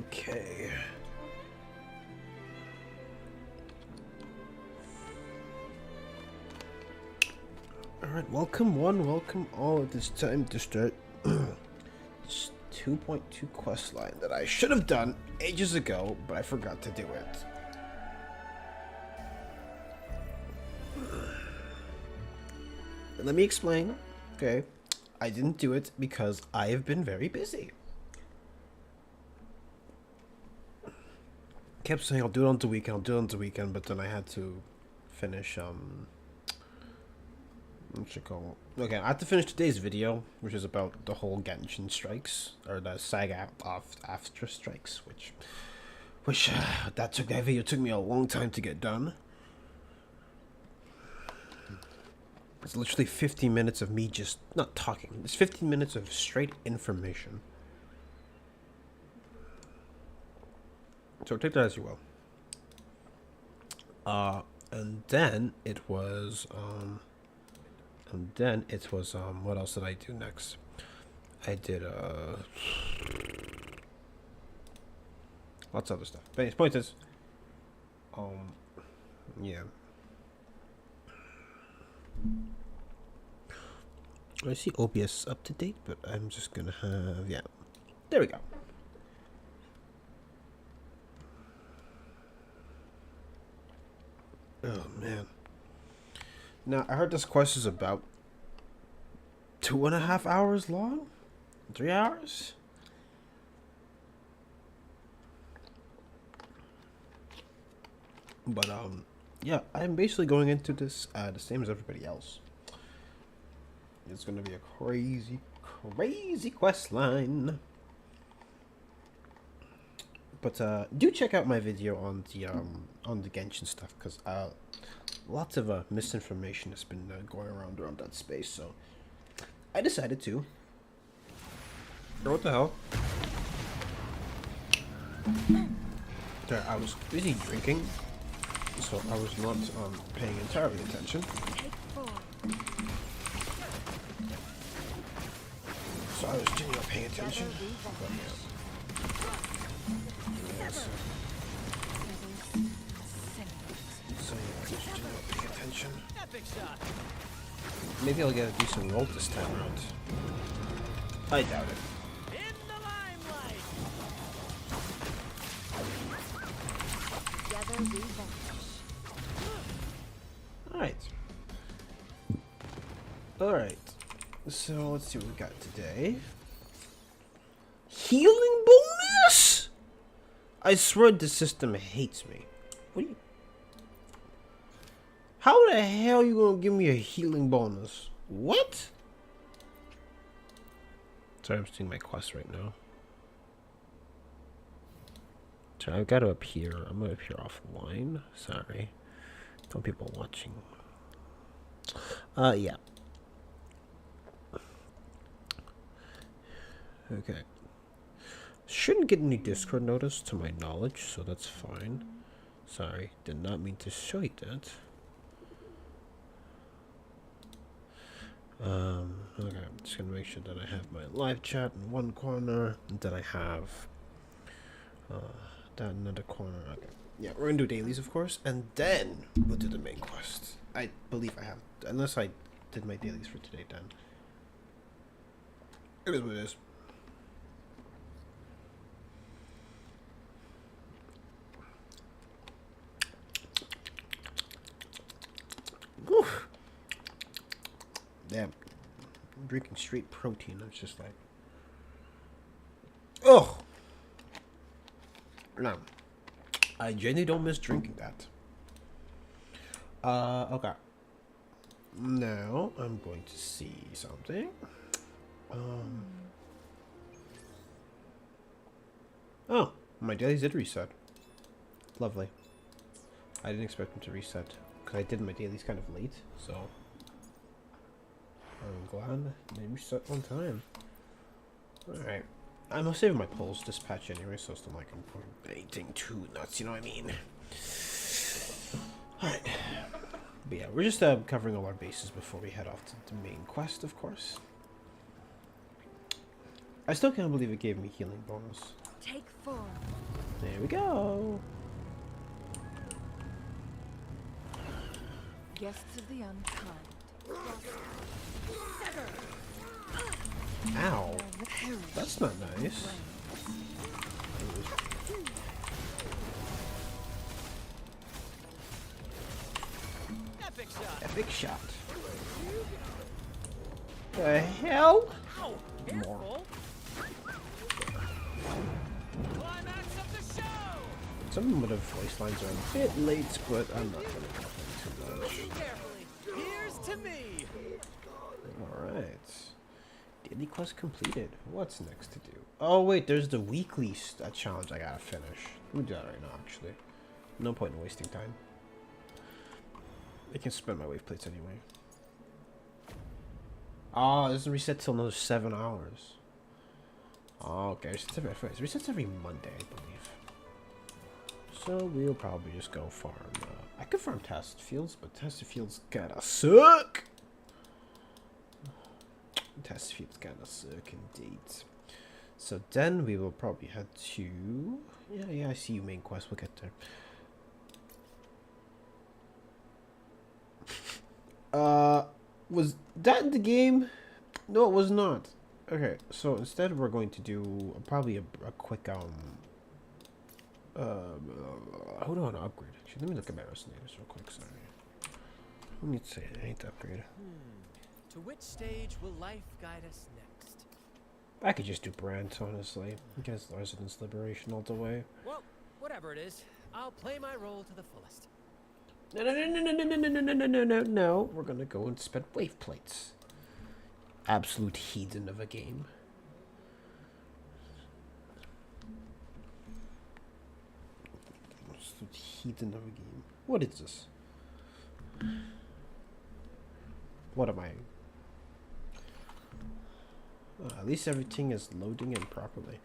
Okay. Alright, welcome one, welcome all. It is time to start this 2.2 quest line that I should have done ages ago, but I forgot to do it. Let me explain. Okay. I didn't do it because I have been very busy. Kept saying I'll do it on the weekend, I'll do it on the weekend, but then I had to finish, what's it called? Okay, I had to finish today's video, which is about the whole Genshin strikes, or the saga of after strikes, which that video took me a long time to get done. It's literally 15 minutes of me just not talking. It's 15 minutes of straight information. So take that as you will. And then it was, what else did I do next? I did, lots of other stuff. But anyways, point is, yeah. I see OBS is up to date, but I'm just gonna have, yeah. There we go. Oh, man. Now, I heard this quest is about 2.5 hours long? 3 hours? But, yeah, I'm basically going into this the same as everybody else. It's gonna be a crazy, crazy quest line. But do check out my video on the Genshin stuff, because lots of misinformation has been going around that space. So I decided to. What the hell? There, I was busy drinking, so I was not paying entirely attention. So I was just not paying attention. But, yeah. Yes. So yeah, I just not paying attention. Maybe I'll get a decent roll this time around. I doubt it. Alright. Alright. So let's see what we got today. Healing bonus? I swear the system hates me. What do you... How the hell are you gonna give me a healing bonus? What? Sorry, I'm seeing my quest right now. Sorry, I've got to appear. I'm gonna appear offline. Sorry. Some people watching. Yeah. Okay. Shouldn't get any Discord notice to my knowledge, so that's fine. Sorry, did not mean to show you that. Okay, I'm just gonna make sure that I have my live chat in one corner, and then I have that in another corner. Okay. Yeah, we're gonna do dailies, of course, and then we'll do the main quest. I believe I have, unless I did my dailies for today, then. It is what it is. Oof. Damn. I'm drinking straight protein. It's just like, oh no, I genuinely don't miss drinking that. Okay. Now I'm going to see something. Oh, my dailies did reset. Lovely. I didn't expect them to reset because I did my dailies kind of late, so I'm glad they reset on time. Alright. I'm saving my polls this patch anyway, so it's not like I'm putting anything too nuts, you know what I mean? Alright. But yeah, we're just covering all our bases before we head off to the main quest, of course. I still can't believe it gave me healing bonus. Take form. There we go. Guests of the unkind. Ow. That's not nice. Epic shot. Epic shot. The hell? Ow, More. Climax of the show. Some of the voice lines are a bit late, but I'm not gonna complain too much. Listen carefully. Here's to me. Alright. Daily quest completed. What's next to do? Oh wait, there's the weekly challenge I gotta finish. Let me do that right now, actually. No point in wasting time. I can spend my wave plates anyway. Oh, it doesn't reset till another 7 hours. Oh, okay. It resets every Monday, I believe. So we'll probably just go farm. I could farm test fields, but test fields gotta suck. Test fields gotta suck indeed. So then we will probably head to... Yeah, I see you, main quest. We'll get there. Was that in the game? No, it was not. Okay, so instead we're going to do probably a quick hold on, upgrade. Actually, let me look at my resonators real quick. Sorry. Let me say I hate to upgrade. To which stage will life guide us next? I could just do Brant, honestly. I guess Residence Liberation all the way. Well, whatever it is, I'll play my role to the fullest. No. We're gonna go and spend wave plates. Absolute heathen of a game. Absolute heathen of a game. What is this? What am I? At least everything is loading in properly.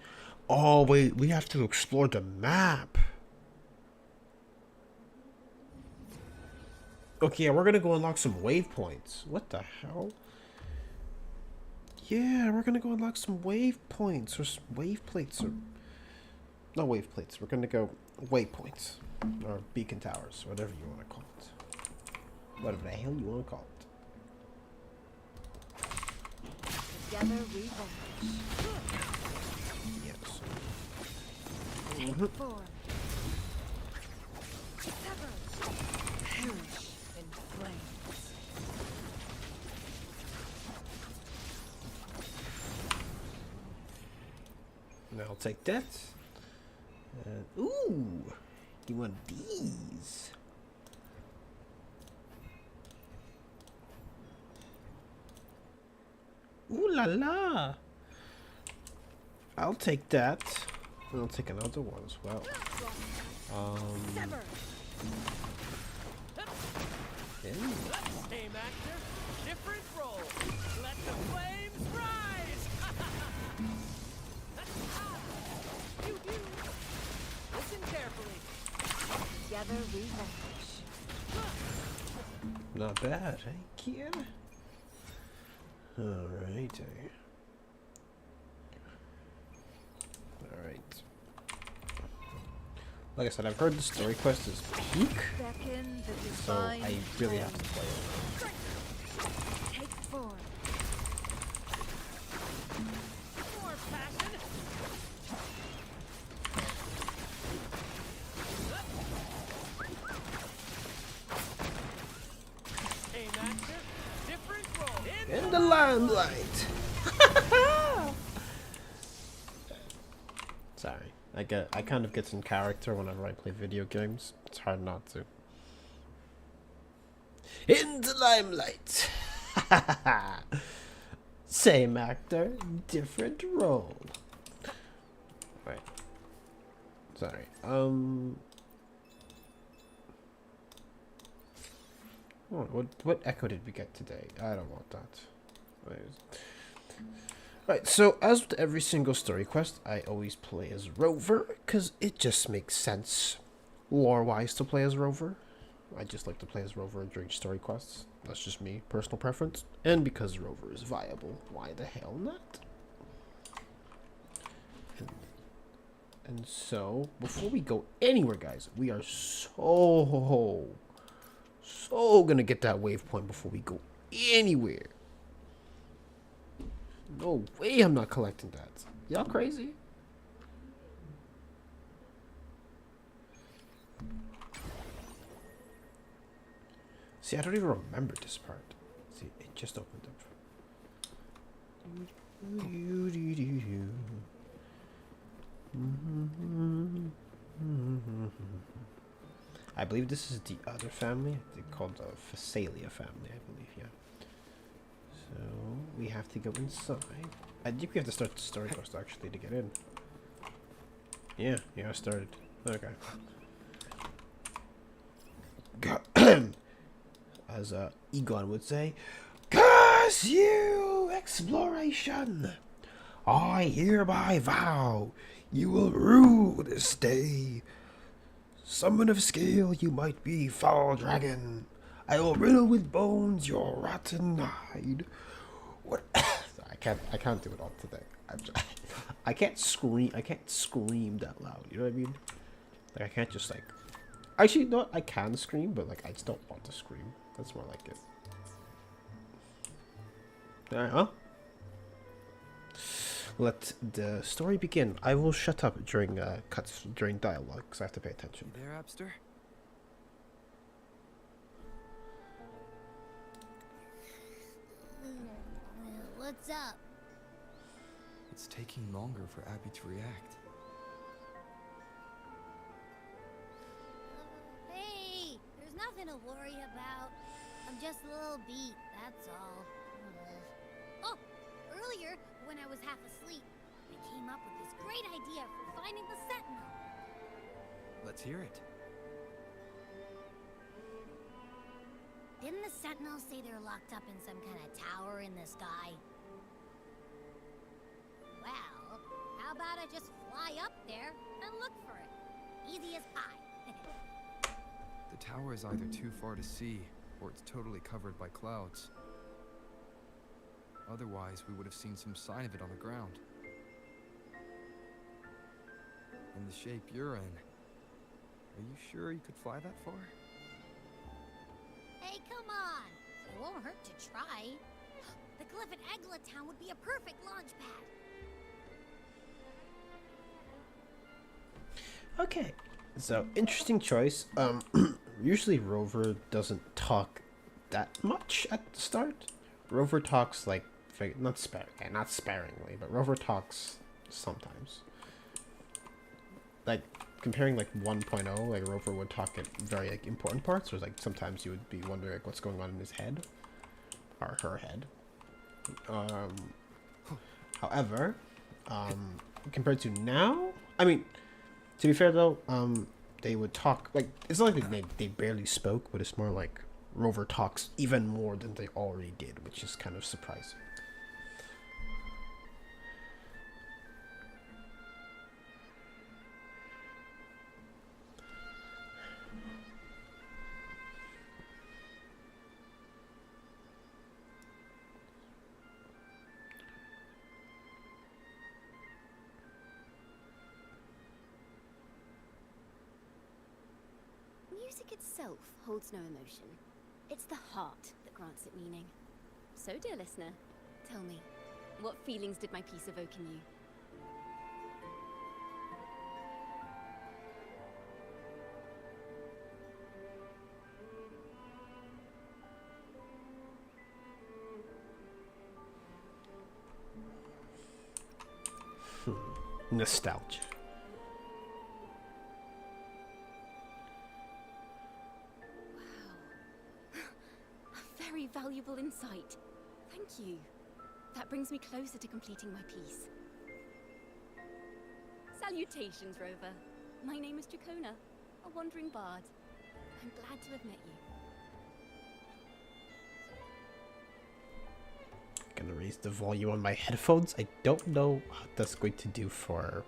Oh wait, we have to explore the map. Okay, we're gonna go unlock some waypoints. What the hell? Yeah, we're gonna go unlock some waypoints or some wave plates or not wave plates. We're gonna go waypoints or beacon towers, whatever you want to call it. Whatever the hell you want to call it. Together we vanish. Yes. Take form. Sever. Perish in flames. And I'll take that. Ooh, you want these? Ooh la la! I'll take that. And I'll take another one as well. Sever. Yeah. Same actor, different role. Let the flames rise. Pew, pew. Listen carefully. Together we vanish. Not bad, eh, kid? Alright, Alright. Like I said, I've heard the story quest is peak, Beckon the so divine I really have to play it. Take form. More passion. Same actor, different role. In the limelight! Sorry. I kind of get in character whenever I play video games. It's hard not to. In the limelight! Same actor, different role. Right. Sorry. What echo did we get today? I don't want that. Right, so as with every single story quest, I always play as Rover, because it just makes sense, lore-wise, to play as Rover. I just like to play as Rover during story quests. That's just me, personal preference. And because Rover is viable, why the hell not? And so, before we go anywhere, guys, we are so gonna get that waypoint before we go anywhere. No way I'm not collecting that. Y'all crazy? See, I don't even remember this part. See, it just opened up. I believe this is the other family. They're called the Phasalia family, I believe, yeah. So, we have to go inside. I think we have to start the story quest, actually, to get in. Yeah, I started. Okay. As Egon would say, curse you, exploration! I hereby vow you will rue this day. Summon of scale you might be, foul dragon. I will riddle with bones your rotten hide. What? I can't do it all today. I can't scream. I can't scream that loud. You know what I mean? Like I can't just like. Actually, no. I can scream, but like I just don't want to scream. That's more like it. Alright, huh? Let the story begin. I will shut up during cuts during dialogue because I have to pay attention. You there, Abster? What's up? It's taking longer for Abby to react. Hey, there's nothing to worry about. I'm just a little beat, that's all. Oh, earlier, when I was half asleep, I came up with this great idea for finding the Sentinel. Let's hear it. Didn't the Sentinels say they're locked up in some kind of tower in the sky? Well, how about I just fly up there and look for it? Easy as pie. The tower is either too far to see, or it's totally covered by clouds. Otherwise, we would have seen some sign of it on the ground. In the shape you're in, are you sure you could fly that far? Hey, come on! It won't hurt to try. The cliff at Eglet Town would be a perfect launch pad. Okay, so interesting choice. Usually Rover doesn't talk that much at the start. Rover talks like not sparingly, but Rover talks sometimes. Like comparing like 1.0, like Rover would talk at very like important parts, or like sometimes you would be wondering like what's going on in his head or her head. However, compared to now, I mean, to be fair though, they would talk like it's not like they barely spoke, but it's more like Rover talks even more than they already did, which is kind of surprising. Music itself holds no emotion. It's the heart that grants it meaning. So, dear listener, tell me, what feelings did my piece evoke in you? Nostalgia. Very valuable insight. Thank you. That brings me closer to completing my piece. Salutations, Rover. My name is Dracona, a wandering bard. I'm glad to have met you. Gonna raise the volume on my headphones. I don't know what that's going to do for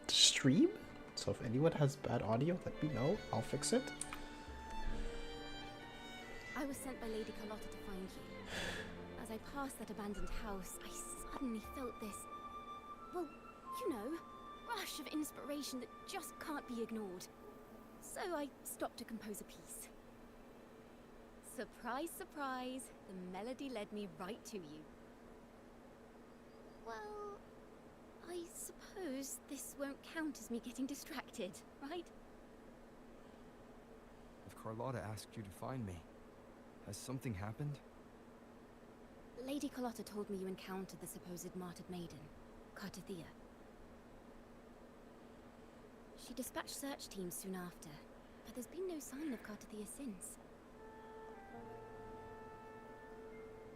the stream. So if anyone has bad audio, let me know. I'll fix it. I was sent by Lady Carlotta to find you. As I passed that abandoned house, I suddenly felt this... well, you know, rush of inspiration that just can't be ignored. So I stopped to compose a piece. Surprise, surprise, the melody led me right to you. Well, I suppose this won't count as me getting distracted, right? If Carlotta asked you to find me, has something happened? Lady Carlotta told me you encountered the supposed martyred maiden, Cartathea. She dispatched search teams soon after, but there's been no sign of Cartathea since.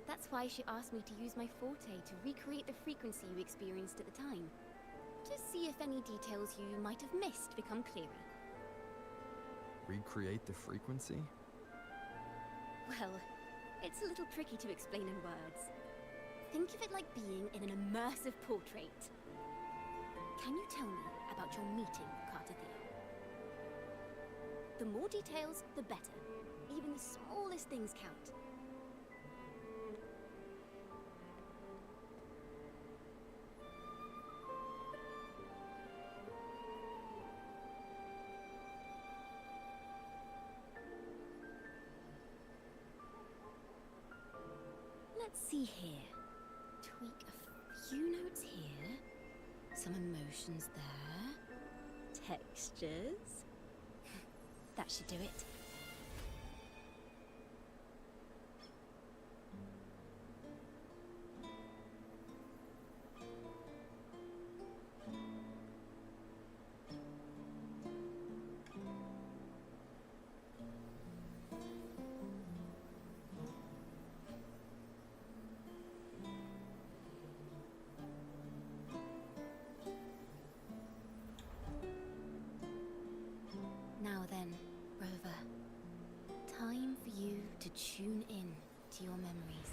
That's why she asked me to use my forte to recreate the frequency you experienced at the time, to see if any details you might have missed become clearer. Recreate the frequency? Well, it's a little tricky to explain in words. Think of it like being in an immersive portrait. Can you tell me about your meeting with Cartathea? The more details, the better. Even the smallest things count. Let's see here. Tweak a few notes here. Some emotions there. Textures. That should do it. Now then, Rover. Time for you to tune in to your memories.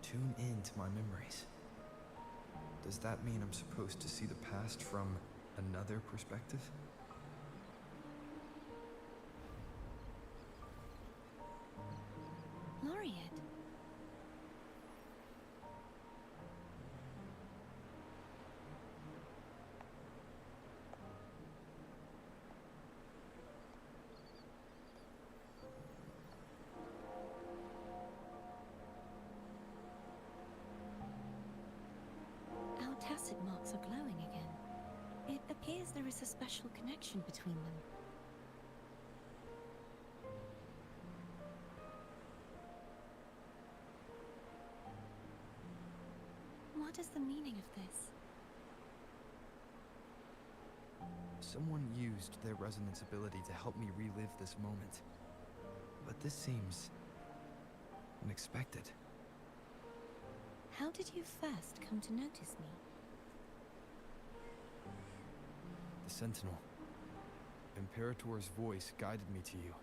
Tune in to my memories. Does that mean I'm supposed to see the past from another perspective? Laureate. Our tacit marks are glowing again. It appears there is a special connection between them. What is the meaning of this? Someone used their resonance ability to help me relive this moment. But this seems unexpected. How did you first come to notice me? The Sentinel. Imperator's voice guided me to you.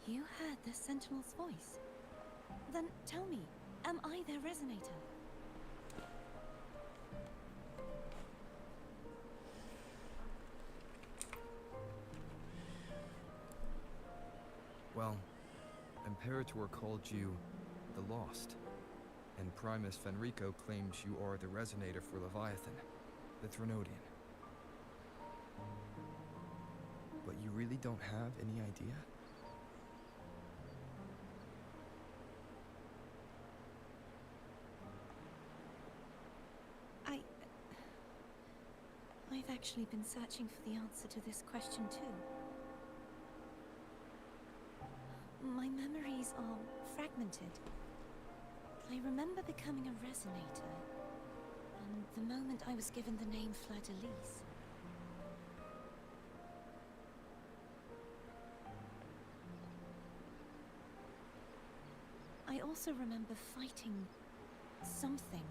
You heard the Sentinel's voice? Then tell me, am I their resonator? Well, Imperator called you the Lost, and Primus Fenrico claims you are the resonator for Leviathan, the Threnodian. But you really don't have any idea? I I've actually been searching for the answer to this question too. My memories are fragmented. I remember becoming a resonator, and the moment I was given the name Fleur-de-Lis. I also remember fighting something,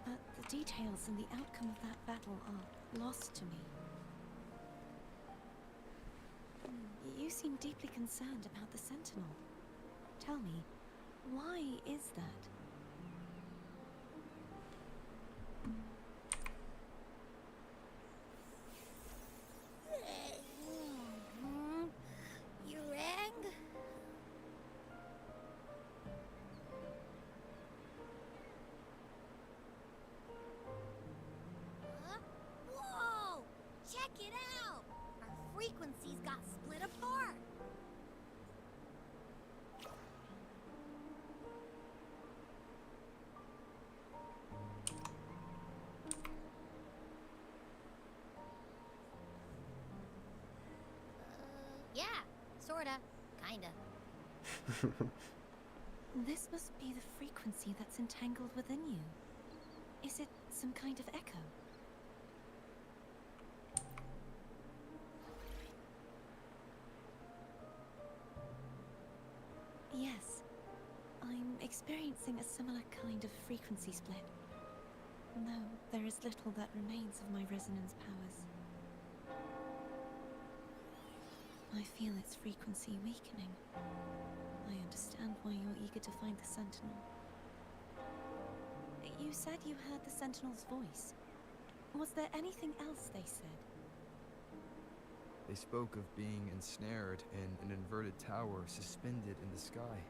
but the details and the outcome of that battle are lost to me. You seem deeply concerned about the Sentinel. Tell me, why is that? You rang? Huh? Whoa! Check it out! Our frequencies got split apart! Yeah, sorta. Kinda. This must be the frequency that's entangled within you. Is it some kind of echo? Yes. I'm experiencing a similar kind of frequency split. Though there is little that remains of my resonance powers. I feel its frequency weakening. I understand why you're eager to find the Sentinel. You said you heard the Sentinel's voice. Was there anything else they said? They spoke of being ensnared in an inverted tower suspended in the sky.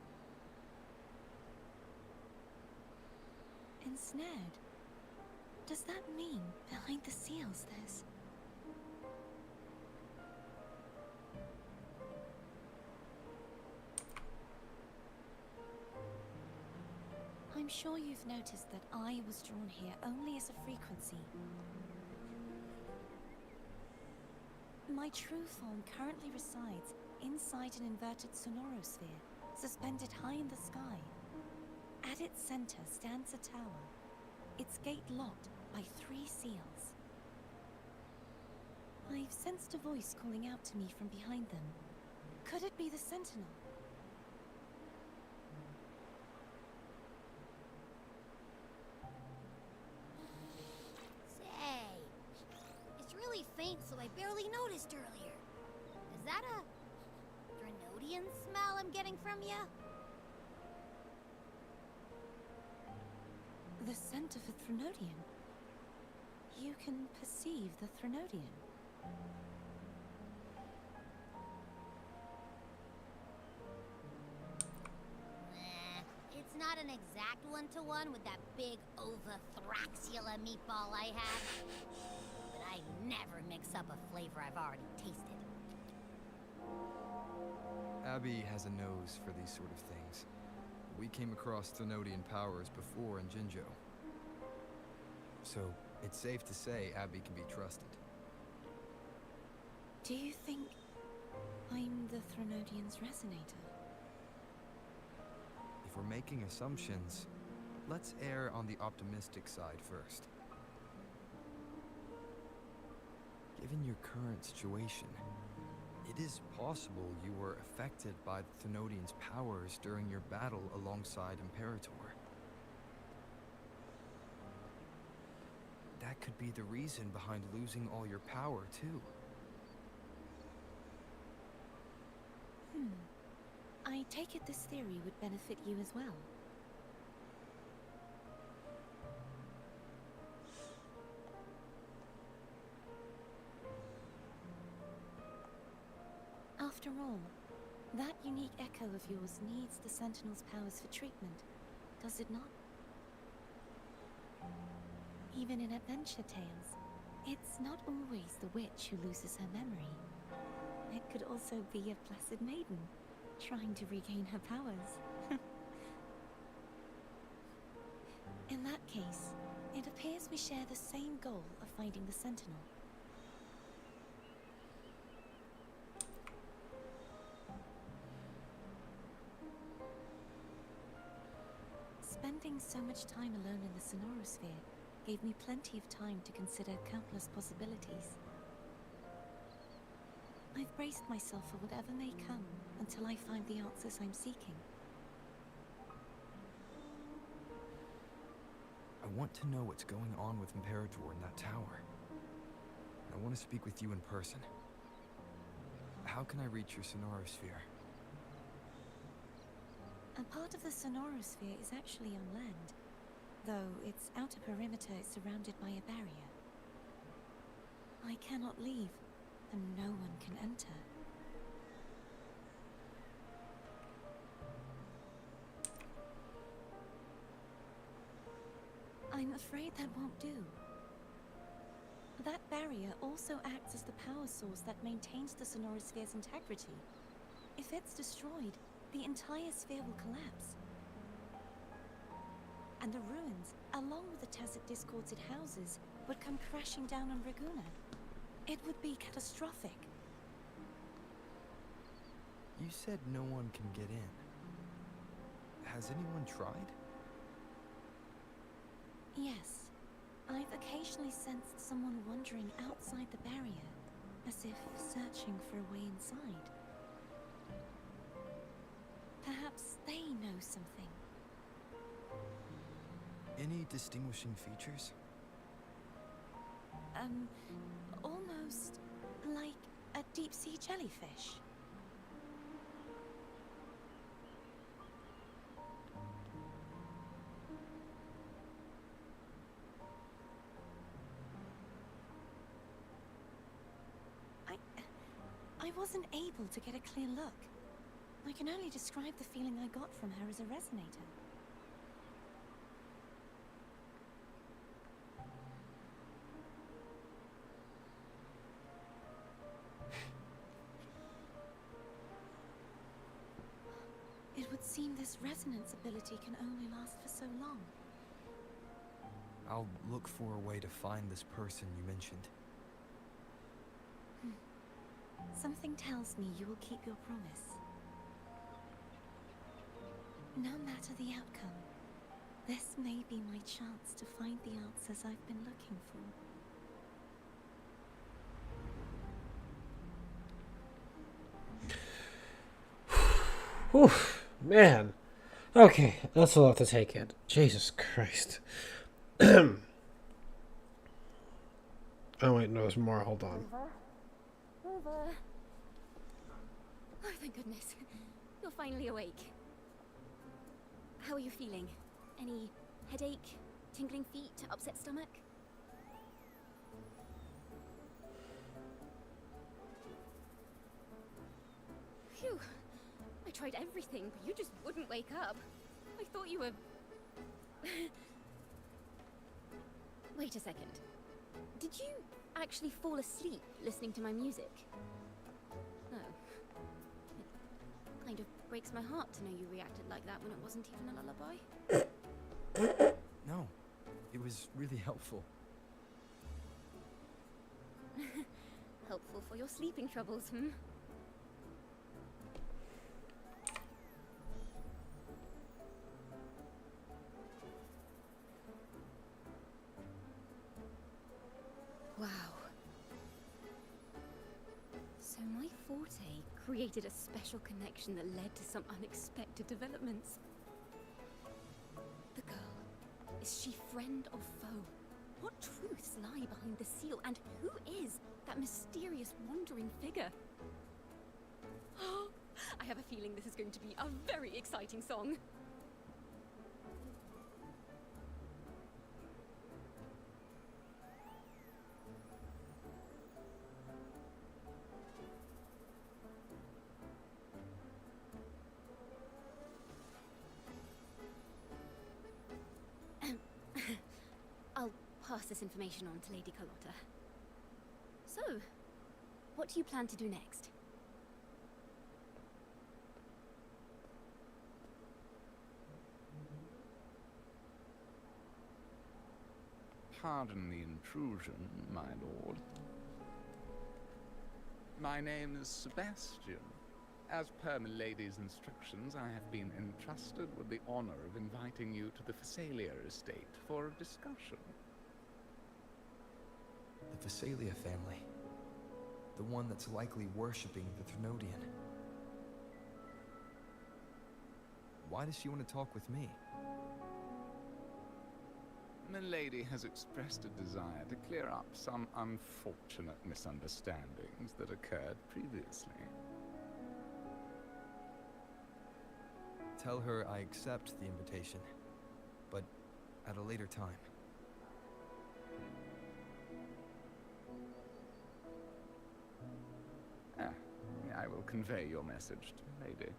Ensnared? Does that mean behind the seals there's... I'm sure you've noticed that I was drawn here only as a frequency. My true form currently resides inside an inverted sonorosphere, suspended high in the sky. At its center stands a tower, its gate locked by 3 seals. I've sensed a voice calling out to me from behind them. Could it be the Sentinel? Say, it's really faint, so I barely noticed earlier. Is that a Drenodian smell I'm getting from you? The scent of a Threnodian. You can perceive the Threnodian. It's not an exact one-to-one with that big Ovathraxula meatball I had. But I never mix up a flavor I've already tasted. Abby has a nose for these sort of things. We came across Threnodian powers before in Jinzhou. So, it's safe to say Abby can be trusted. Do you think I'm the Threnodian's resonator? If we're making assumptions, let's err on the optimistic side first. Given your current situation, it is possible you were affected by the Thenodian's powers during your battle alongside Imperator. That could be the reason behind losing all your power, too. I take it this theory would benefit you as well. After all, that unique echo of yours needs the Sentinel's powers for treatment, does it not? Even in adventure tales, it's not always the witch who loses her memory. It could also be a placid maiden, trying to regain her powers. In that case, it appears we share the same goal of finding the Sentinel. so much time alone in the Sonorosphere gave me plenty of time to consider countless possibilities. I've braced myself for whatever may come until I find the answers I'm seeking. I want to know what's going on with Imperator in that tower. I want to speak with you in person. How can I reach your Sonorosphere? A part of the Sonorosphere is actually on land, though its outer perimeter is surrounded by a barrier. I cannot leave, and no one can enter. I'm afraid that won't do. That barrier also acts as the power source that maintains the Sonorosphere's integrity. If it's destroyed, the entire sphere will collapse. And the ruins, along with the Tacet discords it houses, would come crashing down on Raguna. It would be catastrophic. You said no one can get in. Has anyone tried? Yes. I've occasionally sensed someone wandering outside the barrier, as if searching for a way inside. Perhaps they know something. Any distinguishing features? Almost like a deep-sea jellyfish. I wasn't able to get a clear look. I can only describe the feeling I got from her as a resonator. It would seem this resonance ability can only last for so long. I'll look for a way to find this person you mentioned. Something tells me you will keep your promise. No matter the outcome, this may be my chance to find the answers I've been looking for. Oof, man. Okay, that's a lot to take in. Jesus Christ. Oh wait, no, there's more. Hold on. Over. Oh, thank goodness. You're finally awake. How are you feeling? Any headache, tingling feet, upset stomach? Phew. I tried everything, but you just wouldn't wake up. I thought you were... Wait a second. Did you actually fall asleep listening to my music? Oh. It kind of breaks my heart to know you reacted like that when it wasn't even a lullaby. No, it was really helpful. Helpful for your sleeping troubles, hmm? Wow. So my forte created a special connection that led to some unexpected developments. The girl, is she friend or foe? What truths lie behind the seal, and who is that mysterious wandering figure? I have a feeling this is going to be a very exciting song. I'll pass this information on to Lady Carlotta. So, what do you plan to do next? Pardon the intrusion, my lord. My name is Sebastian, As per Milady's instructions, I have been entrusted with the honor of inviting you to the Phasalia estate for a discussion. The Phasalia family. The one that's likely worshipping the Thrnodian. Why does she want to talk with me? Milady has expressed a desire to clear up some unfortunate misunderstandings that occurred previously. Tell her I accept the invitation, but at a later time. I will convey your message to Milady.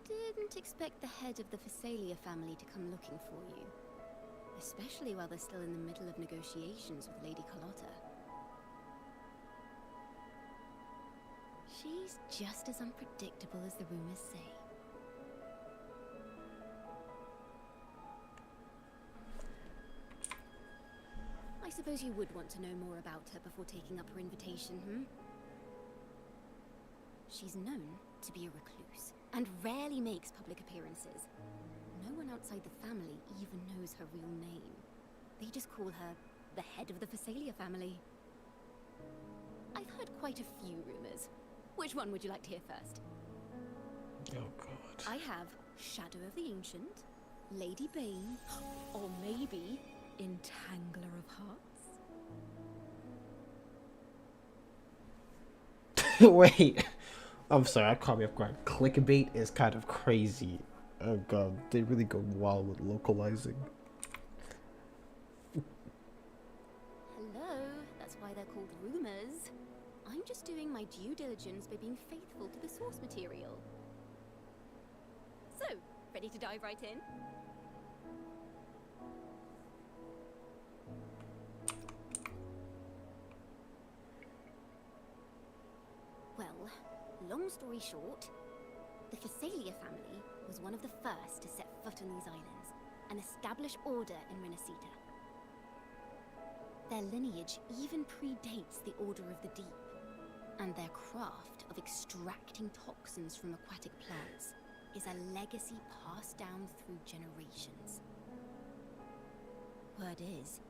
Didn't expect the head of the Phasalia family to come looking for you. Especially while they're still in the middle of negotiations with Lady Carlotta. She's just as unpredictable as the rumors say. I suppose you would want to know more about her before taking up her invitation, hmm? She's known to be a recluse, and rarely makes public appearances. No one outside the family even knows her real name. They just call her the head of the Phasalia family. I've heard quite a few rumors. Which one would you like to hear first? Oh god. I have Shadow of the Ancient, Lady Bane, or maybe Entangler of Hearts. Wait. I'm sorry, I caught me off guard. Clickbait is kind of crazy. Oh god, they really go wild with localizing. Hello, that's why they're called rumors. I'm just doing my due diligence by being faithful to the source material. So, ready to dive right in? Well, long story short, the Phasalia family was one of the first to set foot on these islands and establish order in Renacita. Their lineage even predates the Order of the Deep, and their craft of extracting toxins from aquatic plants is a legacy passed down through generations. Word is,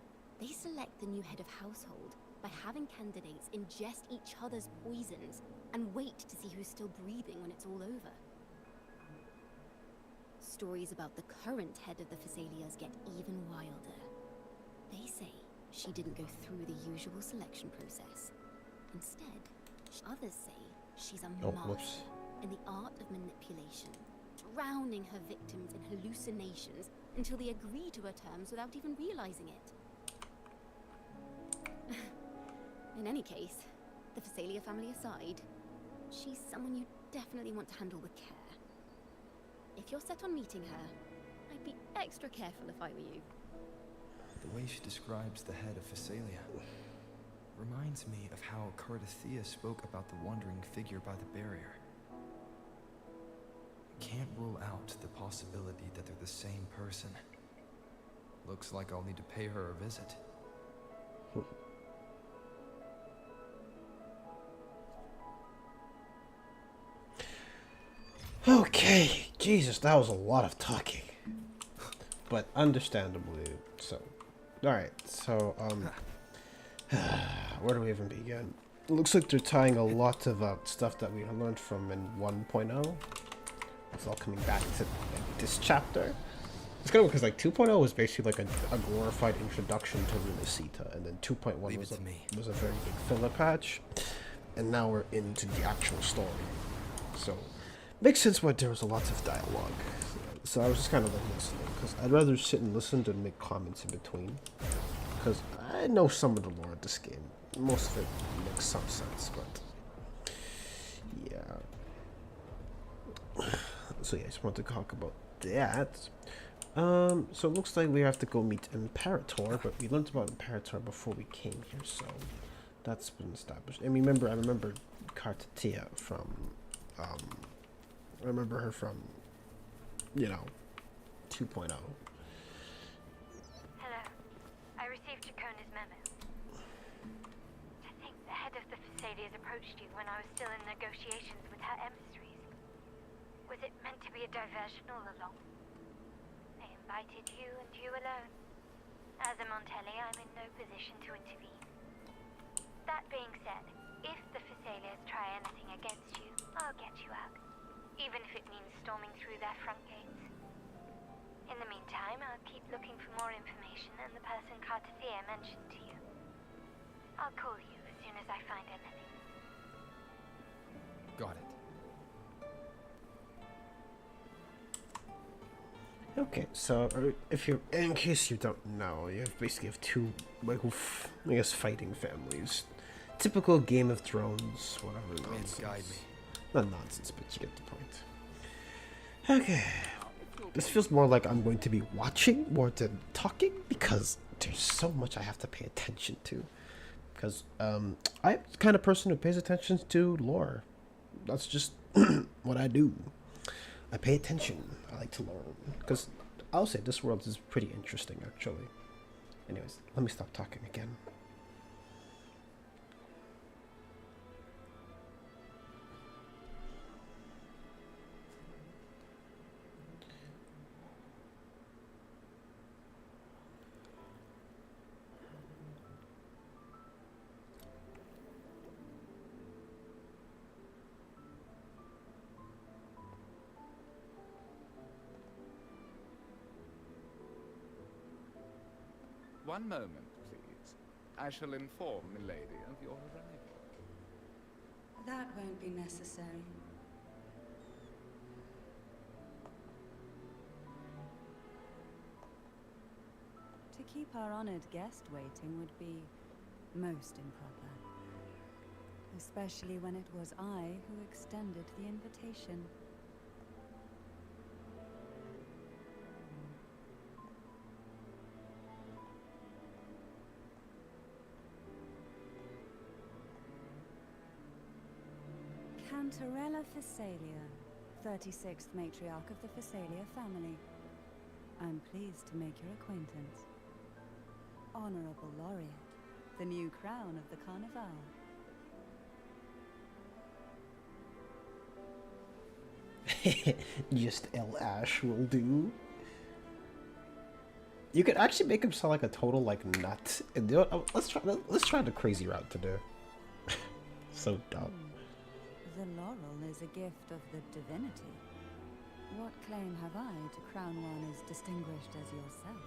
they select the new head of household by having candidates ingest each other's poisons and wait to see who's still breathing when it's all over. Stories about the current head of the Phasalias get even wilder. They say she didn't go through the usual selection process. Instead, others say she's a master in the art of manipulation, drowning her victims in hallucinations until they agree to her terms without even realizing it. In any case, the Phasalia family aside, she's someone you definitely want to handle with care. If you're set on meeting her, I'd be extra careful if I were you. The way she describes the head of Phasalia reminds me of how Cardathea spoke about the wandering figure by the barrier. Can't rule out the possibility that they're the same person. Looks like I'll need to pay her a visit. Okay, Jesus, that was a lot of talking. But understandably so. Alright, so, where do we even begin? It looks like they're tying a lot of stuff that we learned from in 1.0. It's all coming back to this chapter. It's kind of because like 2.0 was basically like a glorified introduction to Renacita, and then 2.1 was a very big filler patch, and now we're into the actual story. So makes sense why there was a lot of dialogue. So I was just kind of like listening, because I'd rather sit and listen than make comments in between. Because I know some of the lore of this game. Most of it makes some sense, but yeah. So yeah, I just want to talk about that. So it looks like we have to go meet Imperator, but we learned about Imperator before we came here, so that's been established. And I remember Cardathea from, I remember her from, 2.0. Hello. received Chacona's memo. I think the head of the Thessalians approached you when I was still in negotiations with her emissaries. Was it meant to be a diversion all along? They invited you and you alone. As a Montelli, I'm in no position to intervene. That being said, if the Thessalians try anything against you, I'll get you out. Even if it means storming through their front gates. In the meantime, I'll keep looking for more information and the person Cartesier mentioned to you. I'll call you as soon as I find anything. Got it. Okay, so if you're, in case you don't know, you basically have two, like, I guess, fighting families. Typical Game of Thrones, whatever nonsense. Guide me. Not nonsense, but you get the point. Okay, this feels more like I'm going to be watching more than talking because there's so much I have to pay attention to. Because I'm the kind of person who pays attention to lore. That's just what I do. I pay attention. I like to learn. Because I'll say this world is pretty interesting, actually. Anyways, let me stop talking again. One moment, please. I shall inform Milady of your arrival. That won't be necessary. To keep our honored guest waiting would be most improper. Especially when it was I who extended the invitation. Cantarella Thessalia, 36th matriarch of the Thessalia family. I'm pleased to make your acquaintance. Honorable Laureate, the new crown of the Carnival. Just El Ash will do. You could actually make him sound like a total like nut. And do it. Let's try the crazy route today. So dumb. The laurel is a gift of the divinity. What claim have I to crown one as distinguished as yourself?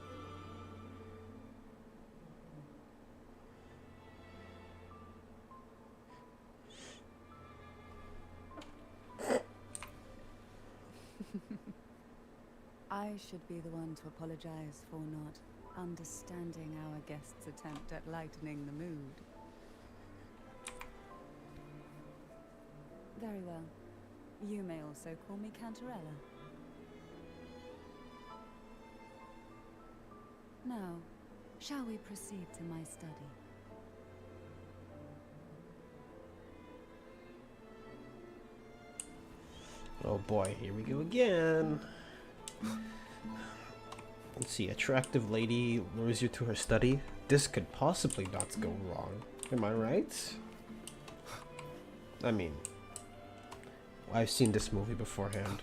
I should be the one to apologize for not understanding our guest's attempt at lightening the mood. Very well. You may also call me Cantarella. Now, shall we proceed to my study? Oh boy, here we go again. Let's see, attractive lady lures you to her study. This could possibly not go wrong. Am I right? I mean, I've seen this movie beforehand.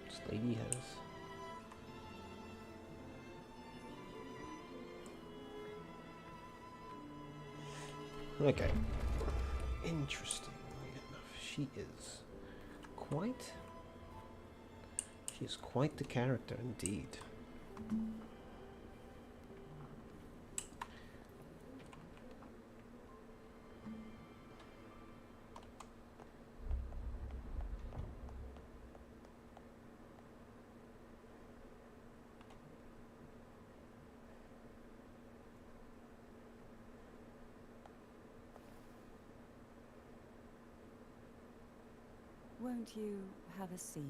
This lady has... Okay. Interestingly enough, she is quite the character indeed. Won't you have a seat?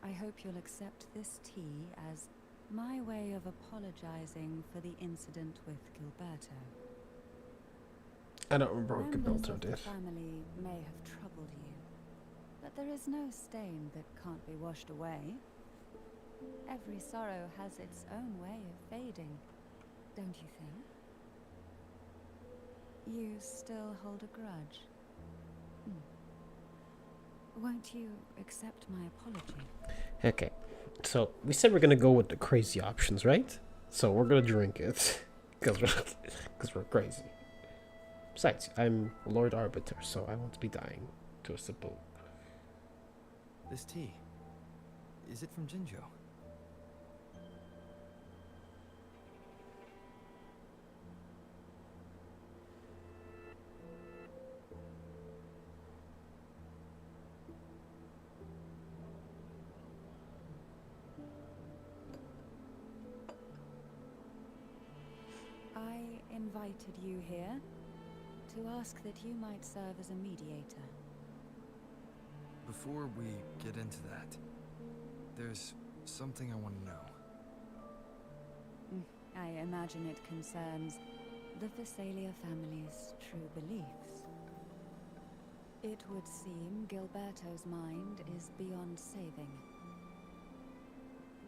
I hope you'll accept this tea as My way of apologizing for the incident with Gilberto. I don't remember what Members Gilberto of the did. family may have troubled you, but there is no stain that can't be washed away. Every sorrow has its own way of fading, don't you think? You still hold a grudge. Won't you accept my apology? Okay, so we said we're gonna go with the crazy options, right? So we're gonna drink it, because we're crazy. Besides, I'm Lord Arbiter, so I won't be dying to a simple. This tea, is it from Jinjo? I invited you here to ask that you might serve as a mediator. Before we get into that, there's something I want to know. I imagine it concerns the Phasalia family's true beliefs. It would seem Gilberto's mind is beyond saving.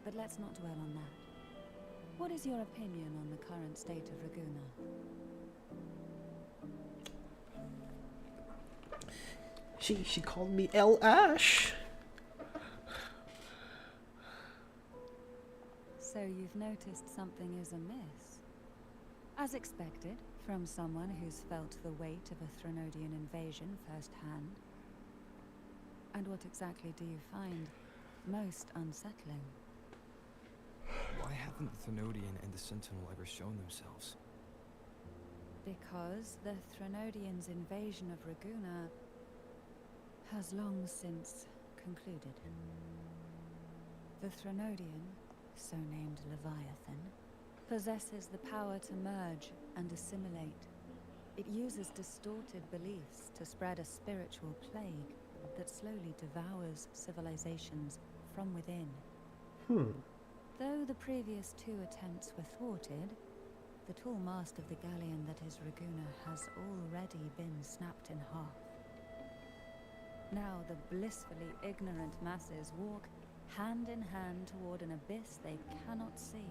But let's not dwell on that. What is your opinion on the current state of Raguna? She called me El Ash. So you've noticed something is amiss. As expected, from someone who's felt the weight of a Threnodian invasion firsthand. And what exactly do you find most unsettling? Why haven't the Thenodian and the Sentinel ever shown themselves? Because the Threnodians' invasion of Raguna has long since concluded. The Threnodian, so named Leviathan, possesses the power to merge and assimilate. It uses distorted beliefs to spread a spiritual plague that slowly devours civilizations from within. Though the previous two attempts were thwarted, the tall mast of the galleon that is Raguna has already been snapped in half. Now the blissfully ignorant masses walk hand in hand toward an abyss they cannot see.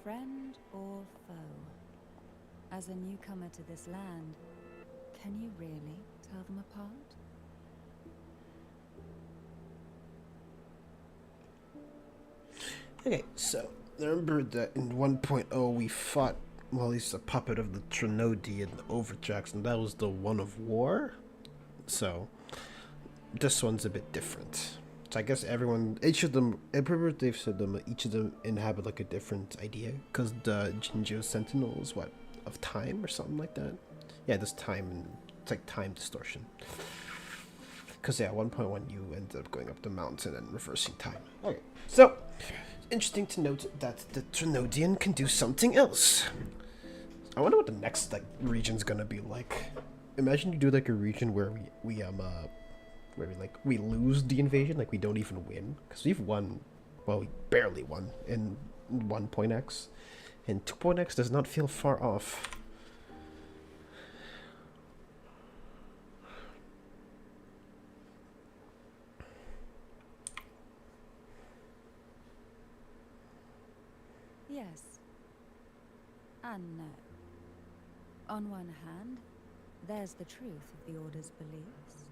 Friend or foe? As a newcomer to this land, can you really tell them apart? Okay, so I remember that in 1.0 we fought, well, he's a puppet of the Trinodi and the Overdrax, and that was the one of war. So this one's a bit different. So I guess each of them, they've said them, each of them inhabit like a different idea, because the Jinjo Sentinel is what, of time or something like that? Yeah, this time, it's like time distortion. Because yeah, 1.1 you end up going up the mountain and reversing time. Okay, so interesting to note that the Trinodian can do something else. I wonder what the next like region's gonna be like. Imagine you do like a region where we lose the invasion, like we don't even win, because we've won, well, we barely won in 1.x, and 2.x does not feel far off. Yes. And no. On one hand, there's the truth of the Order's beliefs.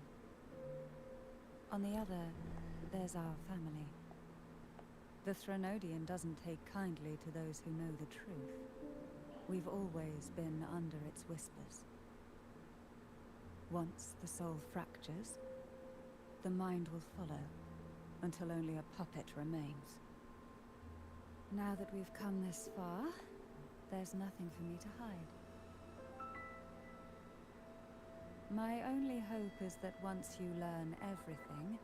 On the other, there's our family. The Threnodian doesn't take kindly to those who know the truth. We've always been under its whispers. Once the soul fractures, the mind will follow, until only a puppet remains. Now that we've come this far, there's nothing for me to hide. My only hope is that once you learn everything,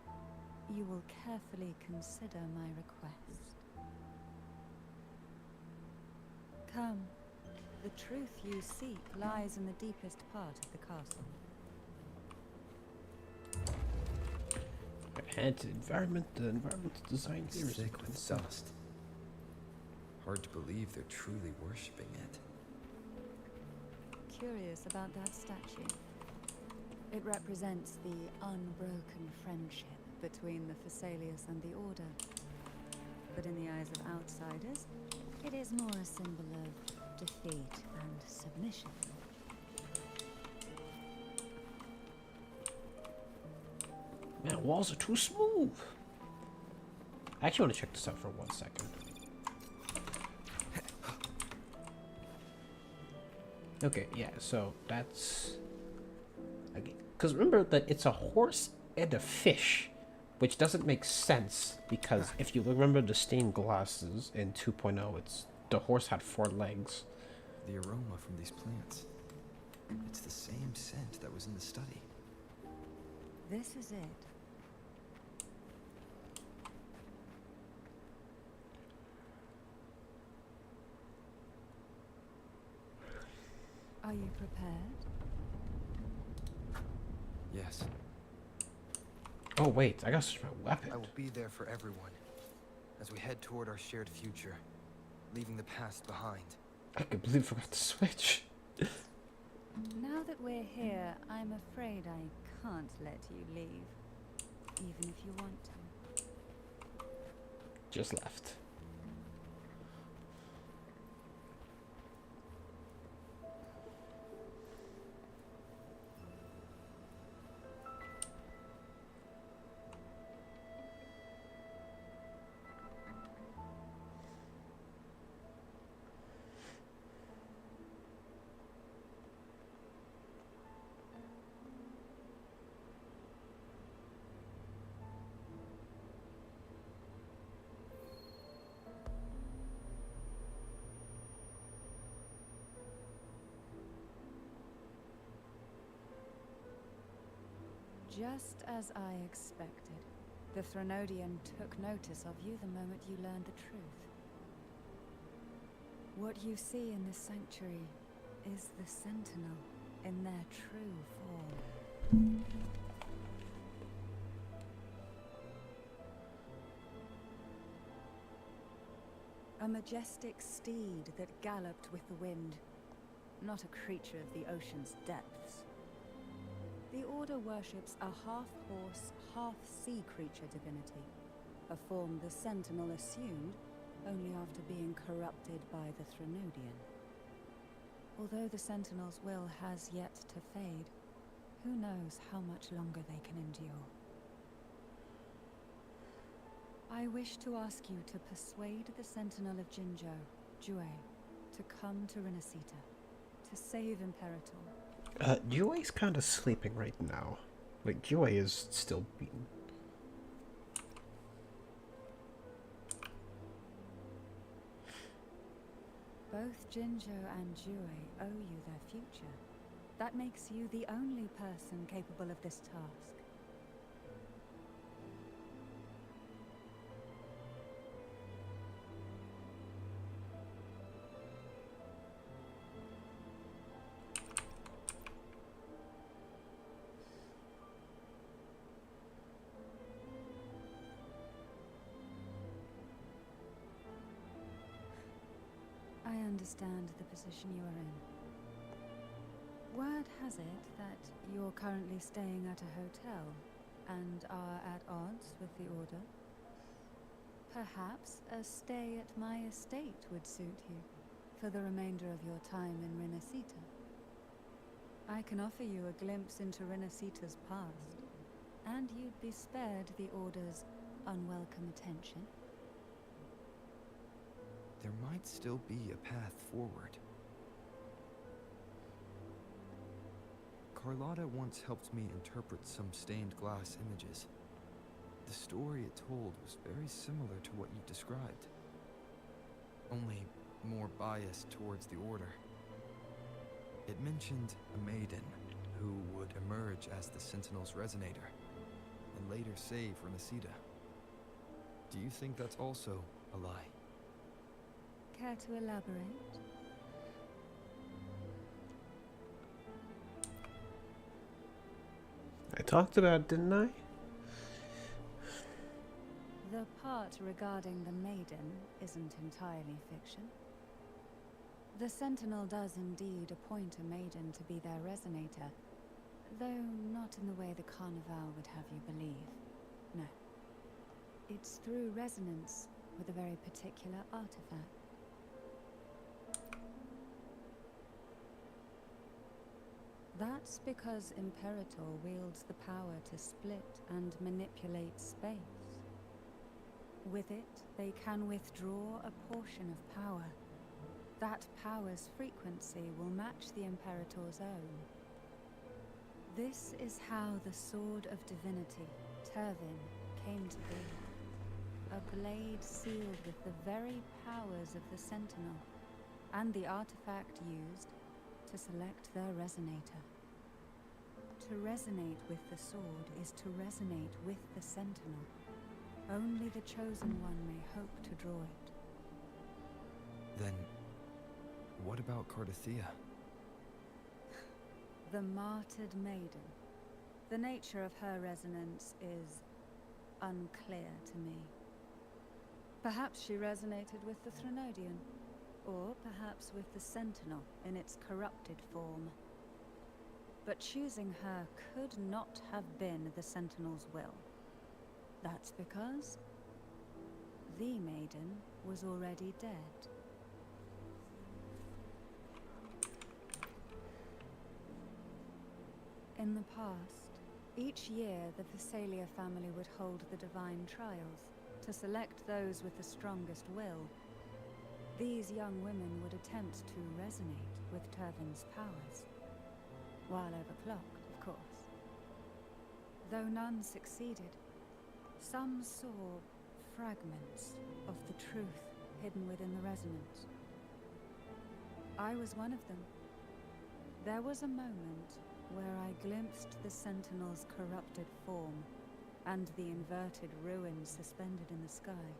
you will carefully consider my request. Come. The truth you seek lies in the deepest part of the castle. Okay. And the environmental design here is Thick with dust. Hard to believe they're truly worshipping it. Curious about that statue. It represents the unbroken friendship between the Phasaelius and the Order. But in the eyes of outsiders, it is more a symbol of defeat and submission. Man, walls are too smooth. I actually want to check this out for 1 second. Okay, yeah, so that's... Okay, because remember that it's a horse and a fish, which doesn't make sense, because if you remember the stained glasses in 2.0, it's the horse had 4 legs. The aroma from these plants. It's the same scent that was in the study. This is it. Are you prepared? Yes. Oh wait, I gotta switch my weapon. I will be there for everyone as we head toward our shared future, leaving the past behind. I can't believe I forgot to switch. Now that we're here, I'm afraid I can't let you leave, even if you want to. Just left. Just as I expected, the Threnodian took notice of you the moment you learned the truth. What you see in this sanctuary is the Sentinel in their true form. A majestic steed that galloped with the wind, not a creature of the ocean's depths. The Order worships a half-horse, half-sea creature divinity, a form the Sentinel assumed only after being corrupted by the Threnodian. Although the Sentinel's will has yet to fade, who knows how much longer they can endure. I wish to ask you to persuade the Sentinel of Jinzhou, Jue, to come to Renacita, to save Imperator. Jue's kind of sleeping right now. Like, Jue is still beaten. Both Jinzhou and Jue owe you their future. That makes you the only person capable of this task. I understand the position you are in. Word has it that you're currently staying at a hotel and are at odds with the Order. Perhaps a stay at my estate would suit you for the remainder of your time in Renacita. I can offer you a glimpse into Renacita's past, and you'd be spared the Order's unwelcome attention. There might still be a path forward. Carlotta once helped me interpret some stained glass images. The story it told was very similar to what you described, only more biased towards the Order. It mentioned a maiden who would emerge as the Sentinel's resonator and later save Renacita. Do you think that's also a lie? Care to elaborate? I talked about it, didn't I? The part regarding the maiden isn't entirely fiction. The Sentinel does indeed appoint a maiden to be their resonator, though not in the way the Carnival would have you believe. No. It's through resonance with a very particular artifact. That's because Imperator wields the power to split and manipulate space. With it, they can withdraw a portion of power. That power's frequency will match the Imperator's own. This is how the Sword of Divinity, Turvin, came to be. A blade sealed with the very powers of the Sentinel, and the artifact used to select their resonator. To resonate with the sword is to resonate with the Sentinel. Only the Chosen One may hope to draw it. Then, what about Cardathea? The martyred maiden. The nature of her resonance is unclear to me. Perhaps she resonated with the Threnodian, or perhaps with the Sentinel in its corrupted form. But choosing her could not have been the Sentinel's will. That's because the maiden was already dead. In the past, each year the Phasalia family would hold the Divine Trials to select those with the strongest will. These young women would attempt to resonate with Turvin's powers, while overclocked, of course. Though none succeeded, some saw fragments of the truth hidden within the resonance. I was one of them. There was a moment where I glimpsed the Sentinel's corrupted form and the inverted ruins suspended in the sky.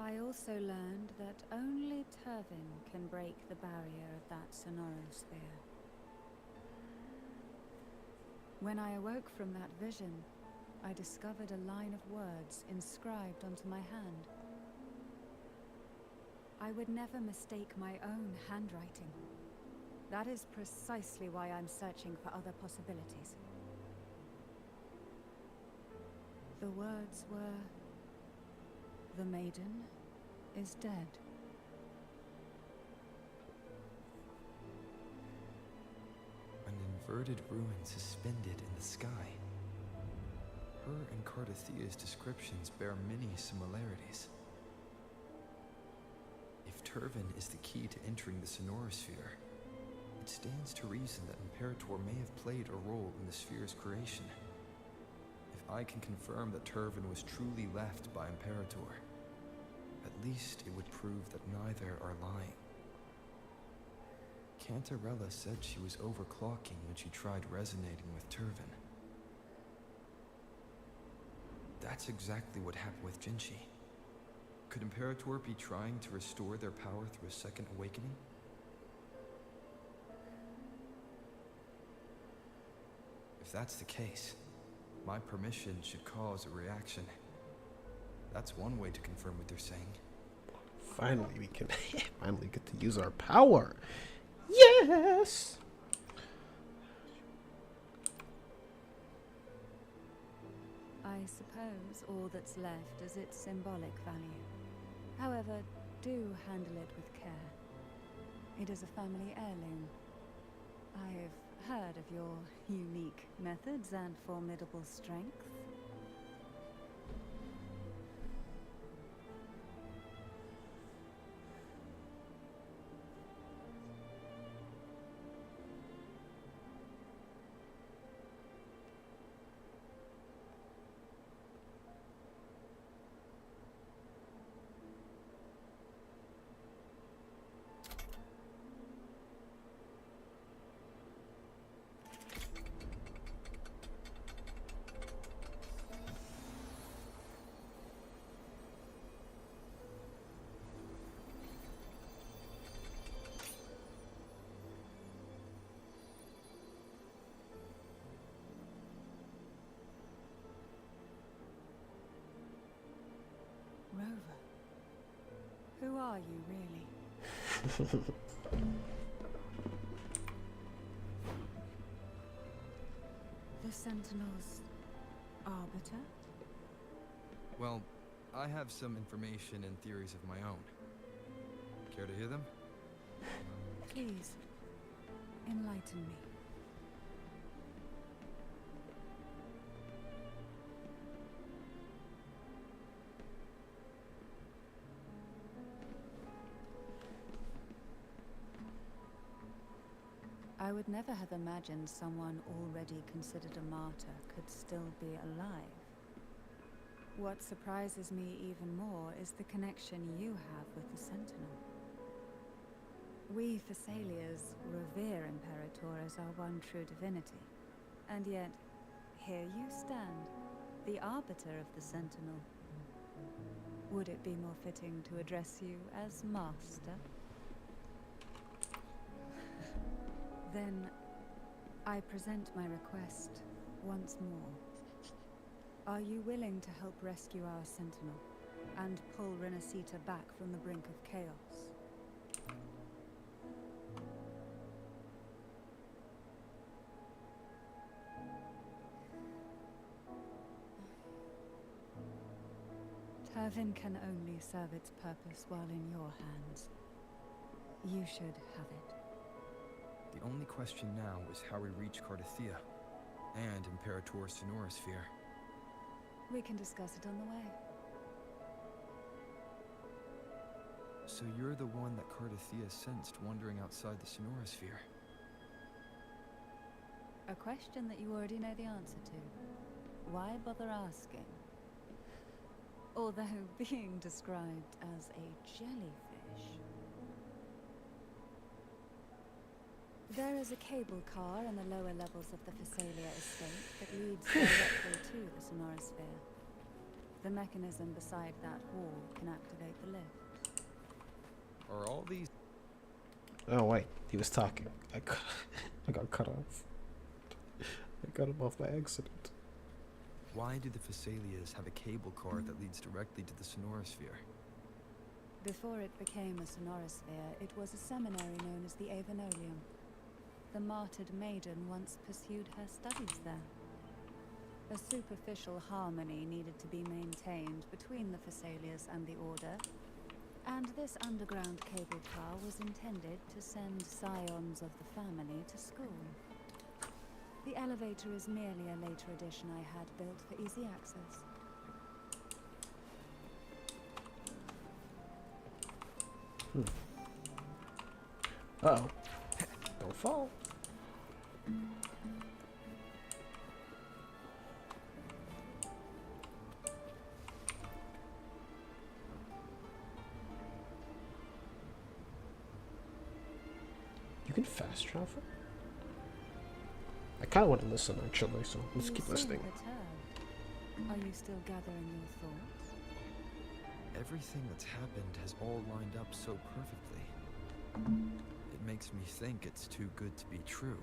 I also learned that only Turvin can break the barrier of that sonorosphere. When I awoke from that vision, I discovered a line of words inscribed onto my hand. I would never mistake my own handwriting. That is precisely why I'm searching for other possibilities. The words were, "The maiden is dead." An inverted ruin suspended in the sky. Her and Cardathea's descriptions bear many similarities. If Turvin is the key to entering the sonorosphere, it stands to reason that Imperator may have played a role in the sphere's creation. If I can confirm that Turvin was truly left by Imperator, at least it would prove that neither are lying. Cantarella said she was overclocking when she tried resonating with Turvin. That's exactly what happened with Jinchi. Could Imperator be trying to restore their power through a second awakening? If that's the case, my permission should cause a reaction. That's one way to confirm what they're saying. Finally, we can finally get to use our power. Yes! I suppose all that's left is its symbolic value. However, do handle it with care. It is a family heirloom. I've heard of your unique methods and formidable strength. are you, really? The Sentinel's arbiter? Well, I have some information and theories of my own. Care to hear them? Please, enlighten me. I would never have imagined someone already considered a martyr could still be alive. What surprises me even more is the connection you have with the Sentinel. We Thessalians revere Imperator as our one true divinity, and yet, here you stand, the arbiter of the Sentinel. Would it be more fitting to address you as Master? Then, I present my request once more. Are you willing to help rescue our Sentinel, and pull Renacita back from the brink of chaos? Turvin can only serve its purpose while in your hands. You should have it. The only question now is how we reach Cardathia and Imperator Sonorosphere. We can discuss it on the way. So you're the one that Cardathia sensed wandering outside the Sonorosphere? A question that you already know the answer to. Why bother asking? Although being described as a jellyfish. There is a cable car in the lower levels of the Thessalia estate that leads directly to the Sonorosphere. The mechanism beside that wall can activate the lift. Are all these... Oh wait, he was talking. I got cut off. I cut him off by accident. Why do the Thessalias have a cable car that leads directly to the Sonorosphere? Before it became a Sonorosphere, it was a seminary known as the Avenolium. The martyred maiden once pursued her studies there. A superficial harmony needed to be maintained between the Thessalias and the Order, and this underground cable car was intended to send scions of the family to school. The elevator is merely a later addition I had built for easy access. Uh-oh. Don't fall. You can fast travel? I kind of want to listen, actually, so let's keep listening. Are you still gathering your thoughts? Everything that's happened has all lined up so perfectly. It makes me think it's too good to be true.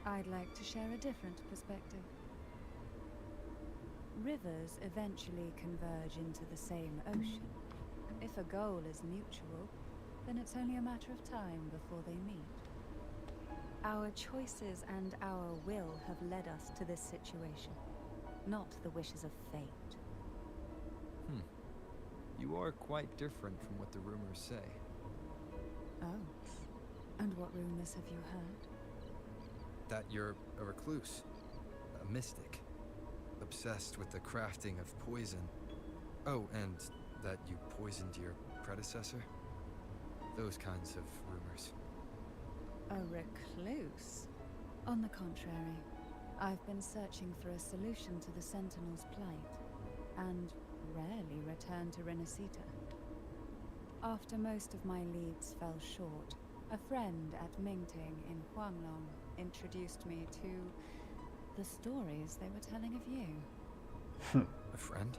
I'd like to share a different perspective. Rivers eventually converge into the same ocean. If a goal is mutual, then it's only a matter of time before they meet. Our choices and our will have led us to this situation, not the wishes of fate. You are quite different from what the rumors say. Oh. And what rumors have you heard? That you're a recluse, a mystic, obsessed with the crafting of poison. Oh, and that you poisoned your predecessor? Those kinds of rumors. A recluse? On the contrary, I've been searching for a solution to the Sentinel's plight, and rarely return to Renacita. After most of my leads fell short, a friend at Mingting in Huanglong introduced me to the stories they were telling of you. A friend?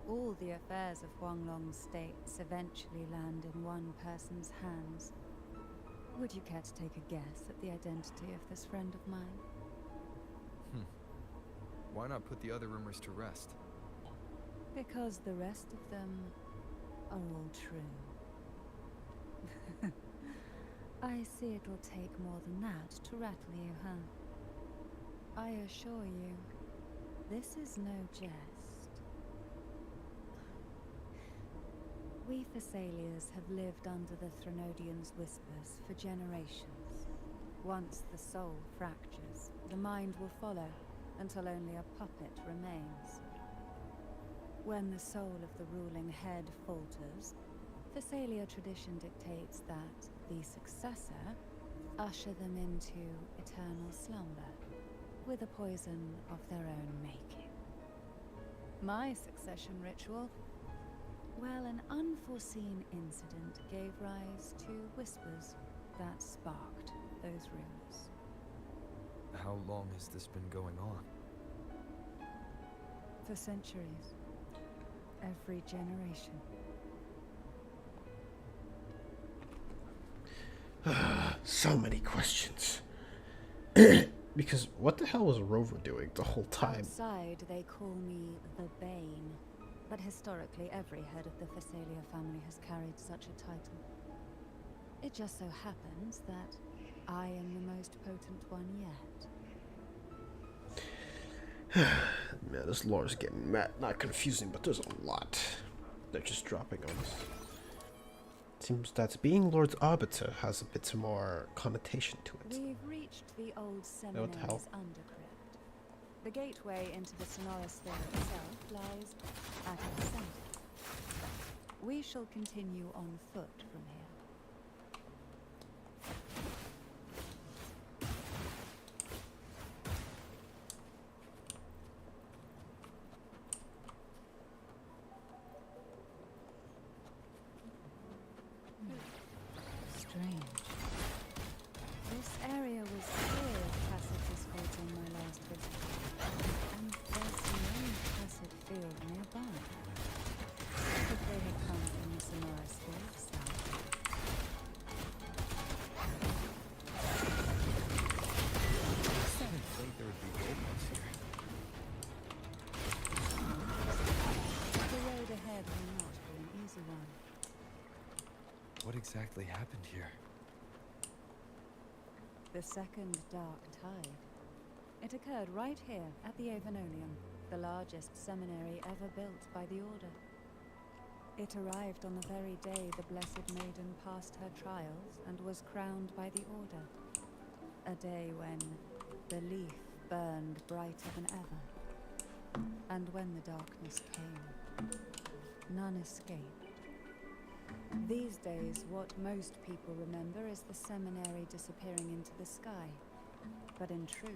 All the affairs of Huanglong states eventually land in one person's hands. Would you care to take a guess at the identity of this friend of mine? Why not put the other rumors to rest? Because the rest of them are all true. I see it will take more than that to rattle you, huh? I assure you, this is no jest. We Thessalians have lived under the Threnodians' whispers for generations. Once the soul fractures, the mind will follow, until only a puppet remains. When the soul of the ruling head falters, Thessalia tradition dictates that the successor usher them into eternal slumber, with a poison of their own making. My succession ritual? Well, an unforeseen incident gave rise to whispers that sparked those rumors. How long has this been going on? For centuries. Every generation. So many questions. Because what the hell was Rover doing the whole time? Outside, they call me the Bane. But historically, every head of the Thessalia family has carried such a title. It just so happens that I am the most potent one yet. Man, this lore is getting not confusing, but there's a lot. They're just dropping on us. Seems that being Lord's Arbiter has a bit more connotation to it. We've reached the old seminary's undercrypt. The gateway into the Sonorous Sphere itself lies at its center. We shall continue on foot from here. Strange. This area was clear of Tacitus on my last visit, and there's no Tacit field nearby. Could they have come from the Sonorous Sphere itself? I didn't think there would be robots here. The road ahead will not be an easy one. What exactly happened here? The second dark tide. It occurred right here at the Avenolium, the largest seminary ever built by the Order. It arrived on the very day the Blessed Maiden passed her trials and was crowned by the Order. A day when belief burned brighter than ever. And when the darkness came, none escaped. These days, what most people remember is the seminary disappearing into the sky. But in truth,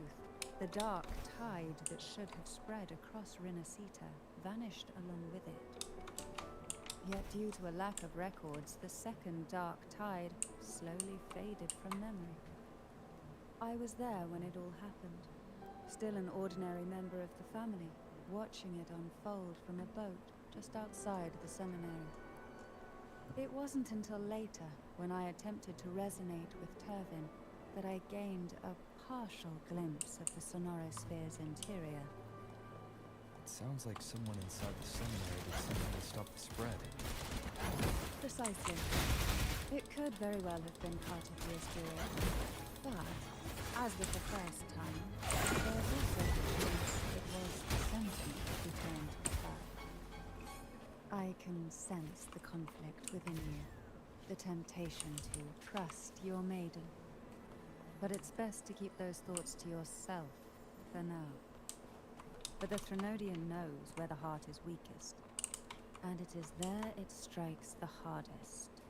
the dark tide that should have spread across Rinascita vanished along with it. Yet due to a lack of records, the second dark tide slowly faded from memory. I was there when it all happened, still an ordinary member of the family, watching it unfold from a boat just outside the seminary. It wasn't until later, when I attempted to resonate with Turvin, that I gained a partial glimpse of the Sonorous Sphere's interior. It sounds like someone inside the seminary did something to stop the spread. Precisely. It could very well have been part of the Spirit, but, as with the first time, there's also the chance it was the sentence who turned the tide. I can sense the conflict within you, the temptation to trust your maiden. But it's best to keep those thoughts to yourself for now. But the Threnodian knows where the heart is weakest, and it is there it strikes the hardest.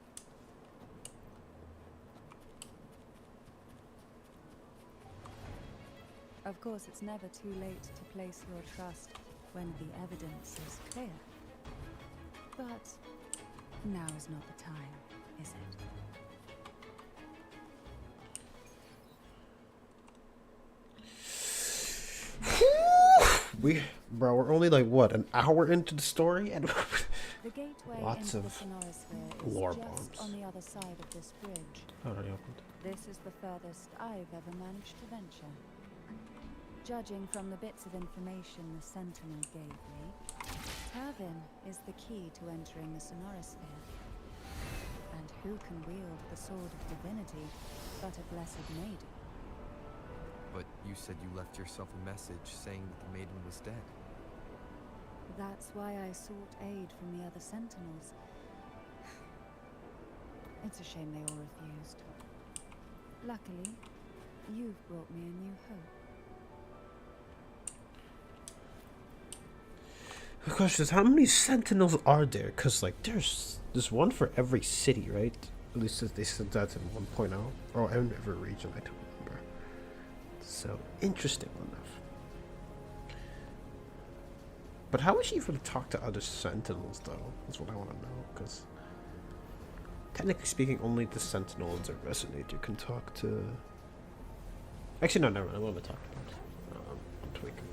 Of course, it's never too late to place your trust when the evidence is clear. But now is not the time, is it? We're only like what, an hour into the story, and The gateway lots into of the Sonorous Sphere is lore just bombs. on the other side of this bridge. already opened. This is the furthest I've ever managed to venture. Judging from the bits of information the Sentinel gave me, Turvin is the key to entering the Sonorosphere. And who can wield the Sword of Divinity but a blessed maiden? But you said you left yourself a message saying that the maiden was dead. That's why I sought aid from the other Sentinels. It's a shame they all refused. Luckily, you've brought me a new hope. The question is, how many Sentinels are there? Because, like, there's one for every city, right? At least they said that in 1.0. Or in every region, I don't remember. So, interesting enough. But how is she able to talk to other Sentinels, though? That's what I want to know, because technically speaking, only the Sentinel and the Resonator can talk to... Actually, no, never mind. What am I talking about? I'm tweaking.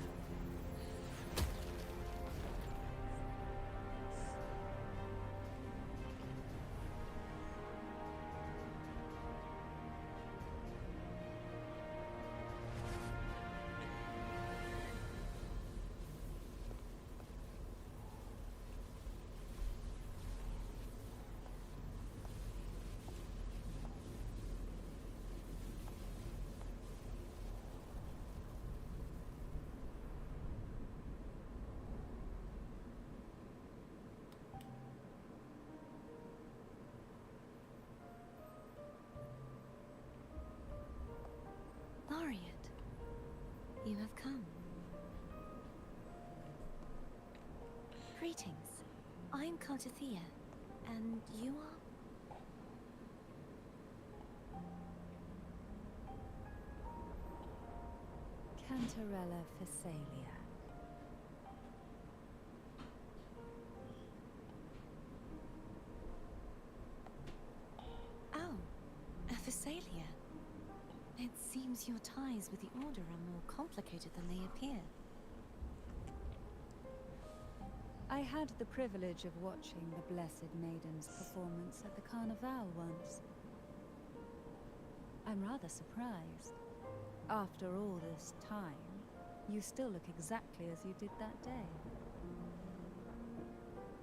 Laureate, you have come. Greetings. I'm Cartathea, and you are? Cantarella Phasalia. Oh, a Phasalia. It seems your ties with the Order are more complicated than they appear. I had the privilege of watching the Blessed Maiden's performance at the Carnival once. I'm rather surprised. After all this time, you still look exactly as you did that day.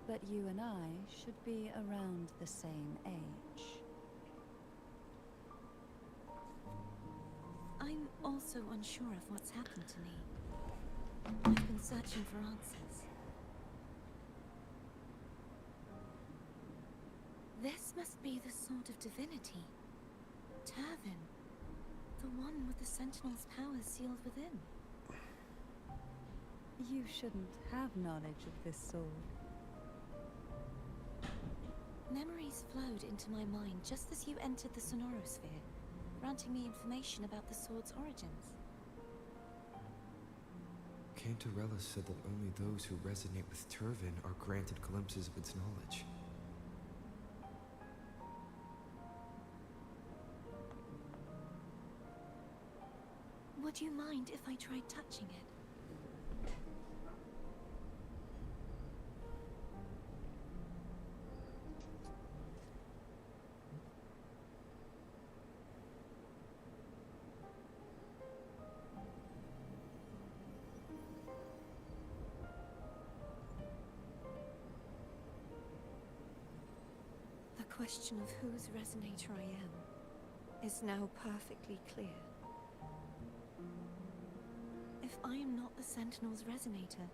But you and I should be around the same age. I'm also unsure of what's happened to me. I've been searching for answers. This must be the Sword of Divinity. Turvin. The one with the Sentinel's powers sealed within. You shouldn't have knowledge of this sword. Memories flowed into my mind just as you entered the Sonorosphere, granting me information about the sword's origins. Cantarella said that only those who resonate with Turvin are granted glimpses of its knowledge. Would you mind if I tried touching it? The question of whose resonator I am is now perfectly clear. If I am not the Sentinel's resonator,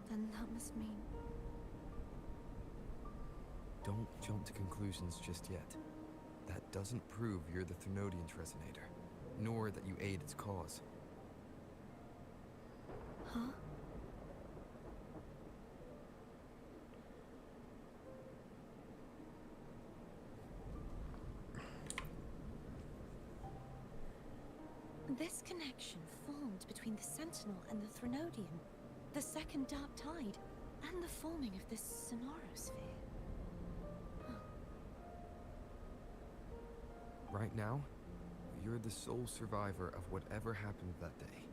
then that must mean... Don't jump to conclusions just yet. That doesn't prove you're the Thermodian's resonator, nor that you aid its cause. Huh? This connection formed between the Sentinel and the Thermodian, the second Dark Tide, and the forming of this Sonorosphere. Huh. Right now, you're the sole survivor of whatever happened that day.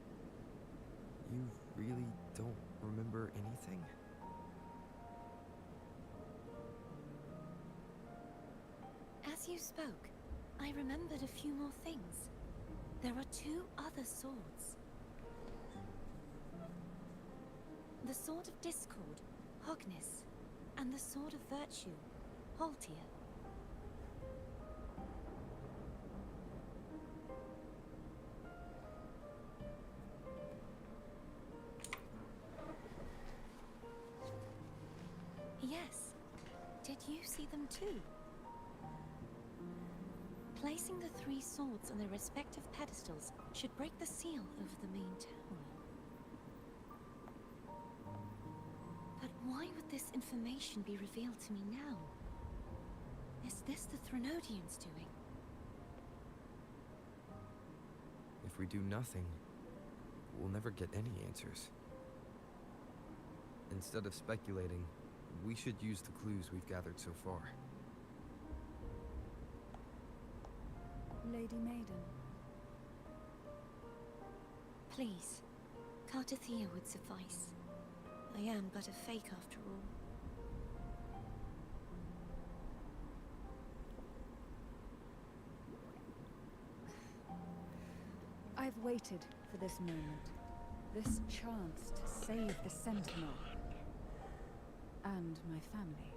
You really don't remember anything? As you spoke, I remembered a few more things. There are two other swords. The Sword of Discord, Hogness, and the Sword of Virtue, Haltia. Yes. Did you see them too? Placing the three swords on their respective pedestals should break the seal over the main tower. But why would this information be revealed to me now? Is this the Threnodians doing? If we do nothing, we'll never get any answers. Instead of speculating, we should use the clues we've gathered so far. Lady Maiden. Please, Cartathea would suffice. I am but a fake after all. I've waited for this moment. This chance to save the Sentinel. And my family.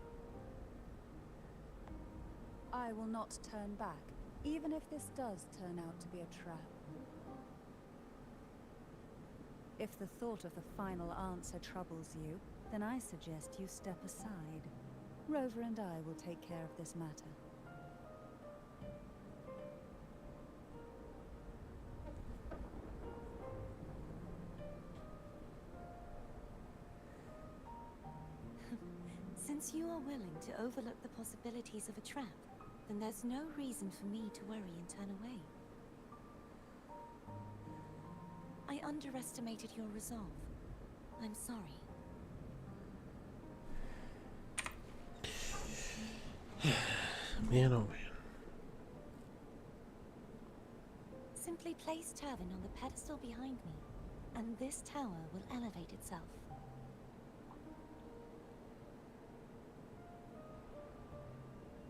I will not turn back, even if this does turn out to be a trap. If the thought of the final answer troubles you, then I suggest you step aside. Rover and I will take care of this matter. Since you are willing to overlook the possibilities of a trap, then there's no reason for me to worry and turn away. I underestimated your resolve. I'm sorry. Man, oh man. Simply place Turvin on the pedestal behind me, and this tower will elevate itself.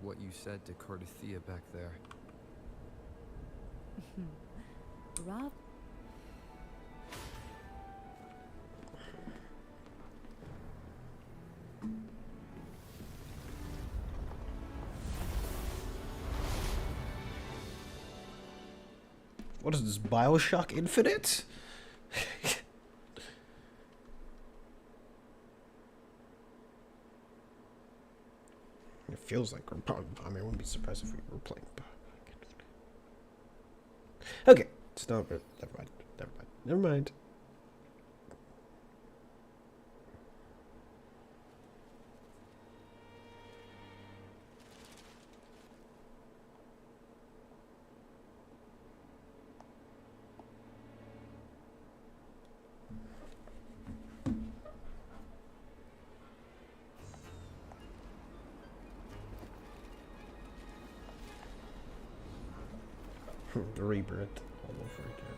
What you said to Cartathea back there. Rob? What is this, Bioshock Infinite? It feels like we're probably, I mean, I wouldn't be surprised if we were playing. Okay, stop it. Never mind. Never mind. Never mind. Rebirth all over again.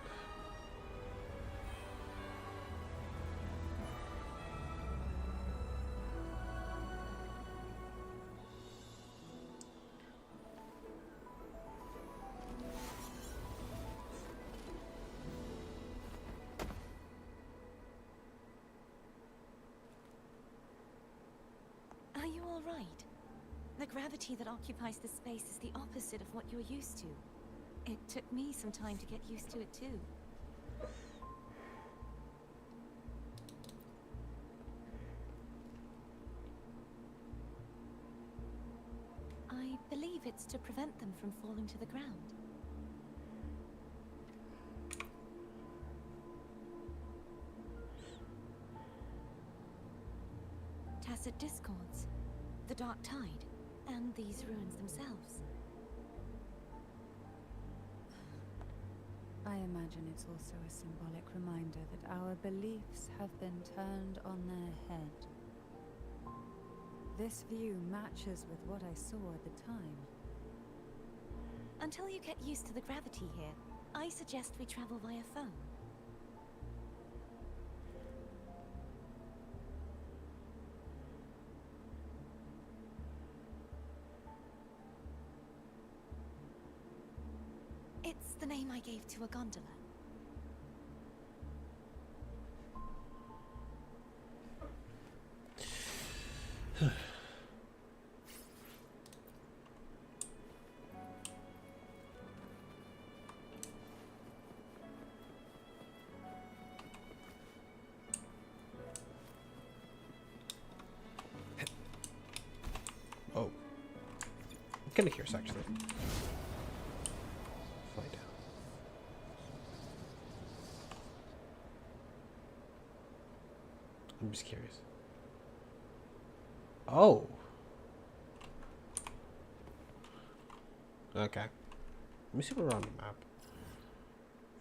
Are you all right? The gravity that occupies the space is the opposite of what you're used to. It took me some time to get used to it too. I believe it's to prevent them from falling to the ground. Tacit discords, the dark tide, and these ruins themselves. I imagine it's also a symbolic reminder that our beliefs have been turned on their head. This view matches with what I saw at the time. Until you get used to the gravity here, I suggest we travel via phone. It's the name I gave to a gondola. Oh. I'm kind of curious, actually. Find out. I'm just curious. Oh. Okay. Let me see where we're on the map.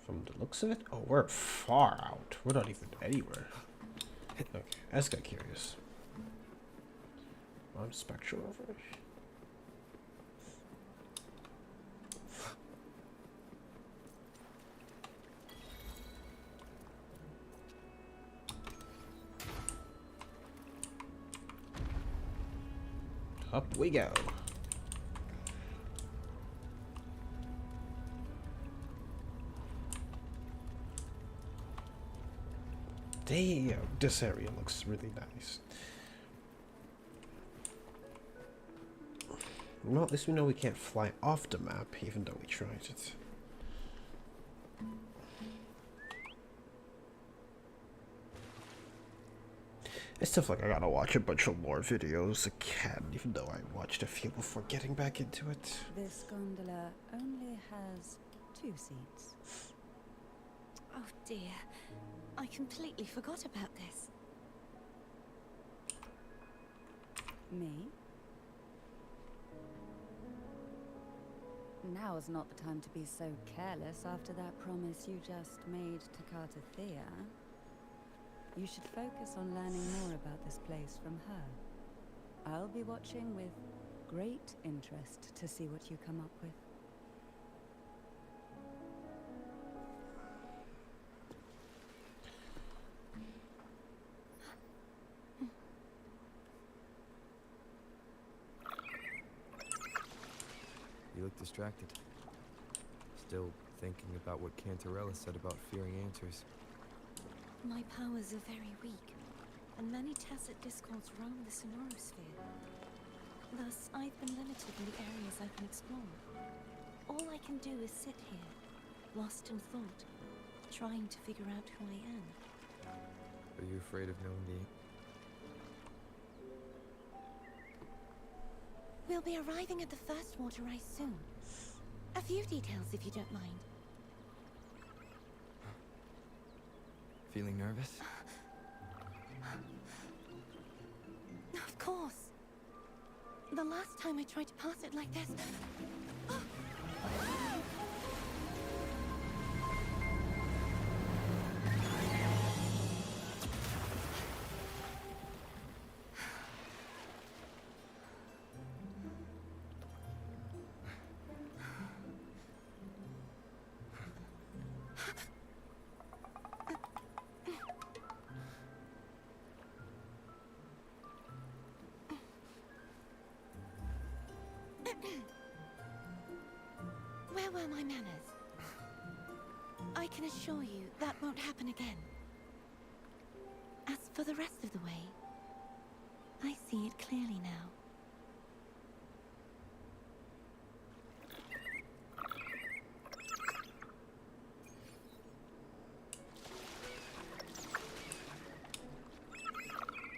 From the looks of it, oh, we're far out. We're not even anywhere. Okay, I just got curious. On spectral over. Up we go. Damn, this area looks really nice. Well, at least we know we can't fly off the map, even though we tried it. It's stuff like I gotta watch a bunch of more videos again, even though I watched a few before getting back into it. This gondola only has 2 seats. Oh dear. I completely forgot about this. Me? Now's not the time to be so careless after that promise you just made to Cartathea. You should focus on learning more about this place from her. I'll be watching with great interest to see what you come up with. You look distracted. Still thinking about what Cantarella said about fearing answers. My powers are very weak, and many tacit discords roam the sonorosphere. Thus, I've been limited in the areas I can explore. All I can do is sit here, lost in thought, trying to figure out who I am. Are you afraid of knowing the... We'll be arriving at the first water ice soon. A few details, if you don't mind. Feeling nervous? Of course. The last time I tried to pass it like this... Where were my manners? I can assure you that won't happen again. As for the rest of the way, I see it clearly now.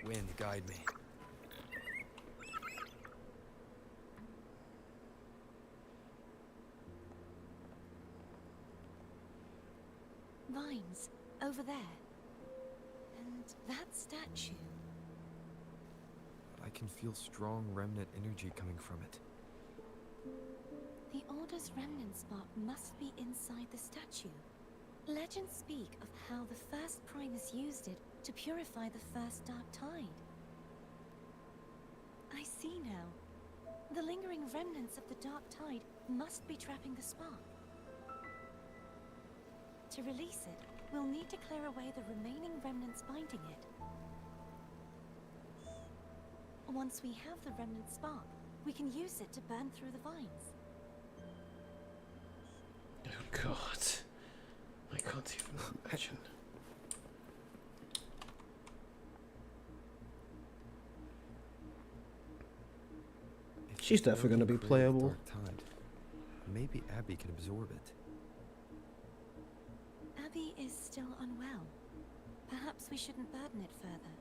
Wind, guide me. Vines, over there. And that statue. I can feel strong remnant energy coming from it. The Order's remnant spot must be inside the statue. Legends speak of how the first Primus used it to purify the first Dark Tide. I see now. The lingering remnants of the Dark Tide must be trapping the spark. To release it, we'll need to clear away the remaining remnants binding it. Once we have the remnant spark, we can use it to burn through the vines. Oh god. I can't even imagine. She's definitely gonna be Origin created playable. Dark Tide. Maybe Abby can absorb it. Abby is still unwell. Perhaps we shouldn't burden it further.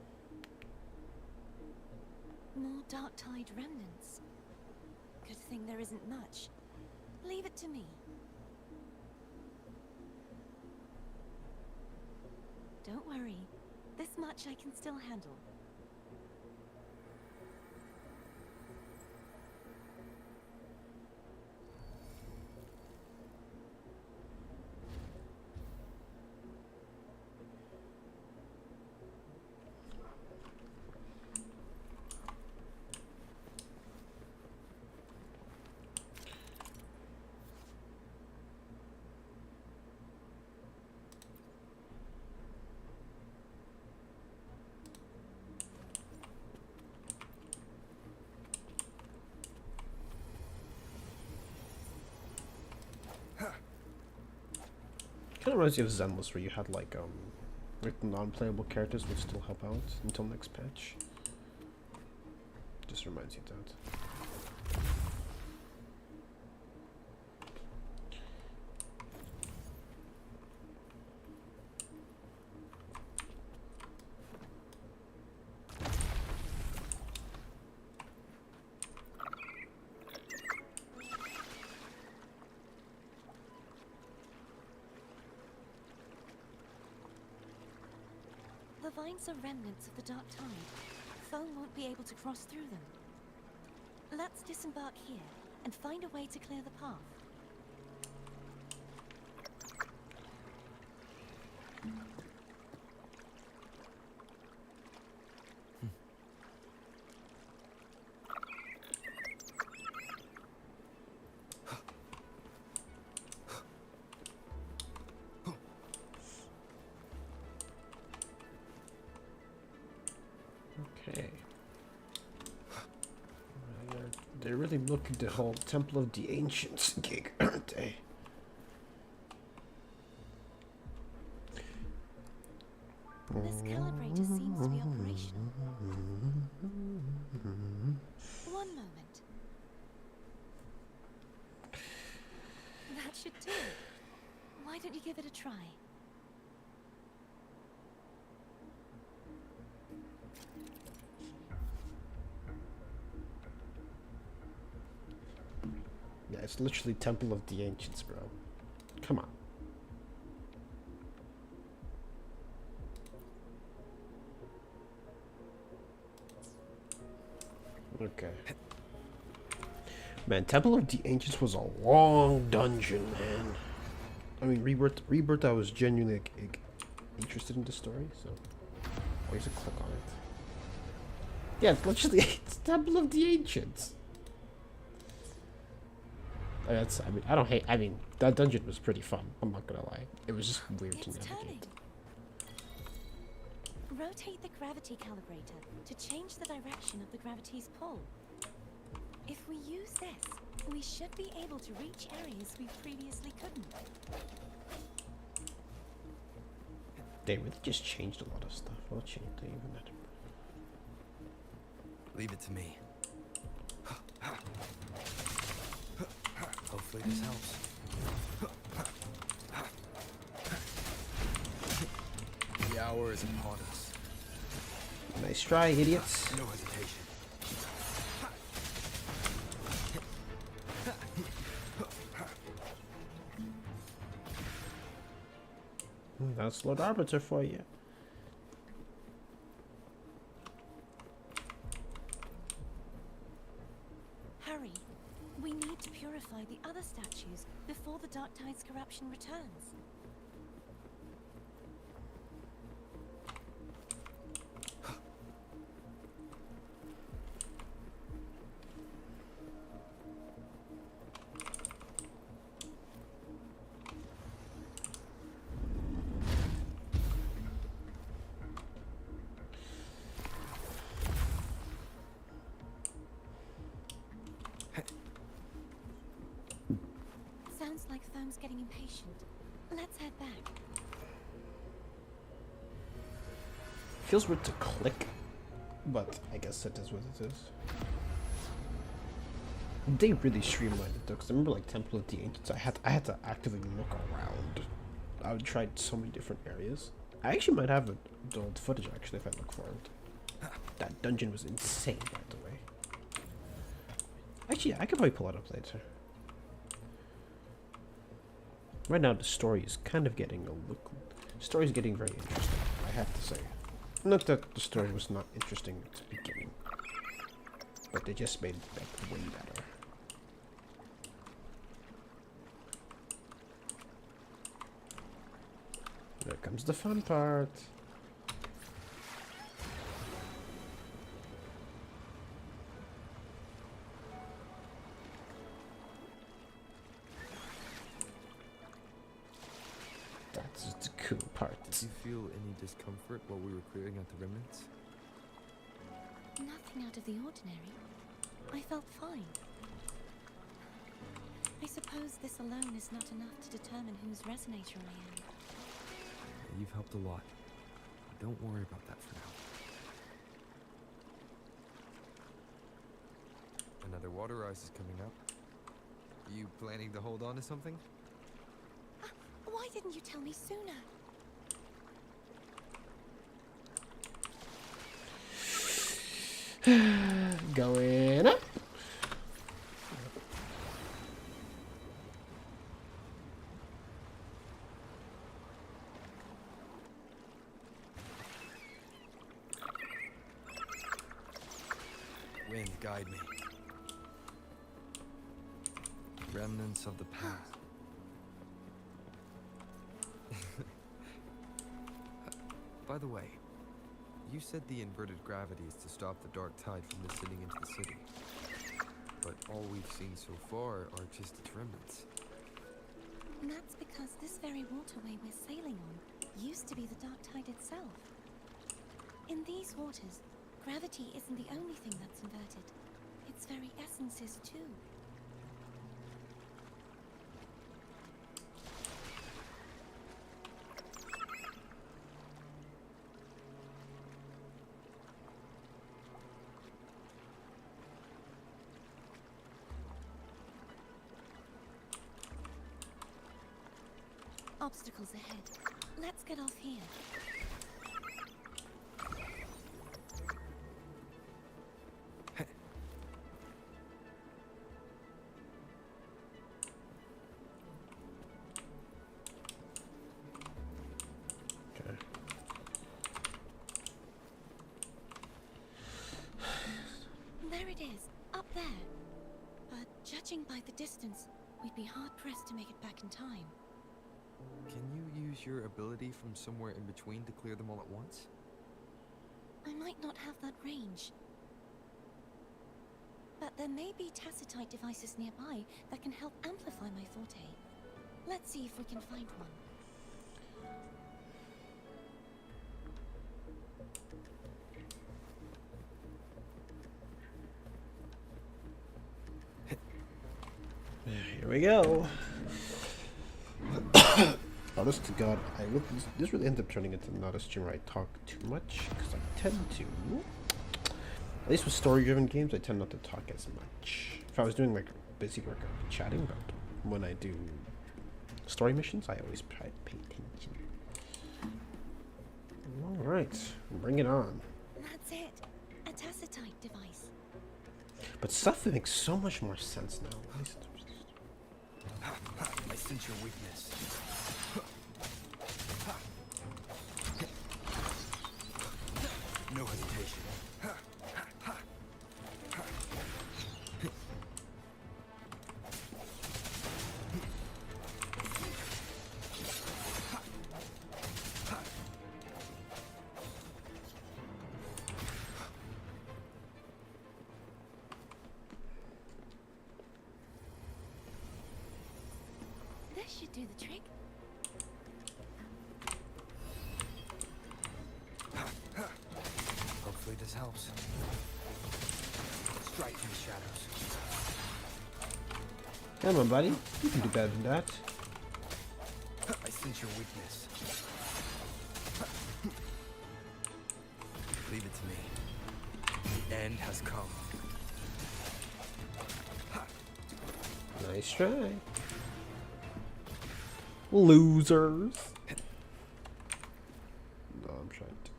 More Dark Tide remnants. Good thing there isn't much. Leave it to me. Don't worry. This much I can still handle. Kind of reminds you of Zenless, where you had like the non-playable characters would still help out until next patch. Just reminds you of that. The vines are remnants of the Dark Tide. Foe won't be able to cross through them. Let's disembark here and find a way to clear the path. Okay. They're really looking to hold Temple of the Ancients gig, aren't they? This calibrator seems to be operational. One moment. That should do it. Why don't you give it a try? Yeah, it's literally Temple of the Ancients, bro. Come on. Okay. Man, Temple of the Ancients was a long dungeon, man. I mean, Rebirth, I was genuinely like, interested in the story, so I used to click on it. Yeah, it's literally it's Temple of the Ancients. I mean, that dungeon was pretty fun. I'm not gonna lie. It was just weird to It's navigate. turning. Rotate the gravity calibrator to change the direction of the gravity's pull. If we use this, we should be able to reach areas we previously couldn't. They really just changed a lot of stuff. What changed they even had? Leave it to me. Hopefully this helps. The hour is upon us. Nice try, idiots. No hesitation. That's Lord Arbiter for you. Hurry. We need to purify the other statues before the Dark Tide's corruption returns. Sounds like Foam's getting impatient. Let's head back. Feels weird to click, but I guess it is what it is. They really streamlined it though, because I remember like Temple of the Ancients, I had to actively look around. I would try so many different areas. I actually might have the old footage actually if I look for it. That dungeon was insane, by the way. Actually, I could probably pull it up later. Right now, the story is kind of getting the story is getting very interesting, I have to say. Not that the story was not interesting at the beginning, but they just made it like way better. There comes the fun part. That's the cool part. Did you feel any discomfort while we were clearing out the remnants? Nothing out of the ordinary. I felt fine. I suppose this alone is not enough to determine whose resonator I am. You've helped a lot. Don't worry about that for now. Another water rise is coming up. You planning to hold on to something? Why didn't you tell me sooner? Going up. Wind, guide me. Remnants of the past. By the way, you said the inverted gravity is to stop the dark tide from descending into the city. But all we've seen so far are just its remnants. And that's because this very waterway we're sailing on used to be the dark tide itself. In these waters, gravity isn't the only thing that's inverted. Its very essence is too. Obstacles ahead. Let's get off here. Okay. There it is, up there. But judging by the distance, we'd be hard-pressed to make it back in time. Can you use your ability from somewhere in between to clear them all at once? I might not have that range. But there may be tacitite devices nearby that can help amplify my forte. Let's see if we can find one. Here we go. Honest to God, this really ends up turning into not a stream where I talk too much, because I tend to, at least with story-driven games, I tend not to talk as much. If I was doing like busy work, I'd be chatting, but when I do story missions, I always try to pay attention. Alright, bring it on. That's it. A tacitite device. But stuff makes so much more sense now. At least. I sense your weakness. No hesitation. This should do the trick. Hopefully this helps. Strike from the shadows. Come on, buddy. You can do better than that. I sense your weakness. Leave it to me. The end has come. Nice try. Losers. No, I'm trying to.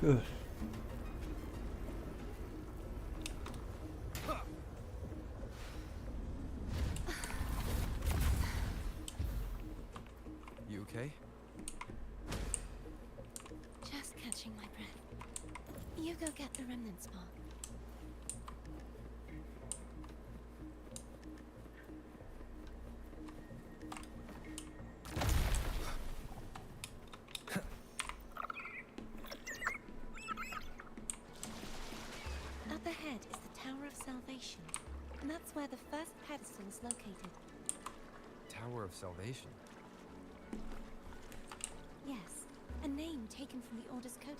Ugh. You okay? Just catching my breath. You go get the remnant spark. Up ahead is the Tower of Salvation, and that's where the first pedestal is located. Tower of Salvation. Yes, a name taken from the Order's Codex.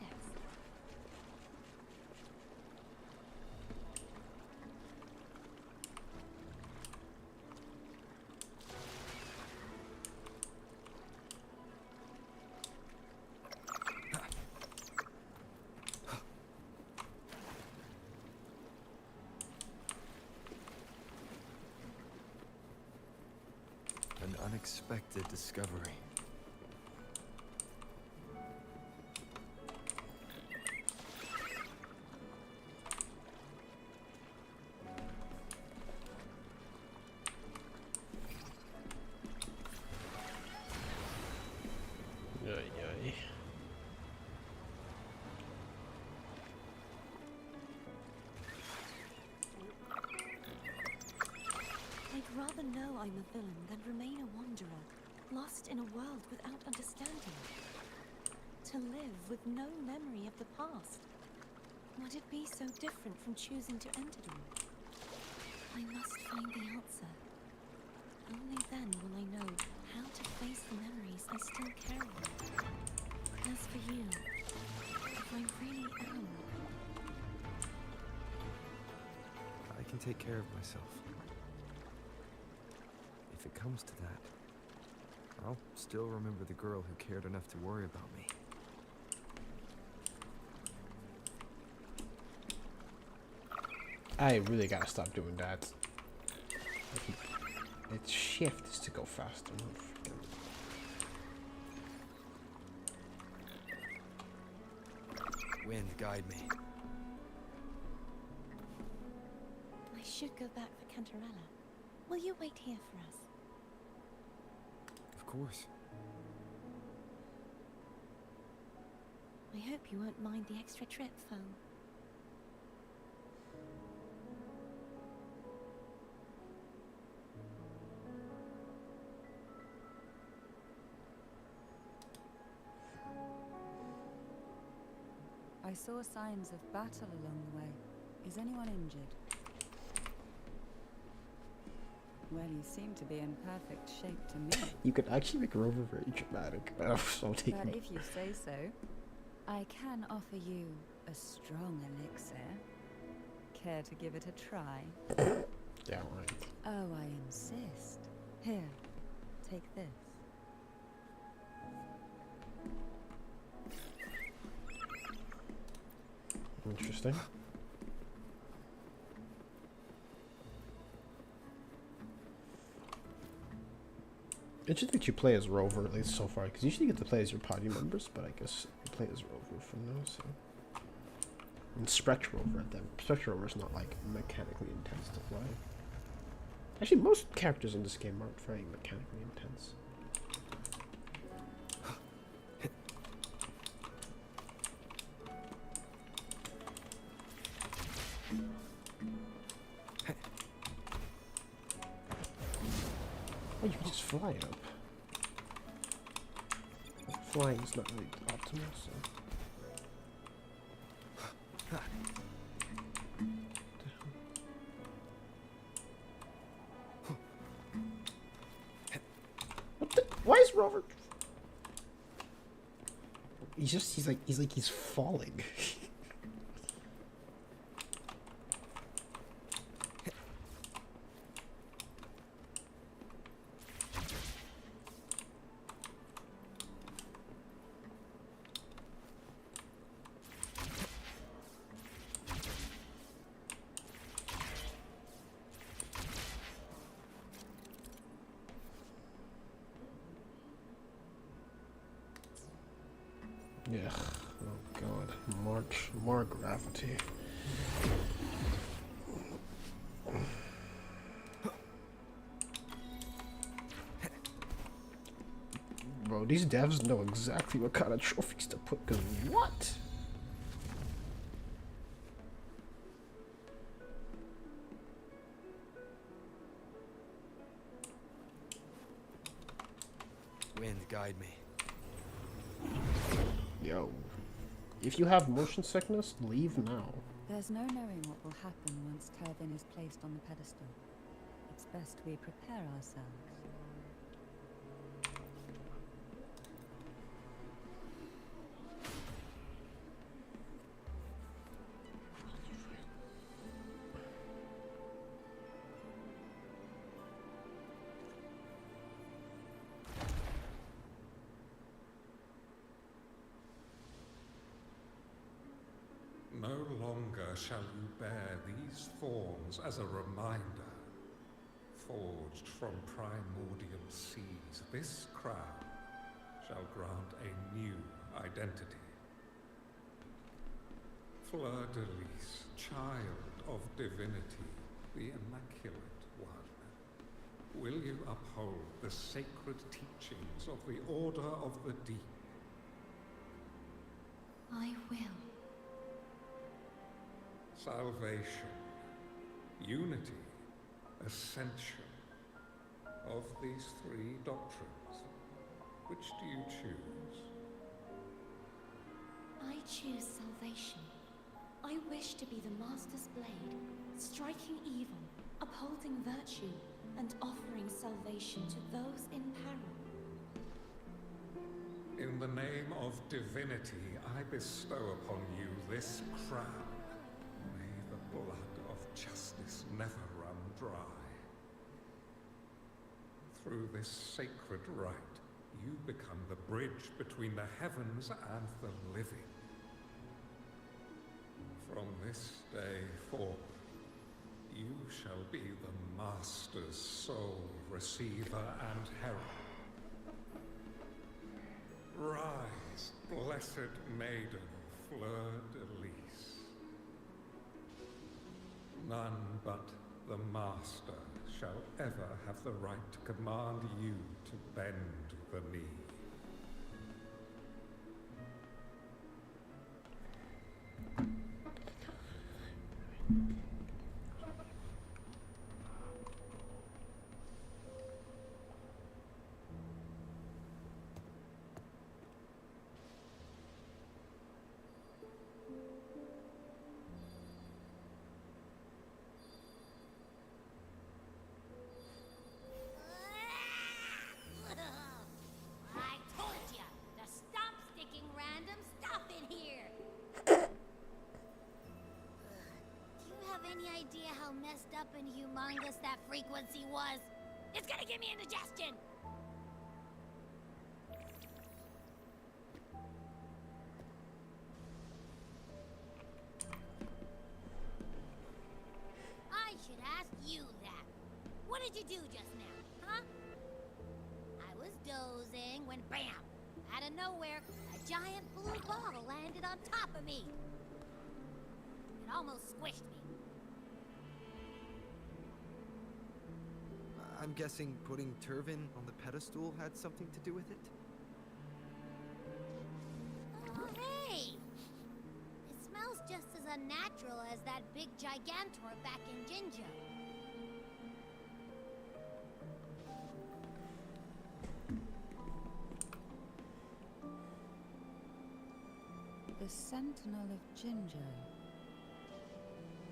An unexpected discovery. Ay. I'd rather know I'm a villain than remain a wanderer, lost in a world without understanding. To live with no memory of the past. Would it be so different from choosing to enter them? I must find the answer. Only then will I know how to face the memories I still carry. As for you, if I really am... I can take care of myself. If it comes to that, I'll still remember the girl who cared enough to worry about me. I really gotta stop doing that. Its shift is to go faster. Not freaking- Wind, guide me. I should go back for Cantarella. Will you wait here for us? Of course. I hope you won't mind the extra trip, foe. I saw signs of battle along the way. Is anyone injured? Well, you seem to be in perfect shape to me. You could actually make Rover very dramatic. So But if you say so, I can offer you a strong elixir. Care to give it a try? Yeah, right. Oh, I insist. Here, take this. Interesting. Interesting that you play as Rover, at least so far, because usually you get to play as your party members, but I guess you play as Rover for now, so. And Stretch Rover at that. Stretch Rover is not, like, mechanically intense to play. Actually, most characters in this game aren't very mechanically intense. Oh, you can just fly up. Flying is not really optimal, so. Robert. He's falling. Yeah. Oh god. More gravity. Bro, these devs know exactly what kind of trophies to put, cause what? Wind, guide me. Yo. If you have motion sickness, leave now. There's no knowing what will happen once Turvin is placed on the pedestal. It's best we prepare ourselves. No longer shall you bear these thorns as a reminder. Forged from primordial seas, this crown shall grant a new identity. Fleur de Lis, child of divinity, the Immaculate One, will you uphold the sacred teachings of the Order of the Deep? I will. Salvation, unity, ascension. Of these three doctrines, which do you choose? I choose salvation. I wish to be the Master's blade, striking evil, upholding virtue, and offering salvation to those in peril. In the name of divinity, I bestow upon you this crown. May the blood of justice never run dry. Through this sacred rite, you become the bridge between the heavens and the living. From this day forth, you shall be the Master's sole receiver and herald. Rise, blessed maiden, Fleur de Lis. None but the Master shall ever have the right to command you to bend the knee. I told ya to stop sticking random stuff in here. Do you have any idea how messed up and humongous that frequency was? It's gonna give me indigestion. I should ask you that. What did you do just now, huh? I was dozing when bam! Out of nowhere, a giant blue ball landed on top of me. It almost squished me. I'm guessing putting Turvin on the pedestal had something to do with it? Oh, hey! It smells just as unnatural as that big gigantor back in Jinjo. The Sentinel of Jinjo.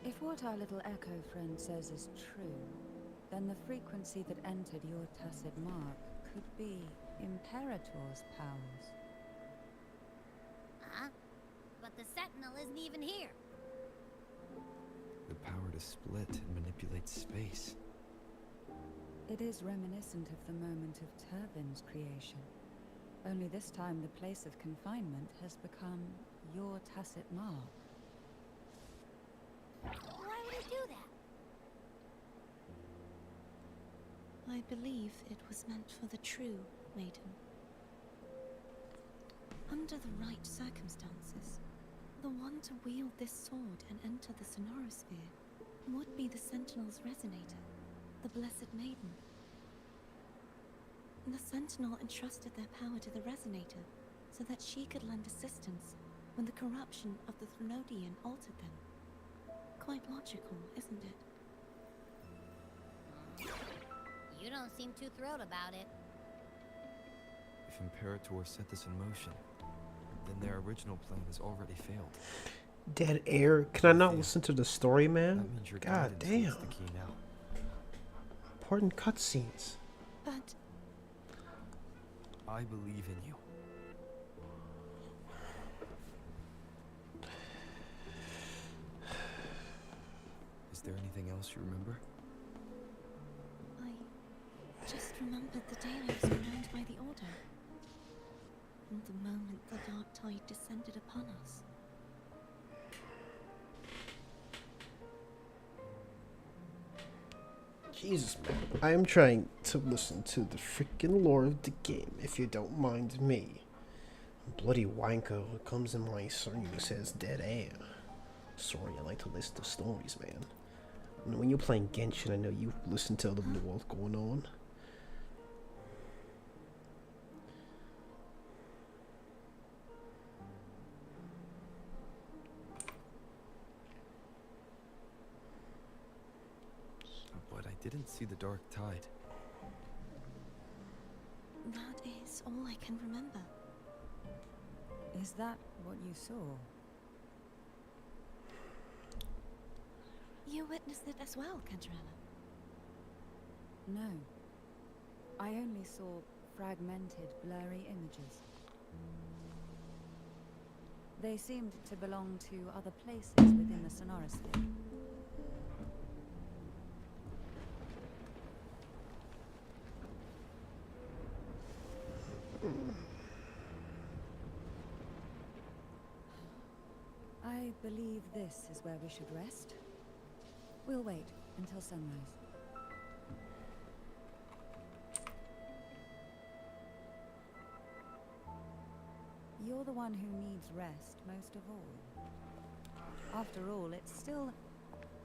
If what our little Echo friend says is true, then the frequency that entered your tacit mark could be Imperator's powers. Huh? But the Sentinel isn't even here. The power to split and manipulate space. It is reminiscent of the moment of Turbin's creation. Only this time the place of confinement has become your tacit mark. Why would he do that? I believe it was meant for the true maiden. Under the right circumstances, the one to wield this sword and enter the Sonorosphere would be the Sentinel's resonator, the Blessed Maiden. The Sentinel entrusted their power to the resonator so that she could lend assistance when the corruption of the Threnodian altered them. Quite logical, isn't it? You don't seem too thrilled about it. If Imperator set this in motion, then their original plan has already failed. Dead air. Can I not listen to the story, That man? means your God guidance holds damn. the key now. Important cutscenes. But I believe in you. Is there anything else you remember? I just remembered the day I was condemned by the Order. And the moment the dark tide descended upon us. Jesus, man. I am trying to listen to the freaking lore of the game, if you don't mind me. Bloody wanko comes in my stream and says dead air. Sorry, I like to listen to stories, man. And when you're playing Genshin, I know you listen to the lore going on. But I didn't see the dark tide. That is all I can remember. Is that what you saw? You witnessed it as well, Cantarella. No. I only saw fragmented, blurry images. They seemed to belong to other places within the Sonorosphere. I believe this is where we should rest. We'll wait until sunrise. You're the one who needs rest most of all. After all, it's still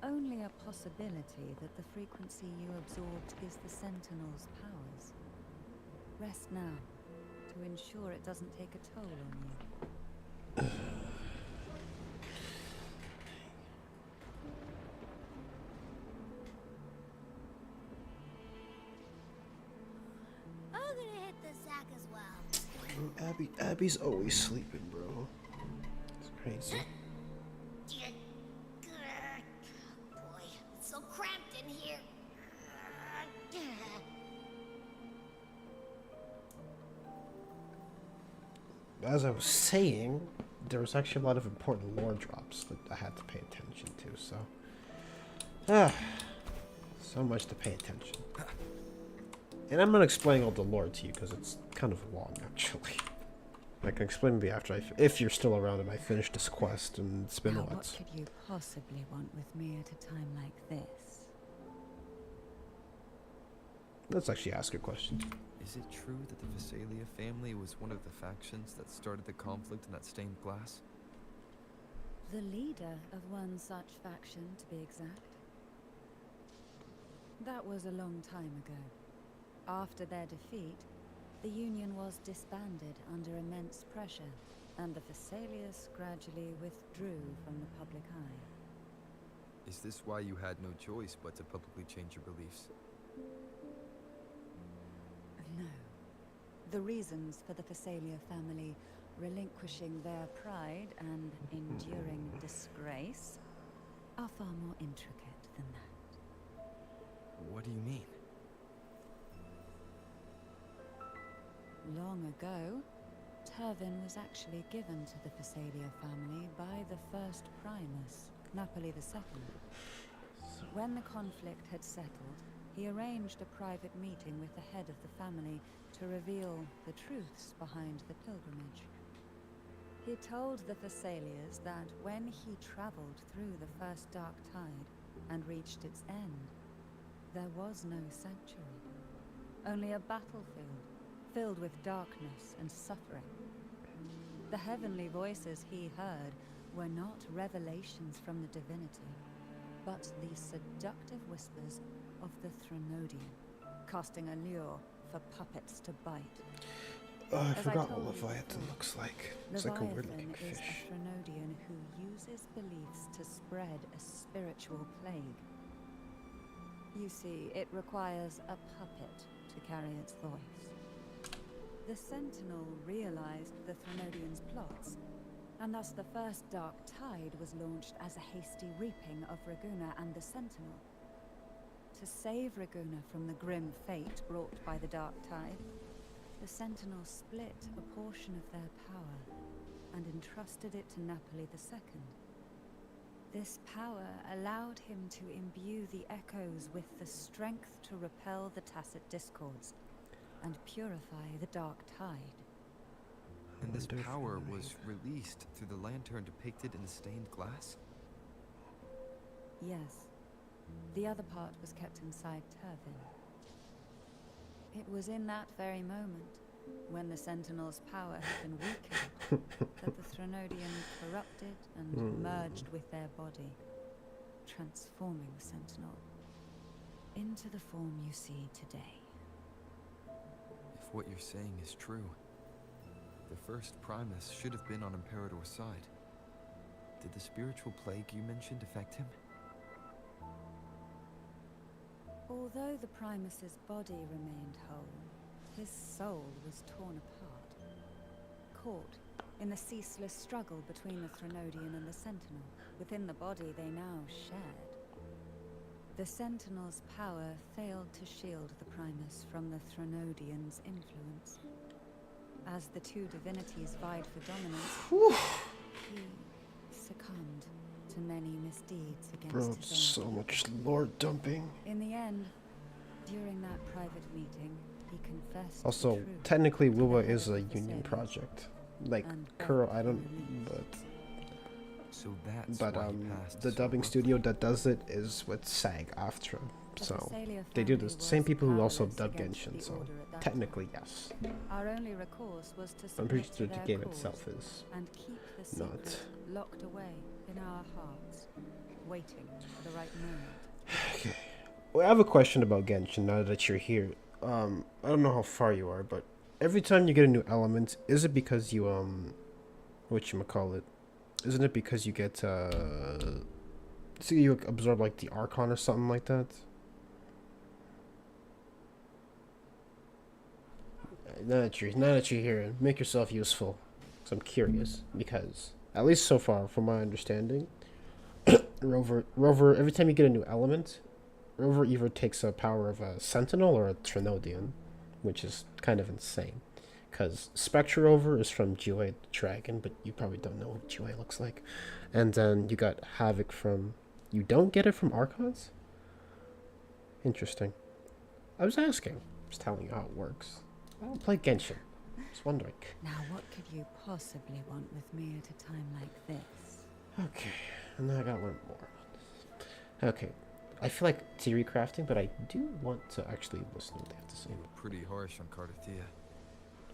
only a possibility that the frequency you absorbed is the Sentinel's powers. Rest now, to ensure it doesn't take a toll on you. I'm gonna hit the sack as well. Abby's always sleeping, bro. It's crazy. Boy, it's so cramped in here. As I was saying, there was actually a lot of important lore drops that I had to pay attention to, so... so much to pay attention. And I'm not explaining all the lore to you, because it's kind of long, actually. I can explain maybe after if you're still around and I finish this quest and spin Now, lots. what could you possibly want with me at a time like this? Let's actually ask a question. Is it true that the Visalia family was one of the factions that started the conflict in that stained glass? The leader of one such faction, to be exact. That was a long time ago. After their defeat, the Union was disbanded under immense pressure, and the Vesalius gradually withdrew from the public eye. Is this why you had no choice but to publicly change your beliefs? No. The reasons for the Vesalia family relinquishing their pride and enduring disgrace are far more intricate than that. What do you mean? Long ago, Turvin was actually given to the Phasalia family by the first Primus, Napoli II. When the conflict had settled, he arranged a private meeting with the head of the family to reveal the truths behind the pilgrimage. He told the Phasalias that when he traveled through the first dark tide and reached its end, there was no sanctuary, only a battlefield filled with darkness and suffering. The heavenly voices he heard were not revelations from the divinity, but the seductive whispers of the Threnodian, casting a lure for puppets to bite. Oh, I As I forgot told what you Leviathan before, looks like. It's like a weird-looking Leviathan is fish. a Threnodian who uses beliefs to spread a spiritual plague. You see, it requires a puppet to carry its voice. The Sentinel realized the Threnodian's plots, and thus the first Dark Tide was launched as a hasty reaping of Raguna and the Sentinel. To save Raguna from the grim fate brought by the Dark Tide, the Sentinels split a portion of their power and entrusted it to Napoli II. This power allowed him to imbue the echoes with the strength to repel the Tacit Discords and purify the Dark Tide. And this power was released through the lantern depicted in the stained glass? Yes. The other part was kept inside Turvin. It was in that very moment, when the Sentinel's power had been weakened, that the Threnodian corrupted and merged with their body, transforming the Sentinel into the form you see today. If what you're saying is true, the first Primus should have been on Imperador's side. Did the spiritual plague you mentioned affect him? Although the Primus's body remained whole, his soul was torn apart. Caught in the ceaseless struggle between the Threnodian and the Sentinel, within the body they now shared. The Sentinel's power failed to shield the Primus from the Threnodian's influence. As the two divinities vied for dominance, he succumbed to many misdeeds against Bro, his own. so much lore dumping. In the end, during that private meeting, he confessed Also, the truth technically, to the Wuwa head is of a the union Phasalia project. Like and Kuro, begged I for don't, release. So that's but why he passed the so dubbing roughly. studio that does it is with SAG-AFTRA. The So Phasalia they do family the same was people who also powerless dub against Genshin. the So order at that technically, time. yes. Our only recourse was to I'm pretty submit sure to the their game cause itself is and keep the secret not. locked away in our hearts, waiting for the right moment. Okay. Well, I have a question about Genshin now that you're here. I don't know how far you are, but every time you get a new element, is it because you whatchamacallit? Isn't it because you get so you absorb like the Archon or something like that? Now that you're here, make yourself useful. 'Cause I'm curious because at least so far, from my understanding, Rover. Every time you get a new element, Rover either takes a power of a Sentinel or a Trinodian, which is kind of insane. Because Spectre Rover is from Jiwei the Dragon, but you probably don't know what Jiwei looks like. And then you got Havoc from... You don't get it from Archons? Interesting. I was asking. Just telling you how it works. I don't play Genshin. Just wondering. Now, what could you possibly want with me at a time like this? Okay, and then I gotta learn more. Okay, I feel like theory crafting, but I do want to actually listen to what they have to say. Pretty harsh on Cardathia.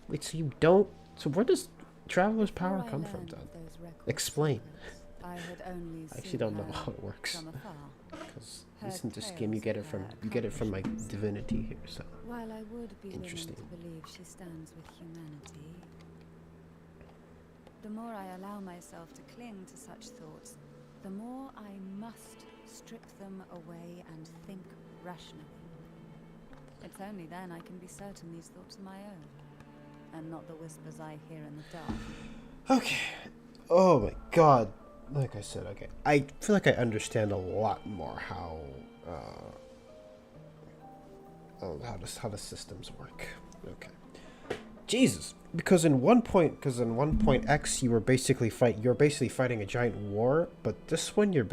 Wait, so you don't... So where does Traveler's power Before I come from, learned then? of those record Explain. secrets, I had only I actually seen don't know her how it works. from afar. Because Heard listen to this game, you tales get of it from... her You get it from my accomplishments. divinity here, so... While I would be willing Interesting. to believe she stands with humanity, the more I allow myself to cling to such thoughts, the more I must strip them away and think rationally. It's only then I can be certain these thoughts are my own, and not the whispers I hear in the dark. Okay. Oh my god. Like I said, okay. I feel like I understand a lot more how how the systems work. Okay. Jesus, because in 1.x you're basically fighting a giant war, but this one you're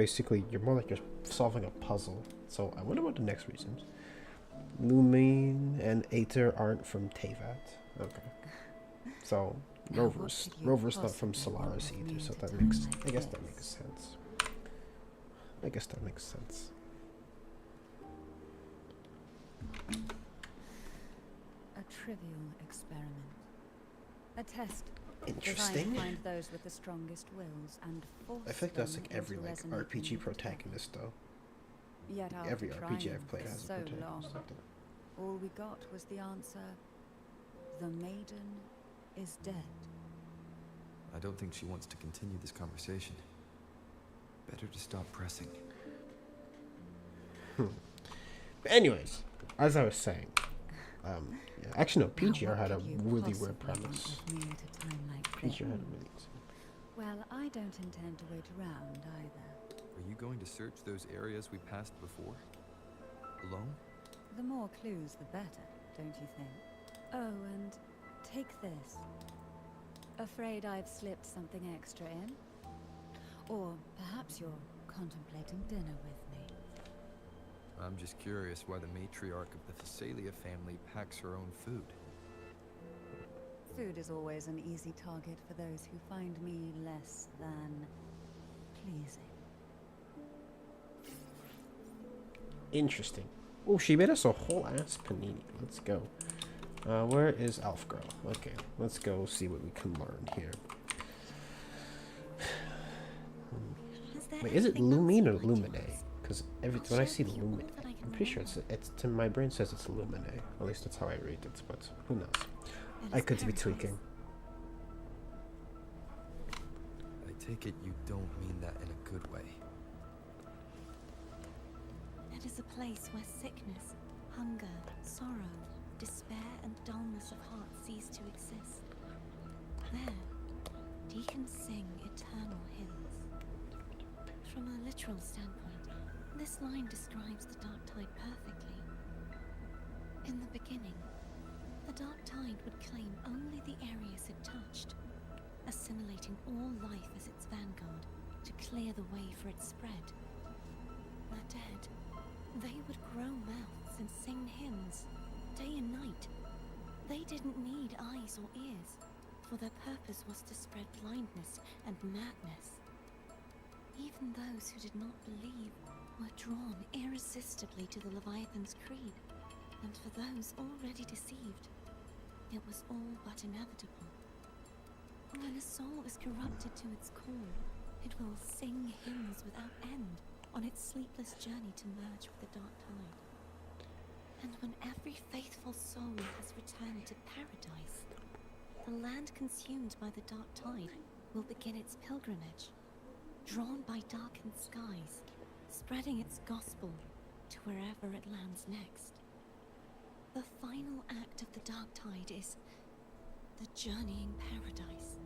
more like you're solving a puzzle. So I wonder what the next reasons. Lumine and Aether aren't from Tevat. Okay. So Rover's not from Solaris either, so that makes I guess that makes sense. I guess that makes sense. A trivial experiment. A test. Interesting. Designed to find those with the strongest wills and force I feel like that's them like every into like resonating RPG with protagonist though. Yet after Every RPG trying I've played for has a so protagonist. long, all we got was the answer: the maiden is dead. I don't think she wants to continue this conversation. Better to stop pressing. But anyways, as I was saying, yeah, actually no, PGR had a really weird premise. PGR had a really Well, I don't intend to wait around either. Are you going to search those areas we passed before? Alone? The more clues, the better, don't you think? Oh, and take this. Afraid I've slipped something extra in? Or perhaps you're contemplating dinner with me. I'm just curious why the matriarch of the Phasalia family packs her own food. Food is always an easy target for those who find me less than pleasing. interesting. Oh, she made us a whole ass panini. Let's go. Where is Elf Girl? Okay, let's go see what we can learn here. Wait, is it Lumine or Lumine? Because when I see Lumine, I'm pretty sure it's to my brain says it's Lumine. At least that's how I read it, but who knows? I could be tweaking. I take it you don't mean that in a good way. It is a place where sickness, hunger, sorrow, despair, and dullness of heart cease to exist. There, deacons sing eternal hymns. From a literal standpoint, this line describes the dark tide perfectly. In the beginning, the dark tide would claim only the areas it touched, assimilating all life as its vanguard to clear the way for its spread. The dead, they would grow mouths and sing hymns, day and night. They didn't need eyes or ears, for their purpose was to spread blindness and madness. Even those who did not believe were drawn irresistibly to the Leviathan's creed, and for those already deceived, it was all but inevitable. When a soul is corrupted to its core, it will sing hymns without end on its sleepless journey to merge with the dark tide. And when every faithful soul has returned to paradise, the land consumed by the dark tide will begin its pilgrimage, drawn by darkened skies, spreading its gospel to wherever it lands next. The final act of the dark tide is the journeying paradise.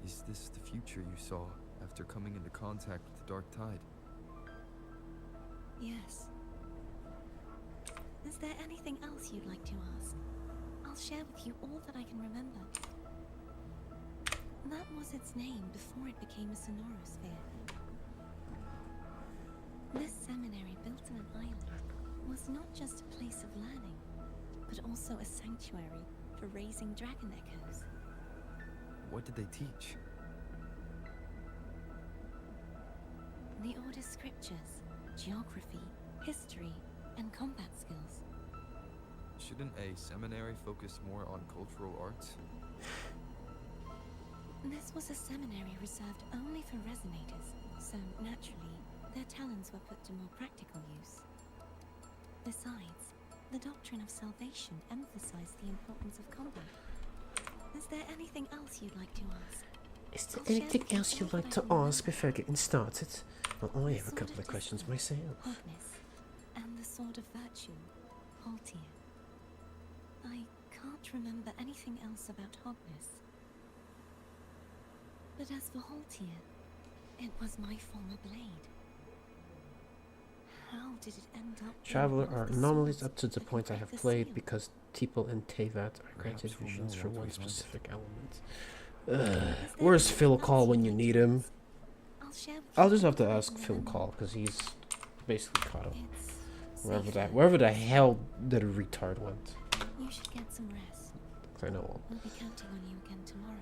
Is this the future you saw after coming into contact with the dark tide? Yes. Is there anything else you'd like to ask? I'll share with you all that I can remember. That was its name before it became a sonorosphere. This seminary, built on an island, was not just a place of learning, but also a sanctuary for raising dragon echoes. What did they teach? The Order's scriptures, geography, history, and combat skills. Shouldn't a seminary focus more on cultural arts? This was a seminary reserved only for resonators, so naturally, their talents were put to more practical use. Besides, the doctrine of salvation emphasized the importance of combat. Is there anything else you'd like to ask? Is there anything else you'd like to ask before getting started? Well, I have a couple of questions myself. Hogness, and the sword of virtue, Haltier. I can't remember anything else about Hogness. But as for Haltier, it was my former blade. How did it end up? Traveler being are one of the anomalies swords up to the that point I break have the played seal? because people in Tevat are Perhaps granted we'll visions know for what one we've hunted. specific element. Is there Where's anything Phil else Call you'd when you like need to him? ask? I'll share with I'll you just have to anything ask and Phil then Call because he's basically caught up. it's Wherever safer. the hell the retard went. You should get some rest. 'Cause I know. We'll be counting on you again tomorrow.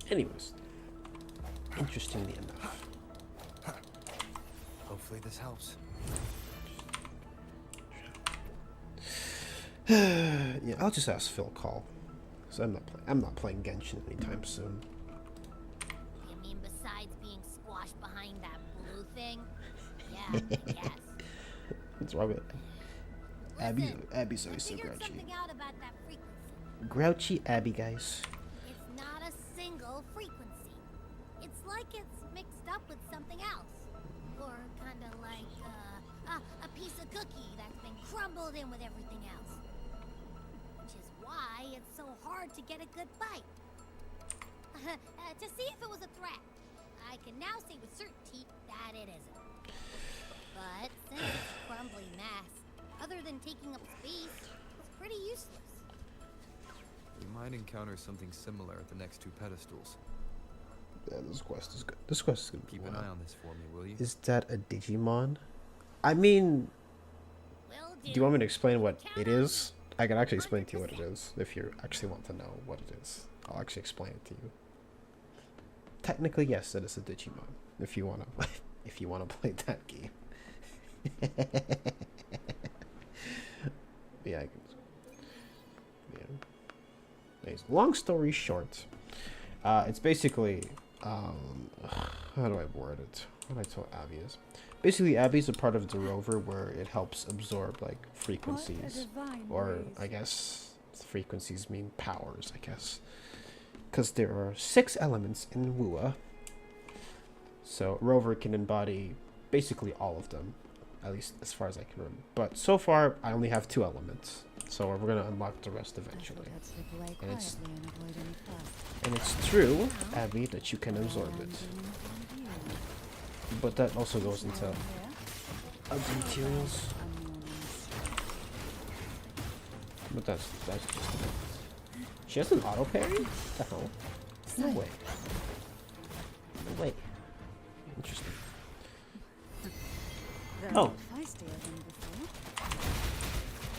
Anyways, interestingly enough, Hopefully this helps. yeah, I'll just ask Phil Call. Cause I'm not playing Genshin anytime soon. You mean besides being squashed behind that blue thing? Yeah, I guess. What's wrong with Abby? Listen, Abby's I always so figured grouchy. something out about that frequency. Grouchy Abby, guys. It's not a single frequency. It's like it's mixed up with something else. Or kind of like a piece of cookie that's been crumbled in with everything else. Which is why it's so hard to get a good bite. To see if it was a threat, I can now say with certainty that it isn't. But since it's a crumbly mess, other than taking up space, it's pretty useless. We might encounter something similar at the next two pedestals. Yeah, this quest is good. This quest is gonna be Keep an eye on this for me, will you? Is that a Digimon? I mean, Will do you want me to explain what it is? I can actually explain to you what it is if you actually want to know what it is. I'll actually explain it to you. Technically, yes, it is a Digimon. If you want to, if you want to play that game. Yeah, I can. Yeah. Nice. Long story short, it's basically how do I word it? What do I tell Abby is? Basically, Abby's a part of the rover where it helps absorb like frequencies, or I guess frequencies mean powers, I guess, because there are 6 elements in Wua. So rover can embody basically all of them, at least as far as I can remember. But so far, I only have 2 elements, so we're gonna unlock the rest eventually. And it's true, Abby, that you can absorb it. But that also goes into other materials. But that's just it. She has an auto parry? What the hell? No way. No way. Interesting. Oh.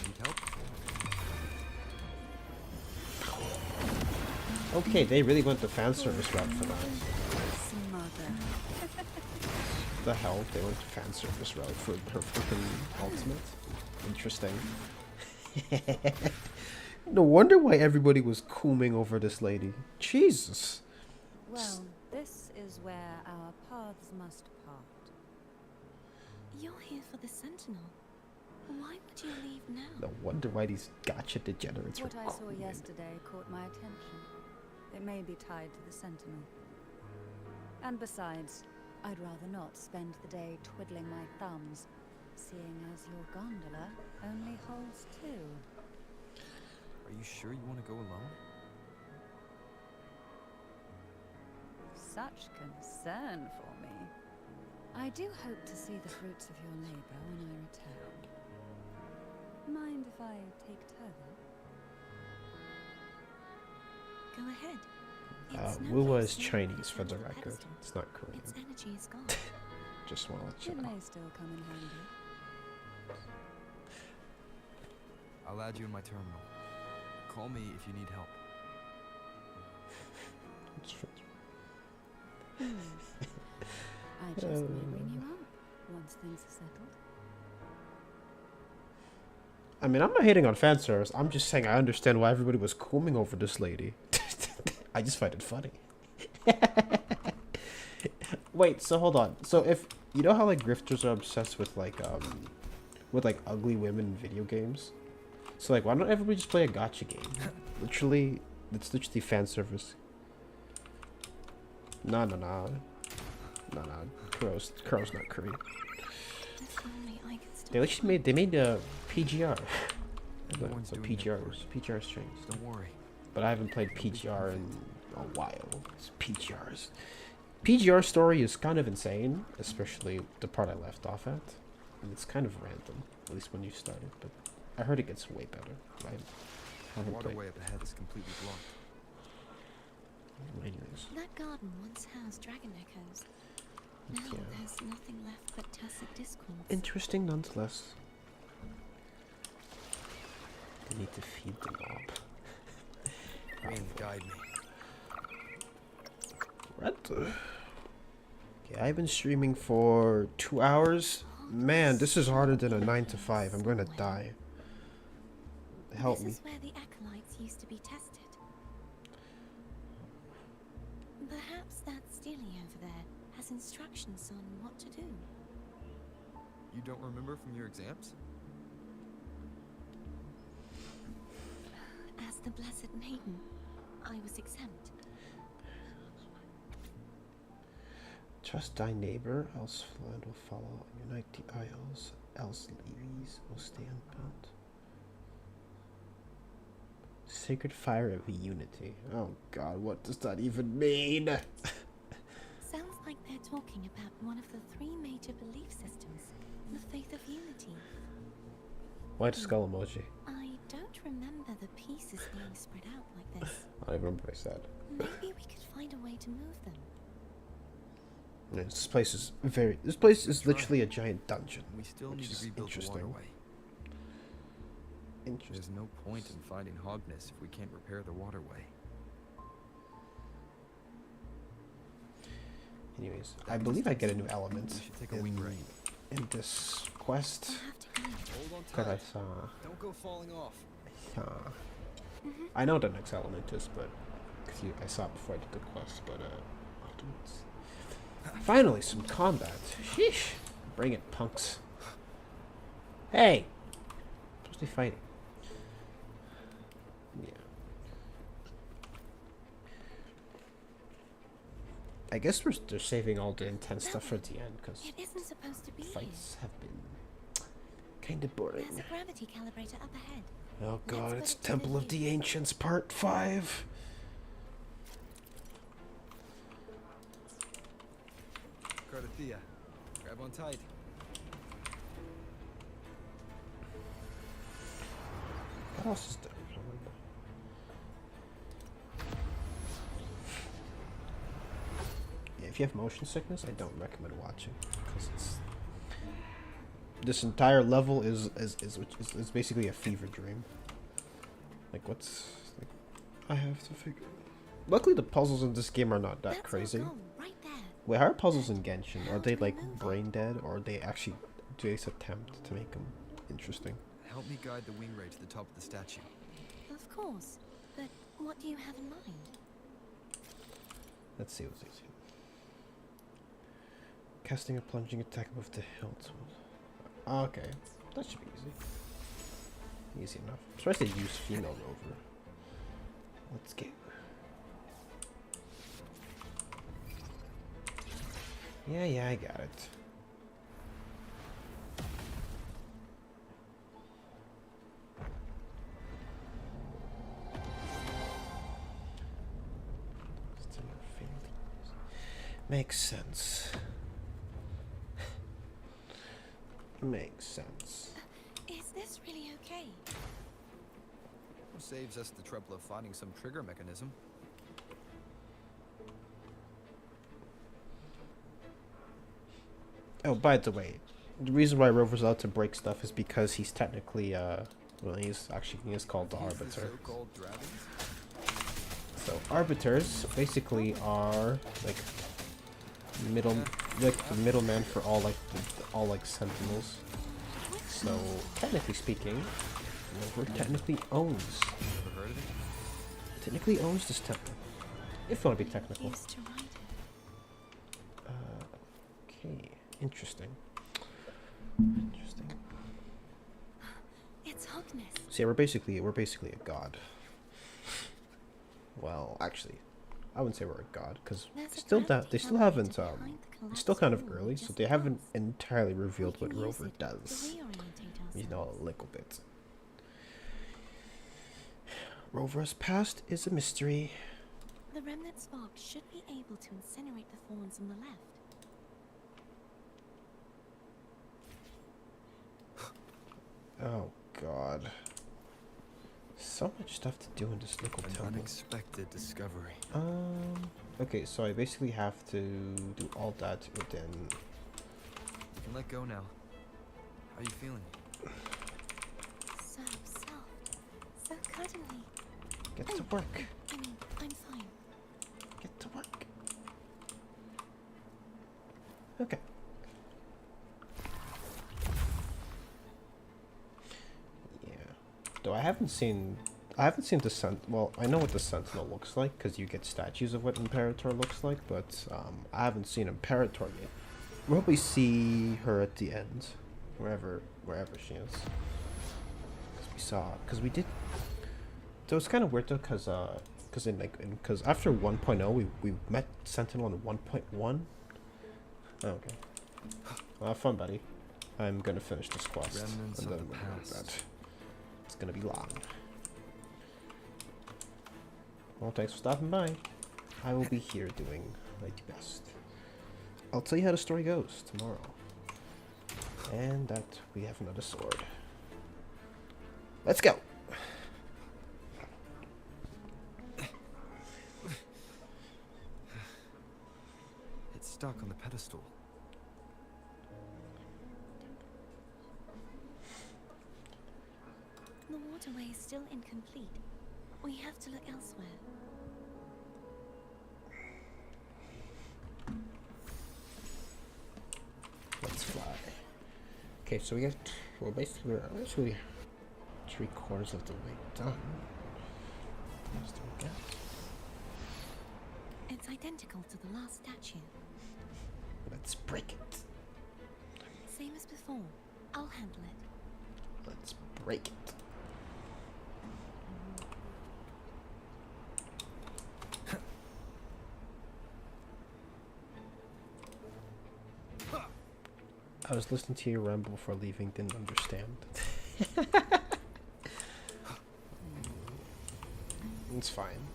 Need help? Okay, they really went the fan service route for that. The hell? They went the fan service route for her freaking ultimate? Interesting. No wonder why everybody was cooming over this lady. Jesus. Well, this is where our paths must part. You're here for the Sentinel. Why would you leave now? No wonder why these gotcha degenerates What were I saw cooming. yesterday caught my attention. It may be tied to the Sentinel. And besides, I'd rather not spend the day twiddling my thumbs, seeing as your gondola only holds 2. Are you sure you want to go alone? Such concern for me. I do hope to see the fruits of your labor when I return. Mind if I take turn? Go ahead. Wua is Chinese for the record. It's not Korean. Its energy is gone. Just want to let you It know. may still come in handy. I'll add you in my terminal. Call me if you need help. I just may bring you up once things are settled. I mean, I'm not hating on fan service. I'm just saying I understand why everybody was cooming over this lady. I just find it funny. Wait, so hold on. So if you know how like grifters are obsessed with like ugly women in video games, so like why don't everybody just play a gotcha game? Literally, it's literally fan service. No. Kuro's not Korean. If only I could stop They actually made a PGR. No one's So doing it for PGR strings. Don't worry. But I haven't played PGR in a while. It's PGRs. PGR story is kind of insane, especially the part I left off at. And it's kind of random, at least when you start it, but I heard it gets way better. I The haven't played. waterway up ahead is completely blocked. Anyways, That garden once housed dragon echoes. Now yeah. there's nothing left but tacit discords. Interesting nonetheless. They need to feed the mob. Wind guide me. What? Okay, I've been streaming for 2 hours. Man, this is harder than a 9 to 5. I'm gonna die. Help me. This is where the acolytes used to be tested. Perhaps that Steely over there has instructions on what to do. You don't remember from your exams? As the Blessed Maiden, I was exempt. Trust thy neighbor, else land will follow. Unite the isles, else levies will stay unbound. Sacred fire of unity. Oh god, what does that even mean? Sounds like they're talking about one of the 3 major belief systems, the faith of unity. Why the skull emoji? I don't remember the pieces being spread out like this. I don't remember what I said. Maybe we could find a way to move them. Yeah, this place is very. This place is literally a giant dungeon. We still which need is to rebuild the interesting. waterway. Interesting. There's no point in fighting Hogness if we can't repair the waterway. Anyways, I believe I get a new element We should take a wing raid. in this quest I'll have to go. Hold on that I tight. saw. Don't go falling off. I know what the next element is, but because I saw it before I did the quest. But ultimates. Finally, some combat. Sheesh! Bring it, punks. Hey, supposed to be fighting. Yeah. I guess they're saving all the intense stuff for the end because It isn't supposed to be here. fights have been kind of boring. There's a gravity calibrator up ahead. Oh god, Let's it's put it to Temple the of the Ancients Part 5. Cardathea, grab on tight. What else is there? I don't remember. Yeah, if you have motion sickness, I don't recommend watching because it's this entire level is basically a fever dream. Like what's like I have to figure. Luckily, the puzzles in this game are not that That's crazy. our goal, right there. Wait, how are puzzles in Genshin? Are they like brain dead, or are they actually do they attempt to make them interesting? Help me guide the wing raid to the top of the statue. Of course. But what do you have in mind? Let's see what's easy. Casting a plunging attack above the hilt. Okay, that should be easy. Easy enough. I'm surprised they use female rover. Let's go. Yeah, I got it. Makes sense. Makes sense. Is this really okay? Saves us the trouble of finding some trigger mechanism. Oh, by the way, the reason why Rover's allowed to break stuff is because he's technically, well, he is called the Use the Arbiter. so-called dragons? So arbiters basically are like the middleman for all like sentinels. So technically speaking, Rover technically owns Ever heard of it? this temple. If you want to be technical. Used to ride it. Okay, interesting. Interesting. It's Hogness. So yeah, we're basically a god. Well, actually, I wouldn't say we're a god because There's a they gravity still haven't calibrator behind the it's still kind of collapsed wall early, so just they haven't above. entirely revealed We what can use Rover it to does. reorientate You know, ourselves. a little bit. Rover's past is a mystery. The The remnant spark should be able to incinerate the thorns on the left. Oh god. So much stuff to do in this little An temple. unexpected discovery. Okay, so I basically have to do all that within... You can let go now. How are you feeling? So soft. So cuddly. Get to work. I mean, I'm fine. Get to work. Okay. Yeah. Though I haven't seen the well, I know what the Sentinel looks like because you get statues of what Imperator looks like, but I haven't seen Imperator yet. We'll probably see her at the end, wherever she is. Because we did. So it's kind of weird though, because after 1.0 we met Sentinel in 1.1. Oh, okay. Well, have fun, buddy. I'm gonna finish this quest. Remnants and of then the we'll do past. that. It's gonna be long. Well, thanks for stopping by. I will be here doing my best. I'll tell you how the story goes tomorrow. And that we have another sword. Let's go! It's stuck on the pedestal. The waterway is still incomplete. We have to look elsewhere. Let's fly. Okay, so we're basically 3/4 of the way done. What else do we get? It's identical to the last statue. Let's break it. Same as before. I'll handle it. Let's break it. I was listening to you ramble before leaving, didn't understand. It's fine.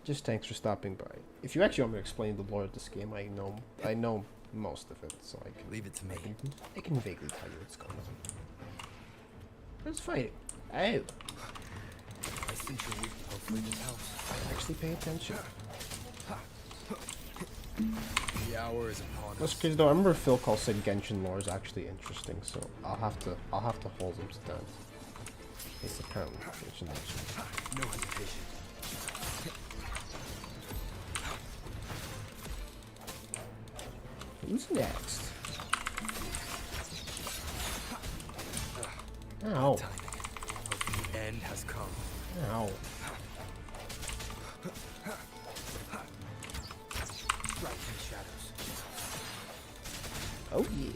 Just thanks for stopping by. If you actually want me to explain the lore of this game, I know most of it, so I can Leave it to me. I can vaguely tell you what's going on. It's fine. Oh, I sense your weak. Hopefully this helps. actually pay attention. The hour is upon That's us. crazy though. I remember Phil Call said Genshin lore is actually interesting, so I'll have to hold him to that. It's apparently Genshin lore. No hesitation. Who's next? Ow. Timing. The end has come. Ow. Right in the shadows. Oh yeah.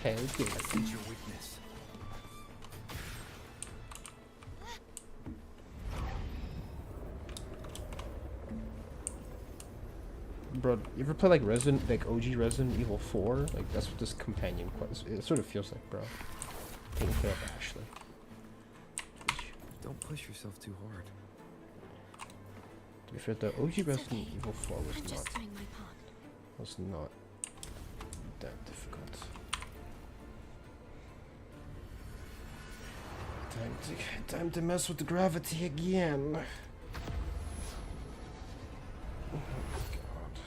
Hell yeah. I sense your weakness. Bro, you ever play like OG Resident Evil 4? Like that's what this companion quest. It sort of feels like, bro. Taking care of Ashley. Don't push yourself too hard. To be fair, the OG It's Resident okay. Evil 4 I'm just was doing my part. not that difficult. Time to mess with the gravity again. Oh my god.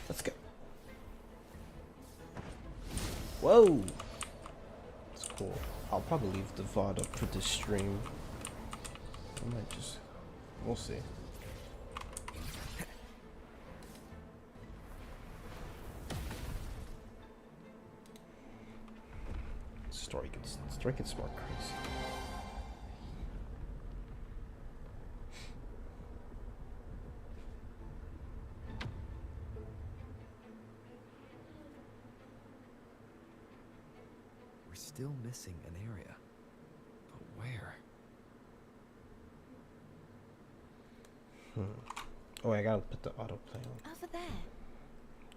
Let's go. Whoa! That's cool. I'll probably leave the VOD up for this stream. I might just... We'll see. Story gets more crazy. We're still missing an area. But where? Oh, I gotta put the autoplay on. Over there.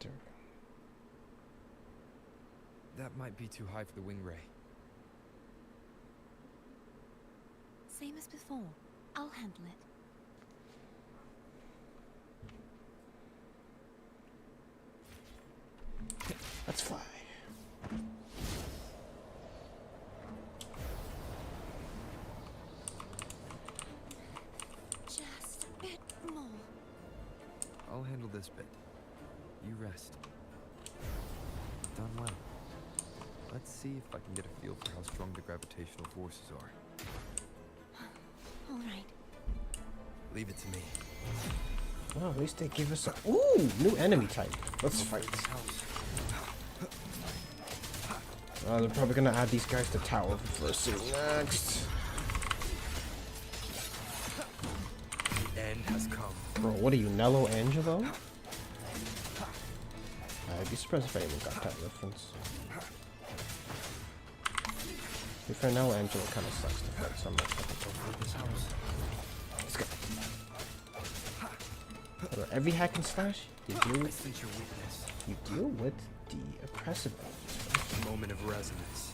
There. That might be too high for the wing ray. Same as before. I'll handle it. Let's fly. Just a bit more. I'll handle this bit. You rest. You've done well. Let's see if I can get a feel for how strong the gravitational forces are. All right. Leave it to me. Well, at least they give us a new enemy type. Let's fight. They're probably gonna add these guys to tower for first thing next. The end has come. Bro, what are you, Nello Angelo? I'd be surprised if anyone got that reference. Your friend Nello Angelo kind of sucks to fight, so I'm not fucking over this house. Let's go. Every hack and slash, you deal with the oppressive elements. Moment of resonance.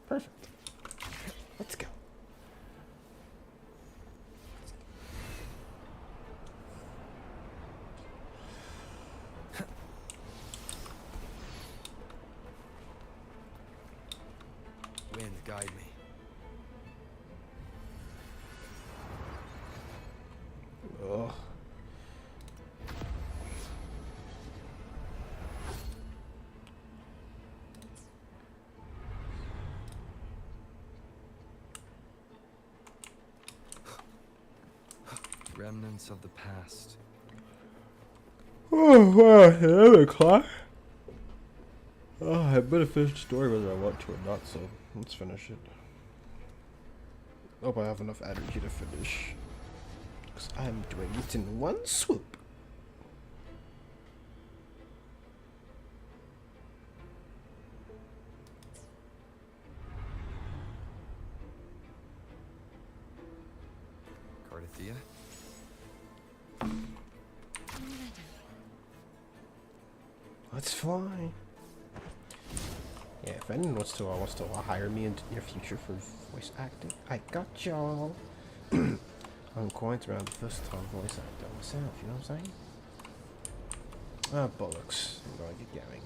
Perfect. Let's go. Wind, guide me. Ugh. Remnants of the past. Oh, wow, 11 o'clock. Oh, I better finish the story whether I want to or not, so let's finish it. Hope I have enough energy to finish. Because I'm doing it in one swoop. Cardathea? I'm ready. Let's fly. Yeah, if anyone wants to hire me in the near future for voice acting, I got y'all. I'm coins around the first time voice actor myself, you know what I'm saying? Ah, bollocks. I'm going to get going.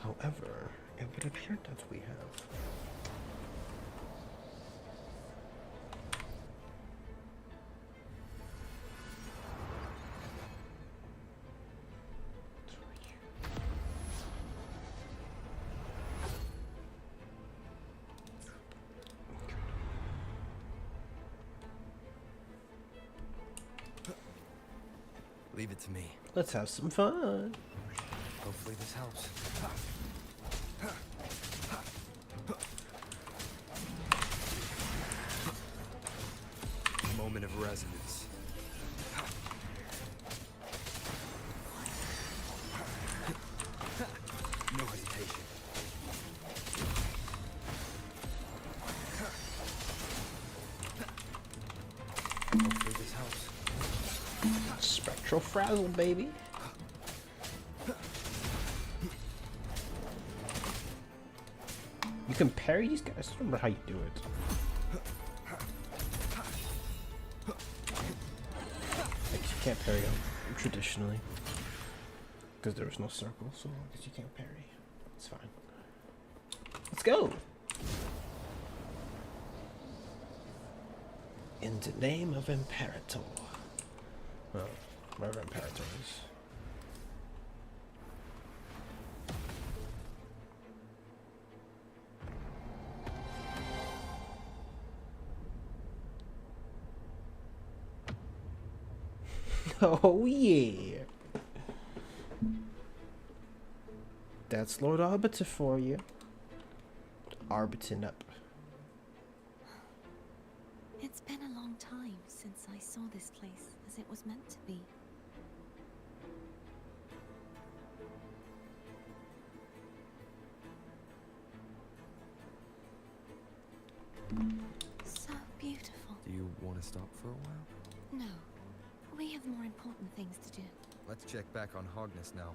However, it would appear that we have. Leave it to me. Let's have some fun. Hopefully this helps. Moment of resonance. No hesitation. Hopefully this helps. Spectral frazzle, baby. You can parry these guys? I don't remember how you do it. Like, you can't parry them traditionally. Because there was no circle, so I guess you can't parry. It's fine. Let's go! In the name of Imperator. Well, wherever Imperator is. Oh yeah! That's Lord Arbiter for you. Arbiting up. It's been a long time since I saw this place as it was meant to be. want to stop for a while? No. We have more important things to do. Let's check back on Hogness now.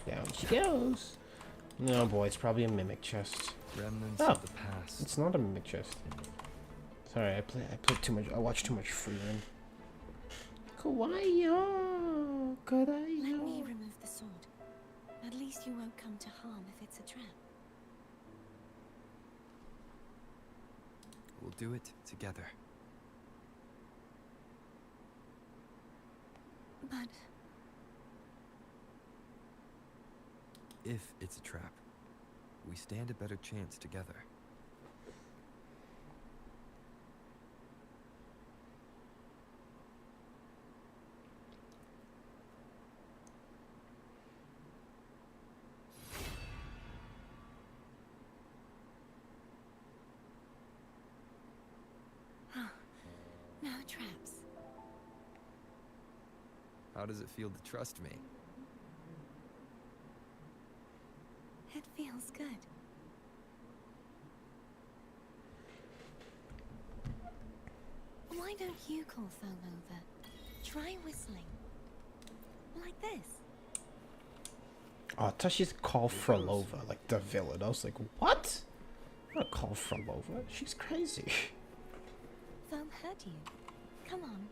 Down she goes. No, boy, it's probably a mimic chest. Remnants Oh, of the past. it's not a mimic chest. Sorry, I played too much. I watched too much Freeman. Kawaii, Let me kawaii. remove the sword. At least you won't come to harm if it's a trap. We'll do it together. But If it's a trap, we stand a better chance together. no traps. How does it feel to trust me? It feels good. Why don't you call Foam over? Try whistling. Like this. Oh, I thought she's called Frolova, like the villain. I was like, what? I'm not called Frolova. She's crazy. Foam heard you. Come on.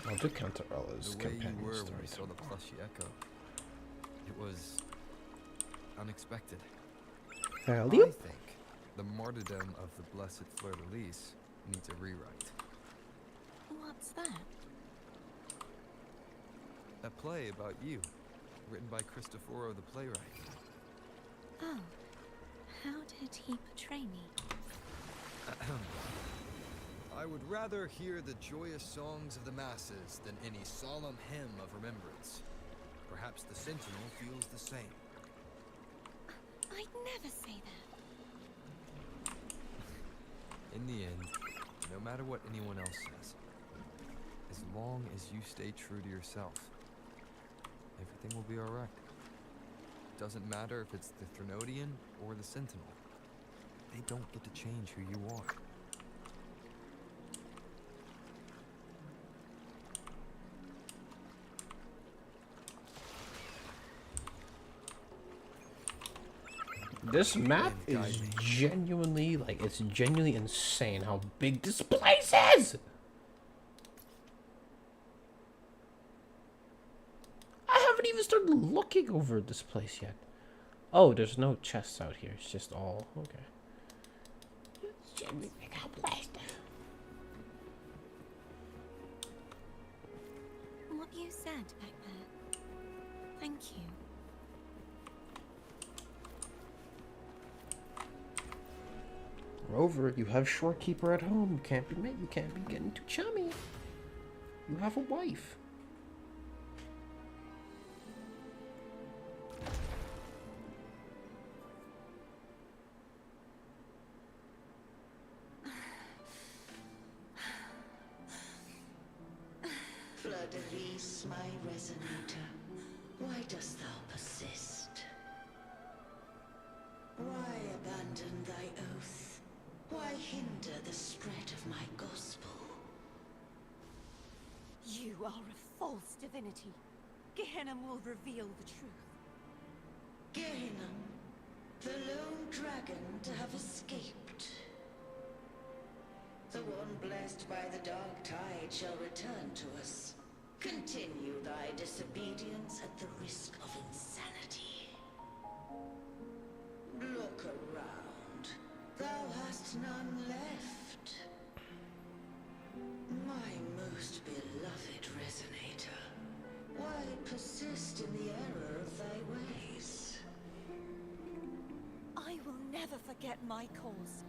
I'll do counter Ella's The way you companion were story. when we saw the plushy echo. It was unexpected. Hell I you? think the martyrdom of the blessed fleur-de-lis needs a rewrite. What's that? A play about you, written by Cristoforo the playwright. Oh. How did he portray me? I would rather hear the joyous songs of the masses than any solemn hymn of remembrance. Perhaps the Sentinel feels the same. I'd never say that. In the end, no matter what anyone else says, as long as you stay true to yourself, everything will be alright. Doesn't matter if it's the Threnodian or the Sentinel. They don't get to change who you are. This map is genuinely, like, it's genuinely insane how big this place is! I haven't even started looking over this place yet. Oh, there's no chests out here. It's just all, okay. It's genuinely big how place. What you said back there. Thank you. Rover, you have Shorekeeper at home. You can't be getting too chummy. You have a wife. Fleur-de-lis, my resonator, why dost thou persist? Why abandon thy oath? Why hinder the spread of my gospel? You are a false divinity. Gehenna will reveal the truth. Gehenna, the lone dragon to have escaped. The one blessed by the dark tide shall return to us. Continue thy disobedience at the risk of insanity. Look around. Thou hast none left. My most beloved resonator, why persist in the error of thy ways? I will never forget my cause.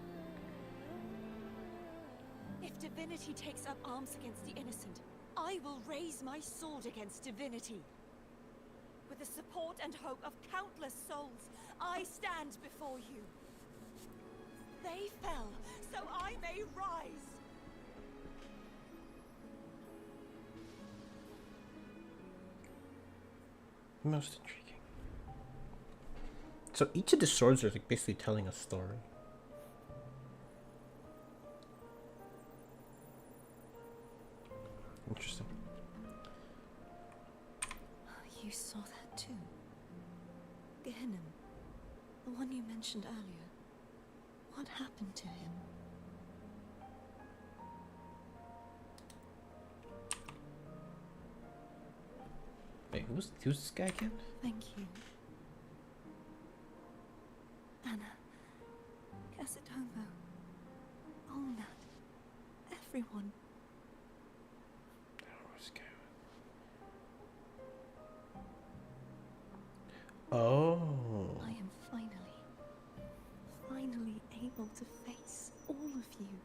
If divinity takes up arms against the innocent, I will raise my sword against divinity. With the support and hope of countless souls, I stand before you. They fell, so I may rise. Most intriguing. So each of the swords are like basically telling a story. Interesting. You saw that too? Gehenna, the one you mentioned earlier. What happened to him? Wait, who's this guy again? Thank you. Anna, Casitomo, Olnat, everyone. Oh. I am finally able to face all of you.